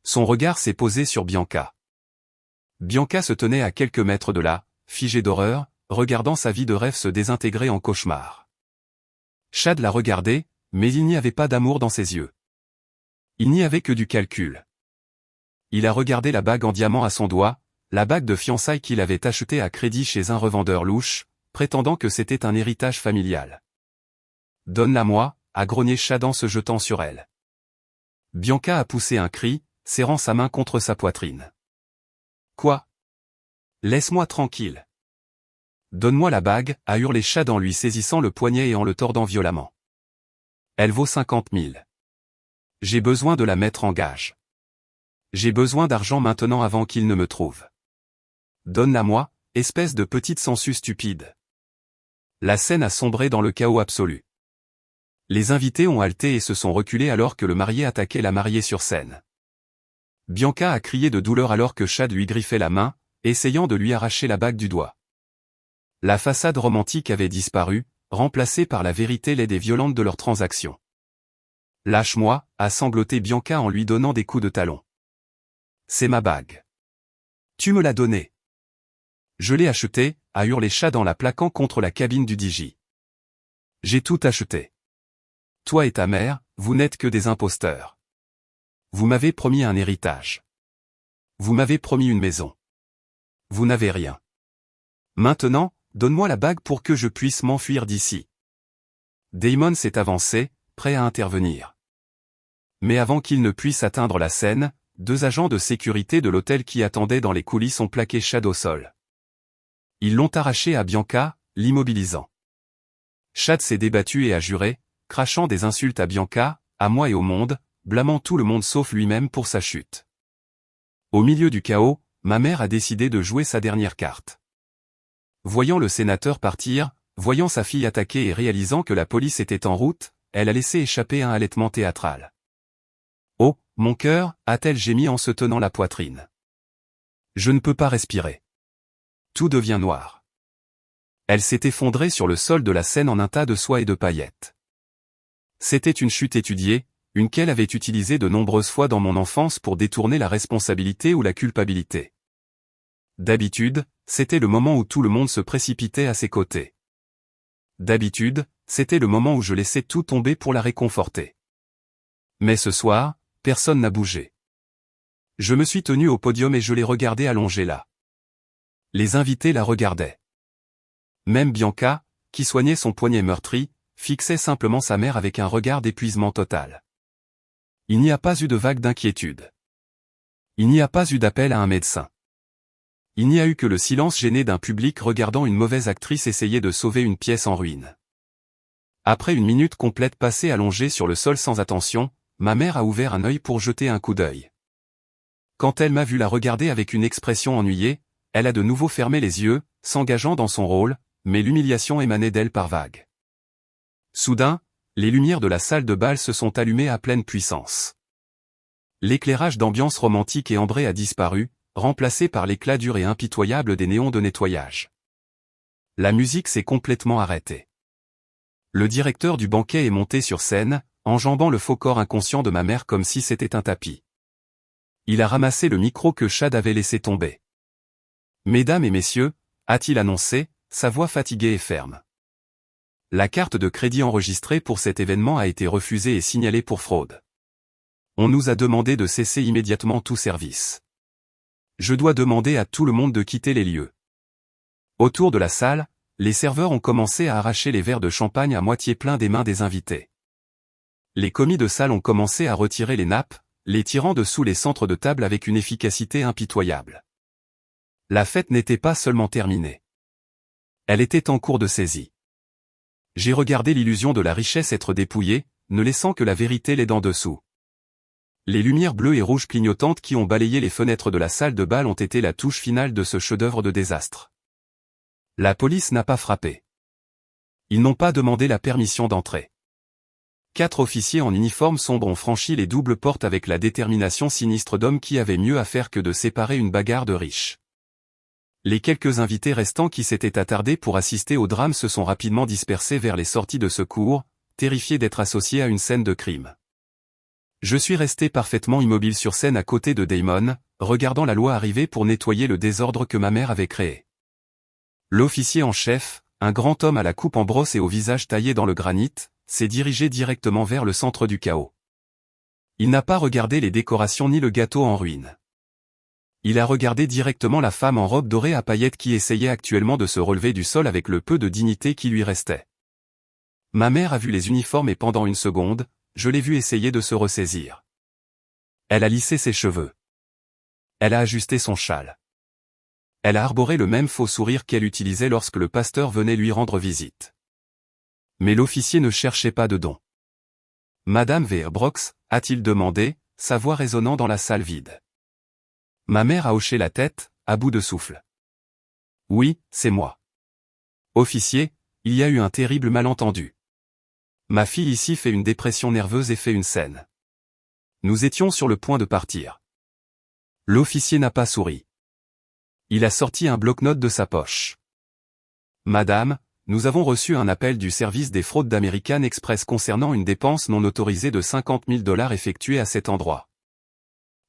Son regard s'est posé sur Bianca. Bianca se tenait à quelques mètres de là, figée d'horreur, regardant sa vie de rêve se désintégrer en cauchemar. Chad l'a regardé, mais il n'y avait pas d'amour dans ses yeux. Il n'y avait que du calcul. Il a regardé la bague en diamant à son doigt, la bague de fiançailles qu'il avait achetée à crédit chez un revendeur louche, prétendant que c'était un héritage familial. « Donne-la-moi » a grogné Chad en se jetant sur elle. Bianca a poussé un cri, serrant sa main contre sa poitrine. « Quoi ? Laisse-moi tranquille. Donne-moi la bague » a hurlé Chad en lui saisissant le poignet et en le tordant violemment. « Elle vaut 50 000. J'ai besoin de la mettre en gage. J'ai besoin d'argent maintenant avant qu'il ne me trouve. Donne-la-moi, espèce de petite sangsue stupide. » La scène a sombré dans le chaos absolu. Les invités ont halté et se sont reculés alors que le marié attaquait la mariée sur scène. Bianca a crié de douleur alors que Chad lui griffait la main, essayant de lui arracher la bague du doigt. La façade romantique avait disparu, remplacée par la vérité laide et violente de leur transaction. « Lâche-moi » a sangloté Bianca en lui donnant des coups de talon. « C'est ma bague. Tu me l'as donnée. Je l'ai achetée » a hurlé Chad en la plaquant contre la cabine du DJ. « J'ai tout acheté. Toi et ta mère, vous n'êtes que des imposteurs. Vous m'avez promis un héritage. Vous m'avez promis une maison. Vous n'avez rien. Maintenant, donne-moi la bague pour que je puisse m'enfuir d'ici. » Damon s'est avancé, prêt à intervenir. Mais avant qu'il ne puisse atteindre la scène, 2 agents de sécurité de l'hôtel qui attendaient dans les coulisses ont plaqué Chad au sol. Ils l'ont arraché à Bianca, l'immobilisant. Chad s'est débattu et a juré, crachant des insultes à Bianca, à moi et au monde, blâmant tout le monde sauf lui-même pour sa chute. Au milieu du chaos, ma mère a décidé de jouer sa dernière carte. Voyant le sénateur partir, voyant sa fille attaquée et réalisant que la police était en route, elle a laissé échapper un halètement théâtral. « Oh, mon cœur » a-t-elle gémi en se tenant la poitrine. « Je ne peux pas respirer. » Tout devient noir. Elle s'est effondrée sur le sol de la scène en un tas de soie et de paillettes. C'était une chute étudiée, une qu'elle avait utilisée de nombreuses fois dans mon enfance pour détourner la responsabilité ou la culpabilité. D'habitude, c'était le moment où tout le monde se précipitait à ses côtés. D'habitude, c'était le moment où je laissais tout tomber pour la réconforter. Mais ce soir, personne n'a bougé. Je me suis tenu au podium et je l'ai regardée allongée là. Les invités la regardaient. Même Bianca, qui soignait son poignet meurtri, fixait simplement sa mère avec un regard d'épuisement total. Il n'y a pas eu de vague d'inquiétude. Il n'y a pas eu d'appel à un médecin. Il n'y a eu que le silence gêné d'un public regardant une mauvaise actrice essayer de sauver une pièce en ruine. Après une minute complète passée allongée sur le sol sans attention, ma mère a ouvert un œil pour jeter un coup d'œil. Quand elle m'a vu la regarder avec une expression ennuyée, elle a de nouveau fermé les yeux, s'engageant dans son rôle, mais l'humiliation émanait d'elle par vagues. Soudain, les lumières de la salle de bal se sont allumées à pleine puissance. L'éclairage d'ambiance romantique et ambré a disparu, remplacé par l'éclat dur et impitoyable des néons de nettoyage. La musique s'est complètement arrêtée. Le directeur du banquet est monté sur scène, enjambant le faux corps inconscient de ma mère comme si c'était un tapis. Il a ramassé le micro que Chad avait laissé tomber. « Mesdames et messieurs » a-t-il annoncé, sa voix fatiguée et ferme. La carte de crédit enregistrée pour cet événement a été refusée et signalée pour fraude. On nous a demandé de cesser immédiatement tout service. Je dois demander à tout le monde de quitter les lieux. Autour de la salle, les serveurs ont commencé à arracher les verres de champagne à moitié pleins des mains des invités. Les commis de salle ont commencé à retirer les nappes, les tirant dessous les centres de table avec une efficacité impitoyable. La fête n'était pas seulement terminée. Elle était en cours de saisie. J'ai regardé l'illusion de la richesse être dépouillée, ne laissant que la vérité les dents dessous. Les lumières bleues et rouges clignotantes qui ont balayé les fenêtres de la salle de bal ont été la touche finale de ce chef-d'œuvre de désastre. La police n'a pas frappé. Ils n'ont pas demandé la permission d'entrer. 4 officiers en uniforme sombre ont franchi les doubles portes avec la détermination sinistre d'hommes qui avaient mieux à faire que de séparer une bagarre de riches. Les quelques invités restants qui s'étaient attardés pour assister au drame se sont rapidement dispersés vers les sorties de secours, terrifiés d'être associés à une scène de crime. Je suis resté parfaitement immobile sur scène à côté de Damon, regardant la loi arriver pour nettoyer le désordre que ma mère avait créé. L'officier en chef, un grand homme à la coupe en brosse et au visage taillé dans le granit, s'est dirigé directement vers le centre du chaos. Il n'a pas regardé les décorations ni le gâteau en ruine. Il a regardé directement la femme en robe dorée à paillettes qui essayait actuellement de se relever du sol avec le peu de dignité qui lui restait. Ma mère a vu les uniformes et pendant une seconde, je l'ai vue essayer de se ressaisir. Elle a lissé ses cheveux. Elle a ajusté son châle. Elle a arboré le même faux sourire qu'elle utilisait lorsque le pasteur venait lui rendre visite. Mais l'officier ne cherchait pas de don. « Madame Veerbrox » a-t-il demandé, sa voix résonnant dans la salle vide. Ma mère a hoché la tête, à bout de souffle. « Oui, c'est moi. »« Officier, il y a eu un terrible malentendu. Ma fille ici fait une dépression nerveuse et fait une scène. Nous étions sur le point de partir. » L'officier n'a pas souri. Il a sorti un bloc-notes de sa poche. « Madame, nous avons reçu un appel du service des fraudes d'American Express concernant une dépense non autorisée de $50 000 effectuée à cet endroit.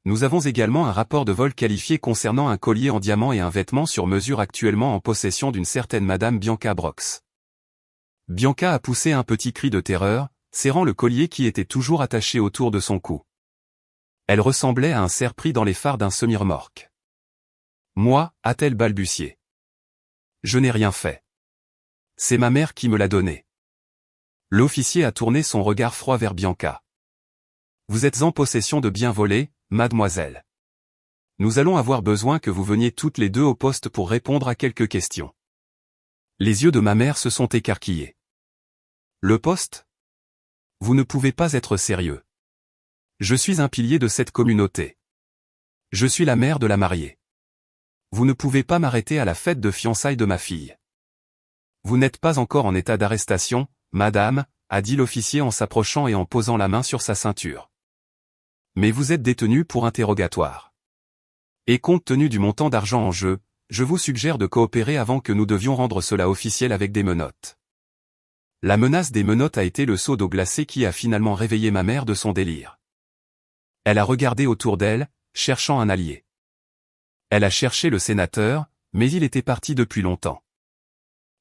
Nous avons également un rapport de vol qualifié concernant un collier en diamant et un vêtement sur mesure actuellement en possession d'une certaine Madame Bianca Brox. » Bianca a poussé un petit cri de terreur, serrant le collier qui était toujours attaché autour de son cou. Elle ressemblait à un cerf pris dans les phares d'un semi-remorque. « Moi » a-t-elle balbutié. « Je n'ai rien fait. C'est ma mère qui me l'a donné. » L'officier a tourné son regard froid vers Bianca. « Vous êtes en possession de biens volés, mademoiselle. Nous allons avoir besoin que vous veniez toutes les deux au poste pour répondre à quelques questions. » Les yeux de ma mère se sont écarquillés. Le poste? Vous ne pouvez pas être sérieux. Je suis un pilier de cette communauté. Je suis la mère de la mariée. Vous ne pouvez pas m'arrêter à la fête de fiançailles de ma fille. Vous n'êtes pas encore en état d'arrestation, madame, a dit l'officier en s'approchant et en posant la main sur sa ceinture. Mais vous êtes détenue pour interrogatoire. Et compte tenu du montant d'argent en jeu, je vous suggère de coopérer avant que nous devions rendre cela officiel avec des menottes. La menace des menottes a été le seau d'eau glacée qui a finalement réveillé ma mère de son délire. Elle a regardé autour d'elle, cherchant un allié. Elle a cherché le sénateur, mais il était parti depuis longtemps.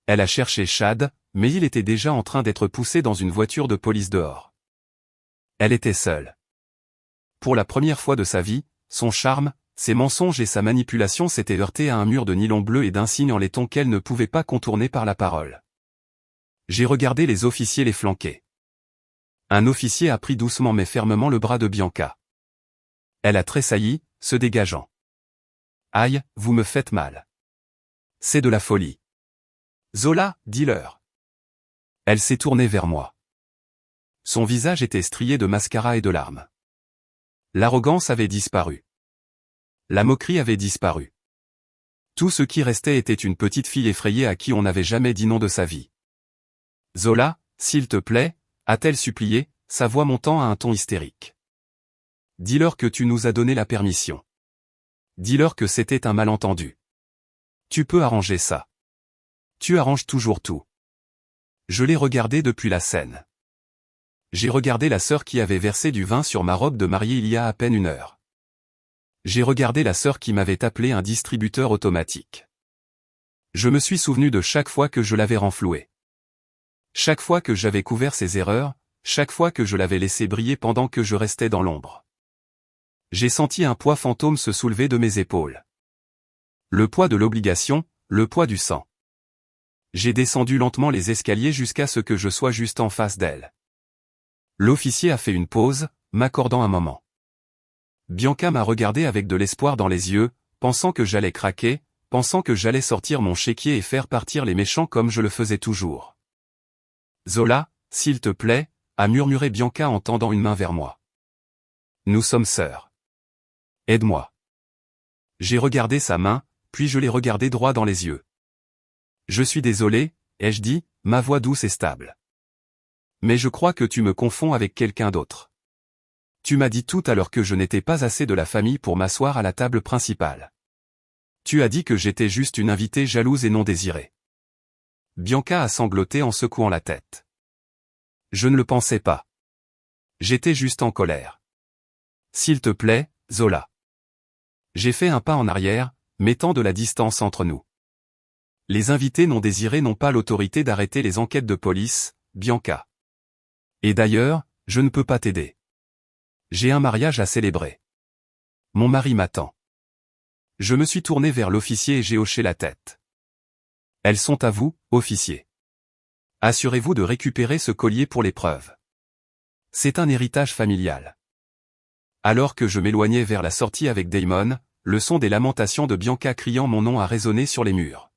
Elle a cherché Chad, mais il était déjà en train d'être poussé dans une voiture de police dehors. Elle était seule. Pour la première fois de sa vie, son charme, ses mensonges et sa manipulation s'étaient heurtés à un mur de nylon bleu et d'insignes en laiton qu'elle ne pouvait pas contourner par la parole. J'ai regardé les officiers les flanquer. Un officier a pris doucement mais fermement le bras de Bianca. Elle a tressailli, se dégageant. « Aïe, vous me faites mal. C'est de la folie. Zola, dis-leur. » Elle s'est tournée vers moi. Son visage était strié de mascara et de larmes. L'arrogance avait disparu. La moquerie avait disparu. Tout ce qui restait était une petite fille effrayée à qui on n'avait jamais dit non de sa vie. « Zola, s'il te plaît, a-t-elle supplié, sa voix montant à un ton hystérique. Dis-leur que tu nous as donné la permission. Dis-leur que c'était un malentendu. Tu peux arranger ça. Tu arranges toujours tout. » Je l'ai regardé depuis la scène. J'ai regardé la sœur qui avait versé du vin sur ma robe de mariée il y a à peine 1 heure. J'ai regardé la sœur qui m'avait appelé un distributeur automatique. Je me suis souvenu de chaque fois que je l'avais renfloué. Chaque fois que j'avais couvert ses erreurs, chaque fois que je l'avais laissé briller pendant que je restais dans l'ombre. J'ai senti un poids fantôme se soulever de mes épaules. Le poids de l'obligation, le poids du sang. J'ai descendu lentement les escaliers jusqu'à ce que je sois juste en face d'elle. L'officier a fait une pause, m'accordant un moment. Bianca m'a regardé avec de l'espoir dans les yeux, pensant que j'allais craquer, pensant que j'allais sortir mon chéquier et faire partir les méchants comme je le faisais toujours. « Zola, s'il te plaît » a murmuré Bianca en tendant une main vers moi. « Nous sommes sœurs. Aide-moi. » J'ai regardé sa main, puis je l'ai regardée droit dans les yeux. « Je suis désolé, » ai-je dit, ma voix douce et stable. « Mais je crois que tu me confonds avec quelqu'un d'autre. Tu m'as dit tout à l'heure que je n'étais pas assez de la famille pour m'asseoir à la table principale. Tu as dit que j'étais juste une invitée jalouse et non désirée. » Bianca a sangloté en secouant la tête. « Je ne le pensais pas. J'étais juste en colère. S'il te plaît, Zola. » J'ai fait un pas en arrière, mettant de la distance entre nous. Les invités non désirés n'ont pas l'autorité d'arrêter les enquêtes de police, Bianca. Et d'ailleurs, je ne peux pas t'aider. J'ai un mariage à célébrer. Mon mari m'attend. Je me suis tourné vers l'officier et j'ai hoché la tête. Elles sont à vous, officier. Assurez-vous de récupérer ce collier pour l'épreuve. C'est un héritage familial. Alors que je m'éloignais vers la sortie avec Damon, le son des lamentations de Bianca criant mon nom a résonné sur les murs.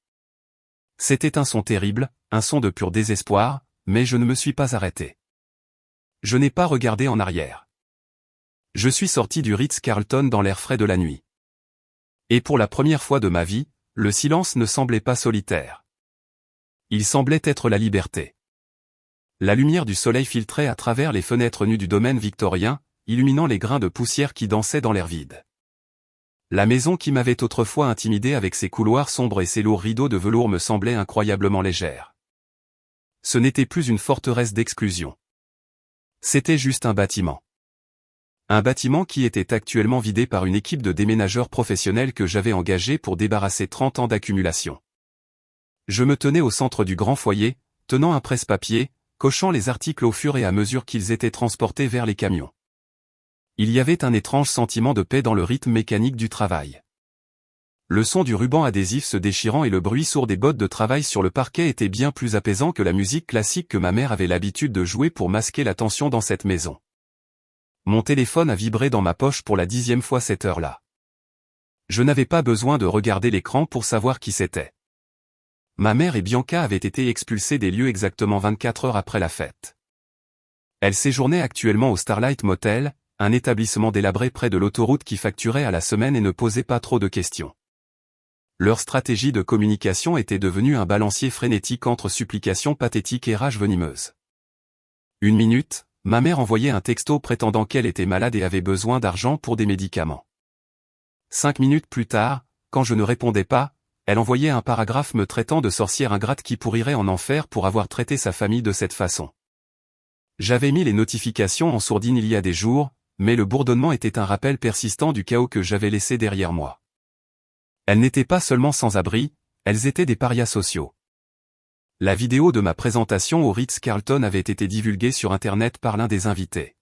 C'était un son terrible, un son de pur désespoir, mais je ne me suis pas arrêté. Je n'ai pas regardé en arrière. Je suis sorti du Ritz-Carlton dans l'air frais de la nuit. Et pour la première fois de ma vie, le silence ne semblait pas solitaire. Il semblait être la liberté. La lumière du soleil filtrait à travers les fenêtres nues du domaine victorien, illuminant les grains de poussière qui dansaient dans l'air vide. La maison qui m'avait autrefois intimidé avec ses couloirs sombres et ses lourds rideaux de velours me semblait incroyablement légère. Ce n'était plus une forteresse d'exclusion. C'était juste un bâtiment. Un bâtiment qui était actuellement vidé par une équipe de déménageurs professionnels que j'avais engagés pour débarrasser 30 ans d'accumulation. Je me tenais au centre du grand foyer, tenant un presse-papier, cochant les articles au fur et à mesure qu'ils étaient transportés vers les camions. Il y avait un étrange sentiment de paix dans le rythme mécanique du travail. Le son du ruban adhésif se déchirant et le bruit sourd des bottes de travail sur le parquet étaient bien plus apaisants que la musique classique que ma mère avait l'habitude de jouer pour masquer la tension dans cette maison. Mon téléphone a vibré dans ma poche pour la 10e fois cette heure-là. Je n'avais pas besoin de regarder l'écran pour savoir qui c'était. Ma mère et Bianca avaient été expulsées des lieux exactement 24 heures après la fête. Elles séjournaient actuellement au Starlight Motel, un établissement délabré près de l'autoroute qui facturait à la semaine et ne posait pas trop de questions. Leur stratégie de communication était devenue un balancier frénétique entre supplications pathétiques et rage venimeuse. Une minute, ma mère envoyait un texto prétendant qu'elle était malade et avait besoin d'argent pour des médicaments. 5 minutes plus tard, quand je ne répondais pas, elle envoyait un paragraphe me traitant de sorcière ingrate qui pourrirait en enfer pour avoir traité sa famille de cette façon. J'avais mis les notifications en sourdine il y a des jours, mais le bourdonnement était un rappel persistant du chaos que j'avais laissé derrière moi. Elles n'étaient pas seulement sans abri, elles étaient des parias sociaux. La vidéo de ma présentation au Ritz-Carlton avait été divulguée sur Internet par l'un des invités.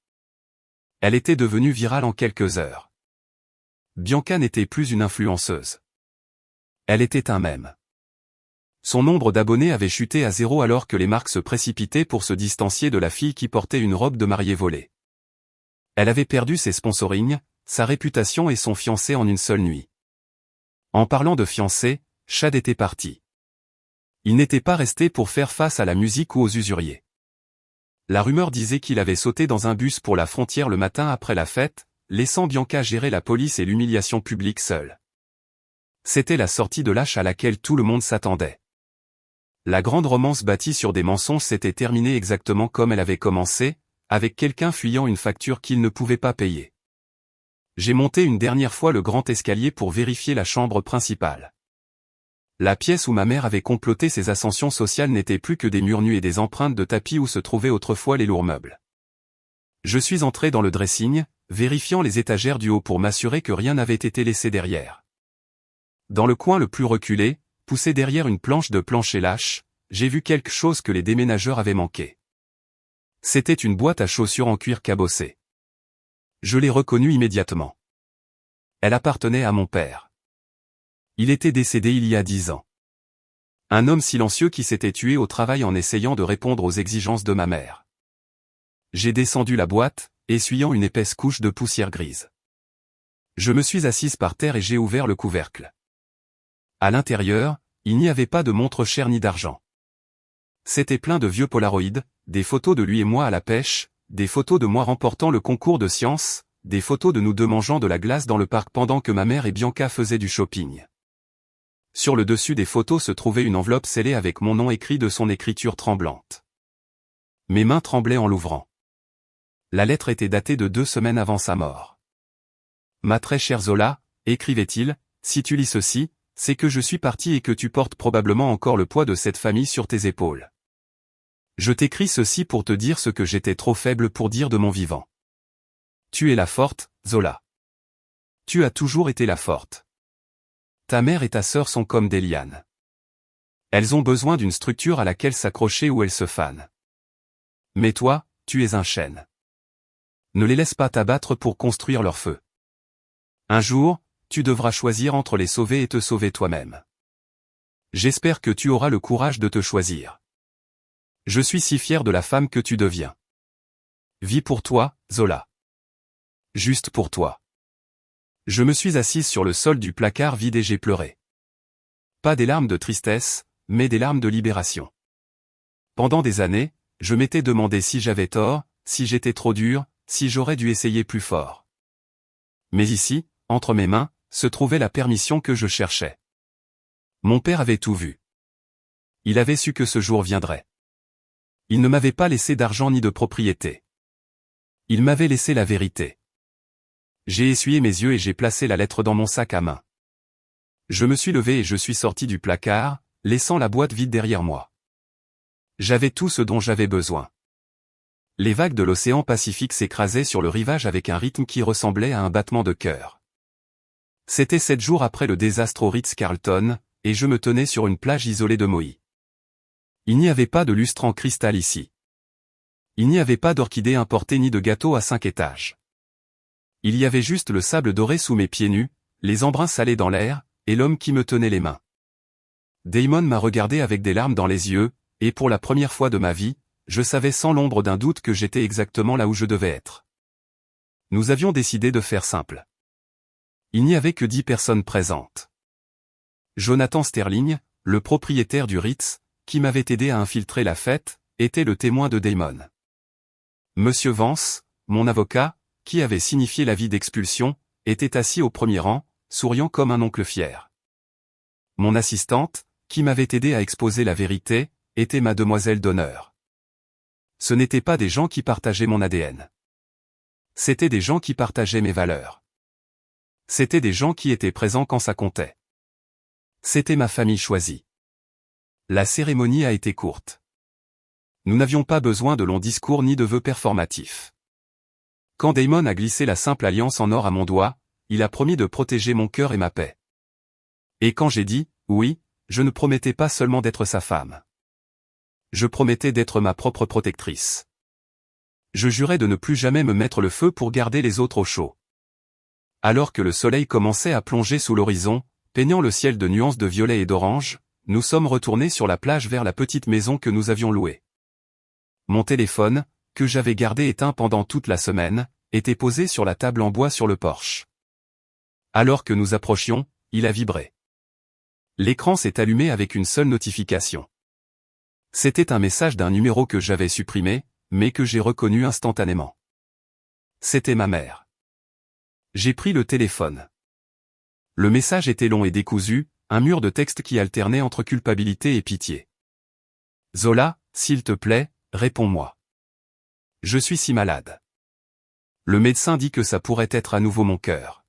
Elle était devenue virale en quelques heures. Bianca n'était plus une influenceuse. Elle était un mème. Son nombre d'abonnés avait chuté à 0 alors que les marques se précipitaient pour se distancier de la fille qui portait une robe de mariée volée. Elle avait perdu ses sponsorings, sa réputation et son fiancé en une seule nuit. En parlant de fiancé, Chad était parti. Il n'était pas resté pour faire face à la musique ou aux usuriers. La rumeur disait qu'il avait sauté dans un bus pour la frontière le matin après la fête, laissant Bianca gérer la police et l'humiliation publique seule. C'était la sortie de lâche à laquelle tout le monde s'attendait. La grande romance bâtie sur des mensonges s'était terminée exactement comme elle avait commencé, avec quelqu'un fuyant une facture qu'il ne pouvait pas payer. J'ai monté une dernière fois le grand escalier pour vérifier la chambre principale. La pièce où ma mère avait comploté ses ascensions sociales n'était plus que des murs nus et des empreintes de tapis où se trouvaient autrefois les lourds meubles. Je suis entré dans le dressing, vérifiant les étagères du haut pour m'assurer que rien n'avait été laissé derrière. Dans le coin le plus reculé, poussé derrière une planche de plancher lâche, j'ai vu quelque chose que les déménageurs avaient manqué. C'était une boîte à chaussures en cuir cabossé. Je l'ai reconnue immédiatement. Elle appartenait à mon père. Il était décédé il y a 10 ans. Un homme silencieux qui s'était tué au travail en essayant de répondre aux exigences de ma mère. J'ai descendu la boîte, essuyant une épaisse couche de poussière grise. Je me suis assise par terre et j'ai ouvert le couvercle. À l'intérieur, il n'y avait pas de montre chère ni d'argent. C'était plein de vieux polaroïdes, des photos de lui et moi à la pêche, des photos de moi remportant le concours de sciences, des photos de nous deux mangeant de la glace dans le parc pendant que ma mère et Bianca faisaient du shopping. Sur le dessus des photos se trouvait une enveloppe scellée avec mon nom écrit de son écriture tremblante. Mes mains tremblaient en l'ouvrant. La lettre était datée de 2 semaines avant sa mort. Ma très chère Zola, écrivait-il, si tu lis ceci, c'est que je suis parti et que tu portes probablement encore le poids de cette famille sur tes épaules. Je t'écris ceci pour te dire ce que j'étais trop faible pour dire de mon vivant. Tu es la forte, Zola. Tu as toujours été la forte. Ta mère et ta sœur sont comme des lianes. Elles ont besoin d'une structure à laquelle s'accrocher ou elles se fanent. Mais toi, tu es un chêne. Ne les laisse pas t'abattre pour construire leur feu. Un jour, tu devras choisir entre les sauver et te sauver toi-même. J'espère que tu auras le courage de te choisir. Je suis si fier de la femme que tu deviens. Vis pour toi, Zola. Juste pour toi. Je me suis assise sur le sol du placard vide et j'ai pleuré. Pas des larmes de tristesse, mais des larmes de libération. Pendant des années, je m'étais demandé si j'avais tort, si j'étais trop dur, si j'aurais dû essayer plus fort. Mais ici, entre mes mains, se trouvait la permission que je cherchais. Mon père avait tout vu. Il avait su que ce jour viendrait. Il ne m'avait pas laissé d'argent ni de propriété. Il m'avait laissé la vérité. J'ai essuyé mes yeux et j'ai placé la lettre dans mon sac à main. Je me suis levé et je suis sorti du placard, laissant la boîte vide derrière moi. J'avais tout ce dont j'avais besoin. Les vagues de l'océan Pacifique s'écrasaient sur le rivage avec un rythme qui ressemblait à un battement de cœur. C'était 7 jours après le désastre au Ritz-Carlton, et je me tenais sur une plage isolée de Maui. Il n'y avait pas de lustre en cristal ici. Il n'y avait pas d'orchidées importées ni de gâteaux à 5 étages. Il y avait juste le sable doré sous mes pieds nus, les embruns salés dans l'air, et l'homme qui me tenait les mains. Damon m'a regardé avec des larmes dans les yeux, et pour la première fois de ma vie, je savais sans l'ombre d'un doute que j'étais exactement là où je devais être. Nous avions décidé de faire simple. Il n'y avait que 10 personnes présentes. Jonathan Sterling, le propriétaire du Ritz, qui m'avait aidé à infiltrer la fête, était le témoin de Damon. Monsieur Vance, mon avocat, qui avait signifié l'avis d'expulsion, était assis au premier rang, souriant comme un oncle fier. Mon assistante, qui m'avait aidé à exposer la vérité, était ma demoiselle d'honneur. Ce n'étaient pas des gens qui partageaient mon ADN. C'étaient des gens qui partageaient mes valeurs. C'étaient des gens qui étaient présents quand ça comptait. C'était ma famille choisie. La cérémonie a été courte. Nous n'avions pas besoin de longs discours ni de vœux performatifs. Quand Damon a glissé la simple alliance en or à mon doigt, il a promis de protéger mon cœur et ma paix. Et quand j'ai dit « oui », je ne promettais pas seulement d'être sa femme. Je promettais d'être ma propre protectrice. Je jurais de ne plus jamais me mettre le feu pour garder les autres au chaud. Alors que le soleil commençait à plonger sous l'horizon, peignant le ciel de nuances de violet et d'orange, nous sommes retournés sur la plage vers la petite maison que nous avions louée. Mon téléphone, que j'avais gardé éteint pendant toute la semaine, était posé sur la table en bois sur le porche. Alors que nous approchions, il a vibré. L'écran s'est allumé avec une seule notification. C'était un message d'un numéro que j'avais supprimé, mais que j'ai reconnu instantanément. C'était ma mère. J'ai pris le téléphone. Le message était long et décousu, un mur de texte qui alternait entre culpabilité et pitié. Zola, s'il te plaît, réponds-moi. Je suis si malade. Le médecin dit que ça pourrait être à nouveau mon cœur.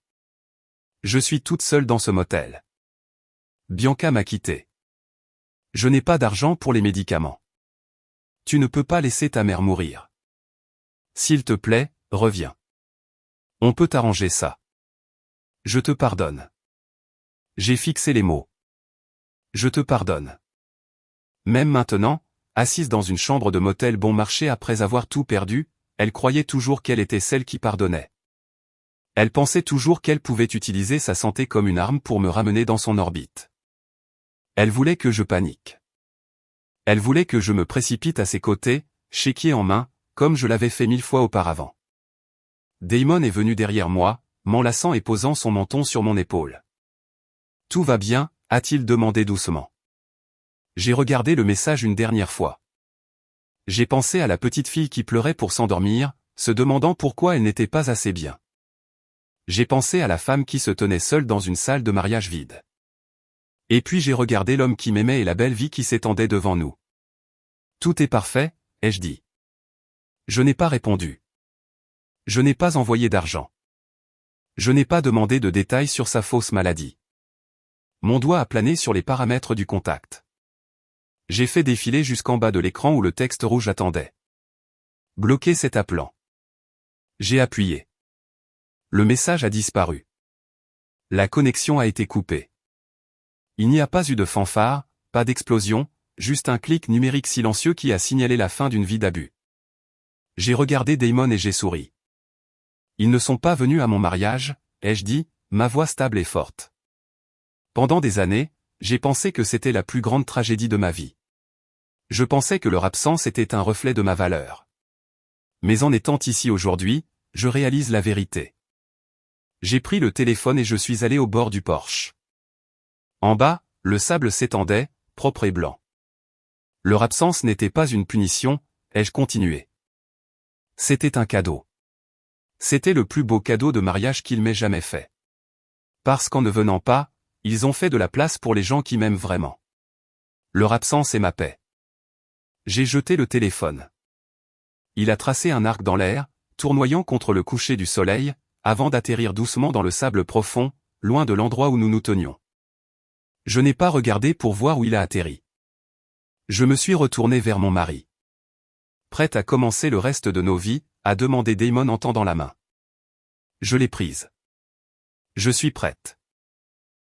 Je suis toute seule dans ce motel. Bianca m'a quitté. Je n'ai pas d'argent pour les médicaments. Tu ne peux pas laisser ta mère mourir. S'il te plaît, reviens. On peut arranger ça. Je te pardonne. J'ai fixé les mots. Je te pardonne. Même maintenant, assise dans une chambre de motel bon marché après avoir tout perdu, elle croyait toujours qu'elle était celle qui pardonnait. Elle pensait toujours qu'elle pouvait utiliser sa santé comme une arme pour me ramener dans son orbite. Elle voulait que je panique. Elle voulait que je me précipite à ses côtés, chéquier en main, comme je l'avais fait 1000 fois auparavant. Damon est venu derrière moi, m'enlaçant et posant son menton sur mon épaule. « Tout va bien ?» a-t-il demandé doucement. J'ai regardé le message une dernière fois. J'ai pensé à la petite fille qui pleurait pour s'endormir, se demandant pourquoi elle n'était pas assez bien. J'ai pensé à la femme qui se tenait seule dans une salle de mariage vide. Et puis j'ai regardé l'homme qui m'aimait et la belle vie qui s'étendait devant nous. « Tout est parfait », ai-je dit. Je n'ai pas répondu. Je n'ai pas envoyé d'argent. Je n'ai pas demandé de détails sur sa fausse maladie. Mon doigt a plané sur les paramètres du contact. J'ai fait défiler jusqu'en bas de l'écran où le texte rouge attendait. Bloquer cet appelant. J'ai appuyé. Le message a disparu. La connexion a été coupée. Il n'y a pas eu de fanfare, pas d'explosion, juste un clic numérique silencieux qui a signalé la fin d'une vie d'abus. J'ai regardé Damon et j'ai souri. Ils ne sont pas venus à mon mariage, ai-je dit, ma voix stable et forte. Pendant des années, j'ai pensé que c'était la plus grande tragédie de ma vie. Je pensais que leur absence était un reflet de ma valeur. Mais en étant ici aujourd'hui, je réalise la vérité. J'ai pris le téléphone et je suis allé au bord du porche. En bas, le sable s'étendait, propre et blanc. Leur absence n'était pas une punition, ai-je continué. C'était un cadeau. C'était le plus beau cadeau de mariage qu'ils m'aient jamais fait. Parce qu'en ne venant pas, ils ont fait de la place pour les gens qui m'aiment vraiment. Leur absence est ma paix. J'ai jeté le téléphone. Il a tracé un arc dans l'air, tournoyant contre le coucher du soleil, avant d'atterrir doucement dans le sable profond, loin de l'endroit où nous nous tenions. Je n'ai pas regardé pour voir où il a atterri. Je me suis retourné vers mon mari. Prête à commencer le reste de nos vies, a demandé Damon en tendant la main. Je l'ai prise. Je suis prête.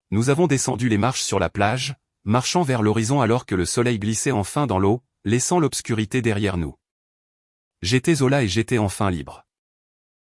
Nous avons descendu les marches sur la plage, marchant vers l'horizon alors que le soleil glissait enfin dans l'eau, laissant l'obscurité derrière nous. J'étais Zola et j'étais enfin libre.